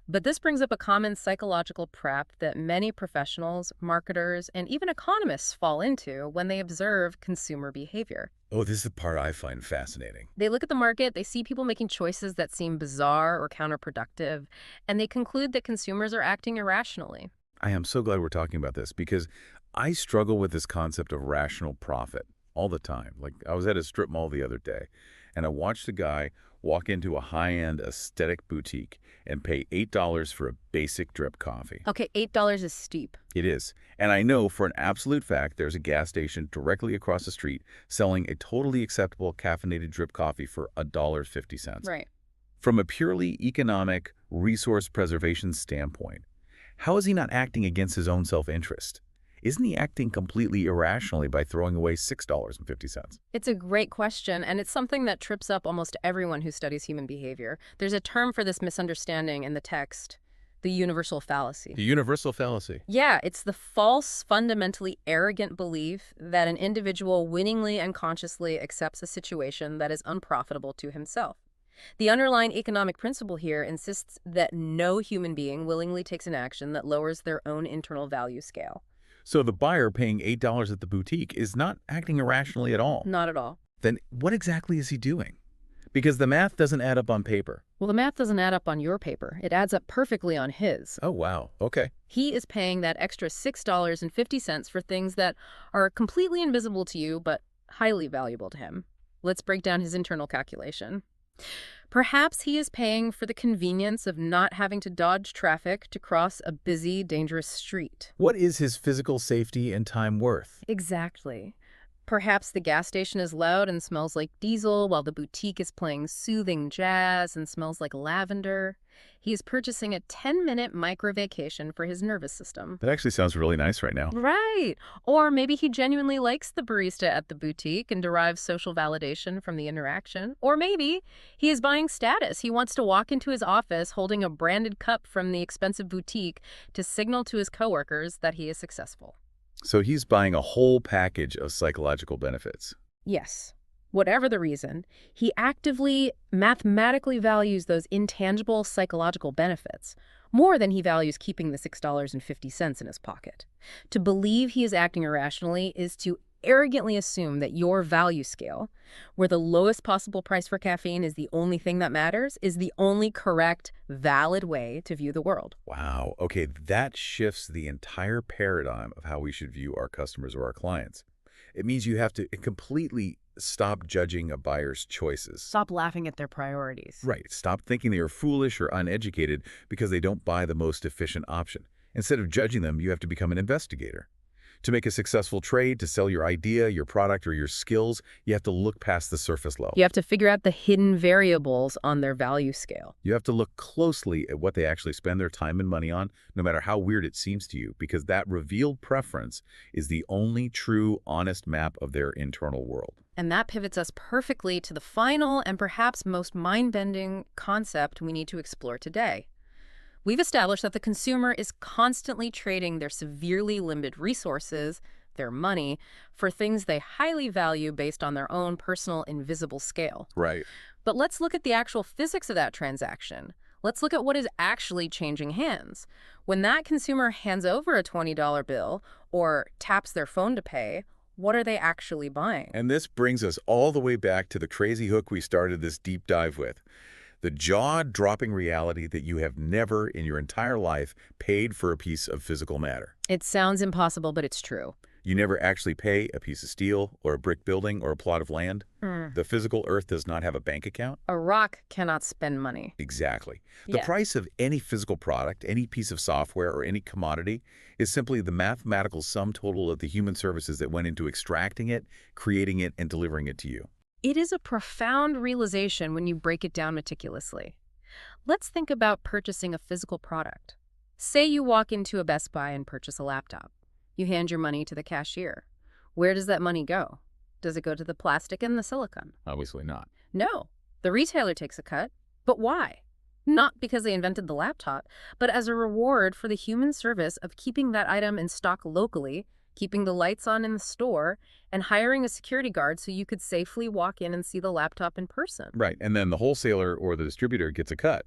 But this brings up a common psychological trap that many professionals, marketers, and even economists fall into when they observe consumer behavior. Oh, this is the part I find fascinating. They look at the market, they see people making choices that seem bizarre or counterproductive, and they conclude that consumers are acting irrationally. I am so glad we're talking about this because I struggle with this concept of rational profit all the time. Like, I was at a strip mall the other day, and I watched a guy walk into a high-end aesthetic boutique and pay $8 for a basic drip coffee. Okay, $8 is steep. It is. And I know for an absolute fact there's a gas station directly across the street selling a totally acceptable caffeinated drip coffee for $1.50. Right. From a purely economic resource preservation standpoint, how is he not acting against his own self-interest? Isn't he acting completely irrationally by throwing away $6.50? It's a great question, and it's something that trips up almost everyone who studies human behavior. There's a term for this misunderstanding in the text, the universal fallacy. The universal fallacy. Yeah, it's the false, fundamentally arrogant belief that an individual winningly and consciously accepts a situation that is unprofitable to himself. The underlying economic principle here insists that no human being willingly takes an action that lowers their own internal value scale. So the buyer paying $8 at the boutique is not acting irrationally at all. Not at all. Then what exactly is he doing? Because the math doesn't add up on paper. Well, the math doesn't add up on your paper. It adds up perfectly on his. Oh, wow. Okay. He is paying that extra $6.50 for things that are completely invisible to you but highly valuable to him. Let's break down his internal calculation. Perhaps he is paying for the convenience of not having to dodge traffic to cross a busy, dangerous street. What is his physical safety and time worth? Exactly. Perhaps the gas station is loud and smells like diesel, while the boutique is playing soothing jazz and smells like lavender. He is purchasing a 10-minute micro-vacation for his nervous system. That actually sounds really nice right now. Right. Or maybe he genuinely likes the barista at the boutique and derives social validation from the interaction. Or maybe he is buying status. He wants to walk into his office holding a branded cup from the expensive boutique to signal to his coworkers that he is successful. So he's buying a whole package of psychological benefits. Yes. Whatever the reason, he actively, mathematically values those intangible psychological benefits more than he values keeping the $6.50 in his pocket. To believe he is acting irrationally is to arrogantly assume that your value scale, where the lowest possible price for caffeine is the only thing that matters, is the only correct, valid way to view the world. Wow. Okay, that shifts the entire paradigm of how we should view our customers or our clients. It means you have to completely stop judging a buyer's choices. Stop laughing at their priorities. Right. Stop thinking they are foolish or uneducated because they don't buy the most efficient option. Instead of judging them, you have to become an investigator. To make a successful trade, to sell your idea, your product, or your skills, you have to look past the surface level. You have to figure out the hidden variables on their value scale. You have to look closely at what they actually spend their time and money on, no matter how weird it seems to you, because that revealed preference is the only true, honest map of their internal world. And that pivots us perfectly to the final and perhaps most mind-bending concept we need to explore today. We've established that the consumer is constantly trading their severely limited resources, their money, for things they highly value based on their own personal invisible scale. Right. But let's look at the actual physics of that transaction. Let's look at what is actually changing hands. When that consumer hands over a $20 bill or taps their phone to pay, what are they actually buying? And this brings us all the way back to the crazy hook we started this deep dive with. The jaw-dropping reality that you have never in your entire life paid for a piece of physical matter. It sounds impossible, but it's true. You never actually pay a piece of steel or a brick building or a plot of land. The physical earth does not have a bank account. A rock cannot spend money. Exactly. The Yeah. price of any physical product, any piece of software, or any commodity is simply the mathematical sum total of the human services that went into extracting it, creating it, and delivering it to you. It is a profound realization when you break it down meticulously. Let's think about purchasing a physical product. Say you walk into a Best Buy and purchase a laptop. You hand your money to the cashier. Where does that money go? Does it go to the plastic and the silicone? Obviously not. No. The retailer takes a cut. But why? Not because they invented the laptop, but as a reward for the human service of keeping that item in stock locally, keeping the lights on in the store, and hiring a security guard so you could safely walk in and see the laptop in person. Right. And then the wholesaler or the distributor gets a cut.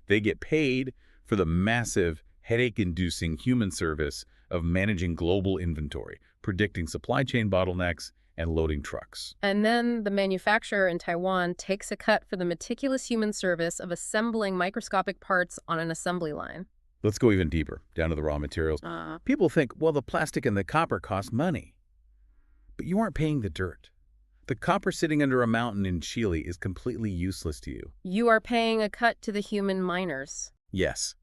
They get paid for the massive, headache-inducing human service of managing global inventory, predicting supply chain bottlenecks, and loading trucks. And then the manufacturer in Taiwan takes a cut for the meticulous human service of assembling microscopic parts on an assembly line. Let's go even deeper, down to the raw materials. People think, well, the plastic and the copper cost money. But you aren't paying the dirt. The copper sitting under a mountain in Chile is completely useless to you. You are paying a cut to the human miners. Yes.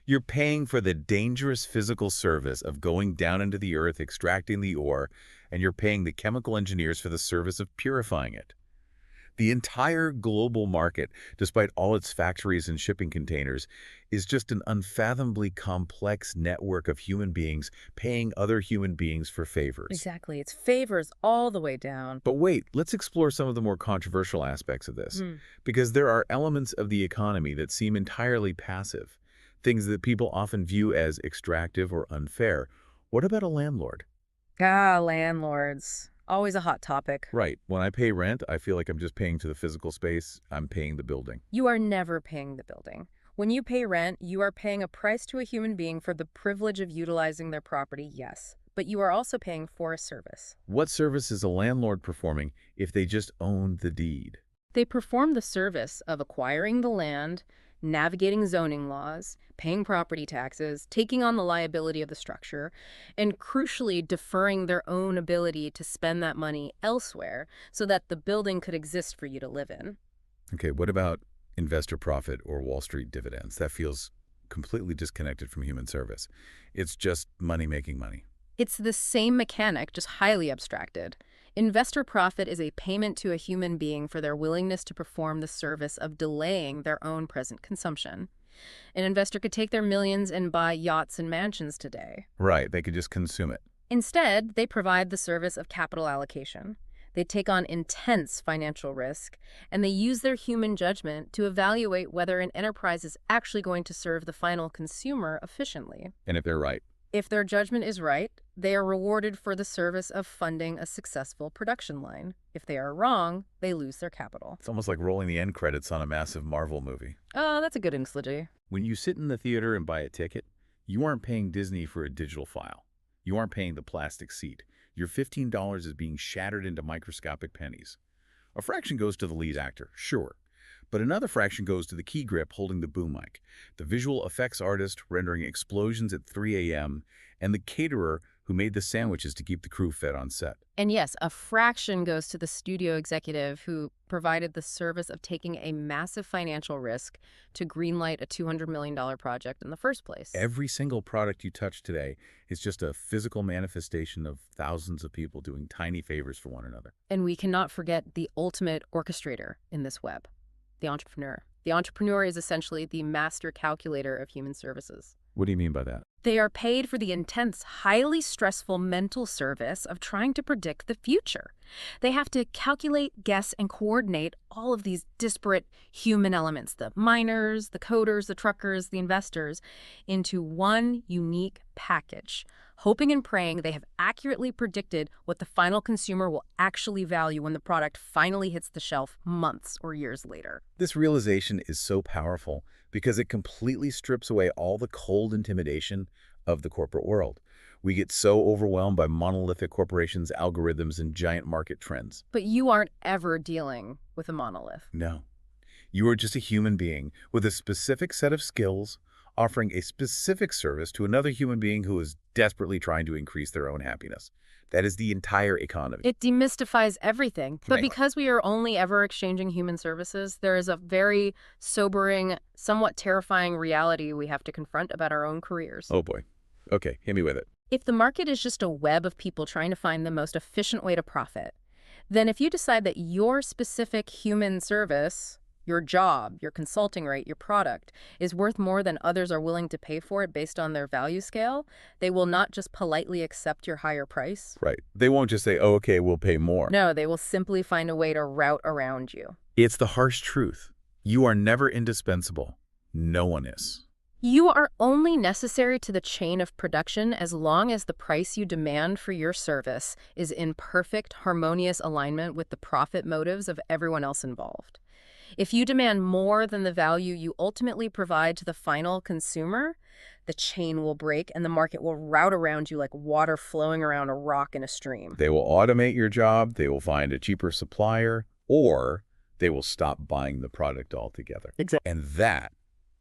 You're paying for the dangerous physical service of going down into the earth, extracting the ore, and you're paying the chemical engineers for the service of purifying it. The entire global market, despite all its factories and shipping containers, is just an unfathomably complex network of human beings paying other human beings for favors. Exactly. It's favors all the way down. But wait, let's explore some of the more controversial aspects of this, because there are elements of the economy that seem entirely passive, things that people often view as extractive or unfair. What about a landlord? Landlords. Always a hot topic. Right. When I pay rent, I feel like I'm just paying to the physical space. I'm paying the building. You are never paying the building. When you pay rent, you are paying a price to a human being for the privilege of utilizing their property, yes. But you are also paying for a service. What service is a landlord performing if they just own the deed? They perform the service of acquiring the land, navigating zoning laws, paying property taxes, taking on the liability of the structure, and crucially deferring their own ability to spend that money elsewhere so that the building could exist for you to live in. Okay, what about investor profit or Wall Street dividends? That feels completely disconnected from human service. It's just money making money. It's the same mechanic, just highly abstracted. Investor profit is a payment to a human being for their willingness to perform the service of delaying their own present consumption. An investor could take their millions and buy yachts and mansions today. Right, they could just consume it. Instead, they provide the service of capital allocation. They take on intense financial risk, and they use their human judgment to evaluate whether an enterprise is actually going to serve the final consumer efficiently. And if they're right. If their judgment is right, they are rewarded for the service of funding a successful production line. If they are wrong, they lose their capital. It's almost like rolling the end credits on a massive Marvel movie. Oh, that's a good analogy. When you sit in the theater and buy a ticket, you aren't paying Disney for a digital file. You aren't paying the plastic seat. Your $15 is being shattered into microscopic pennies. A fraction goes to the lead actor, sure, but another fraction goes to the key grip holding the boom mic, the visual effects artist rendering explosions at 3 a.m., and the caterer who made the sandwiches to keep the crew fed on set. And yes, a fraction goes to the studio executive who provided the service of taking a massive financial risk to greenlight a $200 million project in the first place. Every single product you touch today is just a physical manifestation of thousands of people doing tiny favors for one another. And we cannot forget the ultimate orchestrator in this web, the entrepreneur. The entrepreneur is essentially the master calculator of human services. What do you mean by that? They are paid for the intense, highly stressful mental service of trying to predict the future. They have to calculate, guess, and coordinate all of these disparate human elements, the miners, the coders, the truckers, the investors, into one unique package, hoping and praying they have accurately predicted what the final consumer will actually value when the product finally hits the shelf months or years later. This realization is so powerful because it completely strips away all the cold intimidation of the corporate world. We get so overwhelmed by monolithic corporations, algorithms, and giant market trends. But you aren't ever dealing with a monolith. No. You are just a human being with a specific set of skills, offering a specific service to another human being who is desperately trying to increase their own happiness. That is the entire economy. It demystifies everything. But Right. because we are only ever exchanging human services, there is a very sobering, somewhat terrifying reality we have to confront about our own careers. Oh boy. Okay, hit me with it. If the market is just a web of people trying to find the most efficient way to profit, then if you decide that your specific human service, your job, your consulting rate, your product, is worth more than others are willing to pay for it based on their value scale, they will not just politely accept your higher price. Right. They won't just say, oh, okay, we'll pay more. No, they will simply find a way to route around you. It's the harsh truth. You are never indispensable. No one is. You are only necessary to the chain of production as long as the price you demand for your service is in perfect, harmonious alignment with the profit motives of everyone else involved. If you demand more than the value you ultimately provide to the final consumer, the chain will break and the market will route around you like water flowing around a rock in a stream. They will automate your job, they will find a cheaper supplier, or they will stop buying the product altogether. Exactly. And that,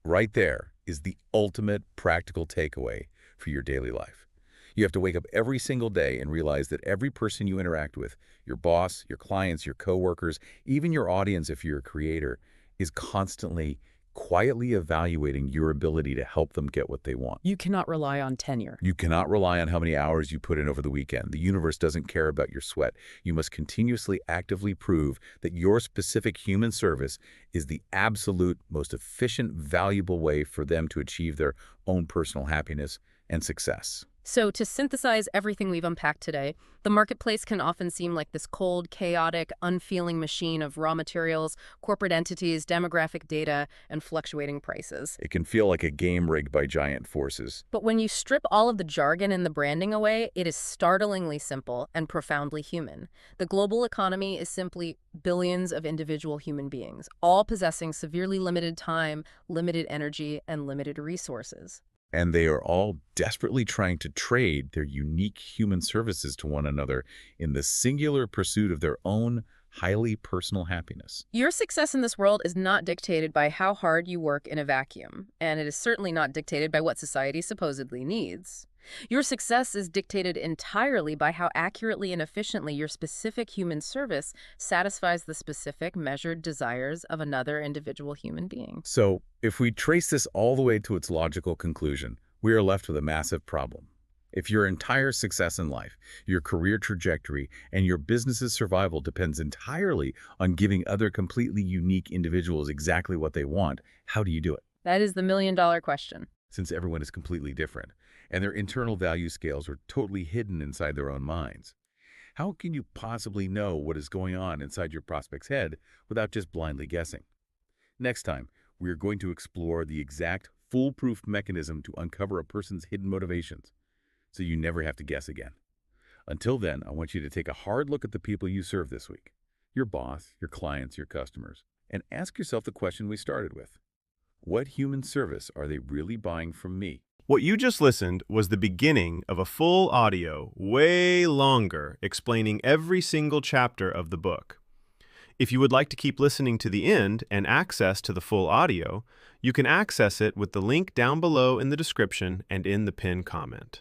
right there, is the ultimate practical takeaway for your daily life. You have to wake up every single day and realize that every person you interact with, your boss, your clients, your coworkers, even your audience if you're a creator, is constantly, quietly evaluating your ability to help them get what they want. You cannot rely on tenure. You cannot rely on how many hours you put in over the weekend. The universe doesn't care about your sweat. You must continuously actively prove that your specific human service is the absolute most efficient, valuable way for them to achieve their own personal happiness and success. So to synthesize everything we've unpacked today, the marketplace can often seem like this cold, chaotic, unfeeling machine of raw materials, corporate entities, demographic data, and fluctuating prices. It can feel like a game rigged by giant forces. But when you strip all of the jargon and the branding away, it is startlingly simple and profoundly human. The global economy is simply billions of individual human beings, all possessing severely limited time, limited energy, and limited resources. And they are all desperately trying to trade their unique human services to one another in the singular pursuit of their own highly personal happiness. Your success in this world is not dictated by how hard you work in a vacuum, and it is certainly not dictated by what society supposedly needs. Your success is dictated entirely by how accurately and efficiently your specific human service satisfies the specific, measured desires of another individual human being. So, if we trace this all the way to its logical conclusion, we are left with a massive problem. If your entire success in life, your career trajectory, and your business's survival depends entirely on giving other completely unique individuals exactly what they want, how do you do it? That is the million-dollar question. Since everyone is completely different, and their internal value scales are totally hidden inside their own minds, how can you possibly know what is going on inside your prospect's head without just blindly guessing? Next time, we are going to explore the exact foolproof mechanism to uncover a person's hidden motivations, so you never have to guess again. Until then, I want you to take a hard look at the people you serve this week, your boss, your clients, your customers, and ask yourself the question we started with. What human service are they really buying from me? What you just listened was the beginning of a full audio, way longer, explaining every single chapter of the book. If you would like to keep listening to the end and access to the full audio, you can access it with the link down below in the description and in the pinned comment.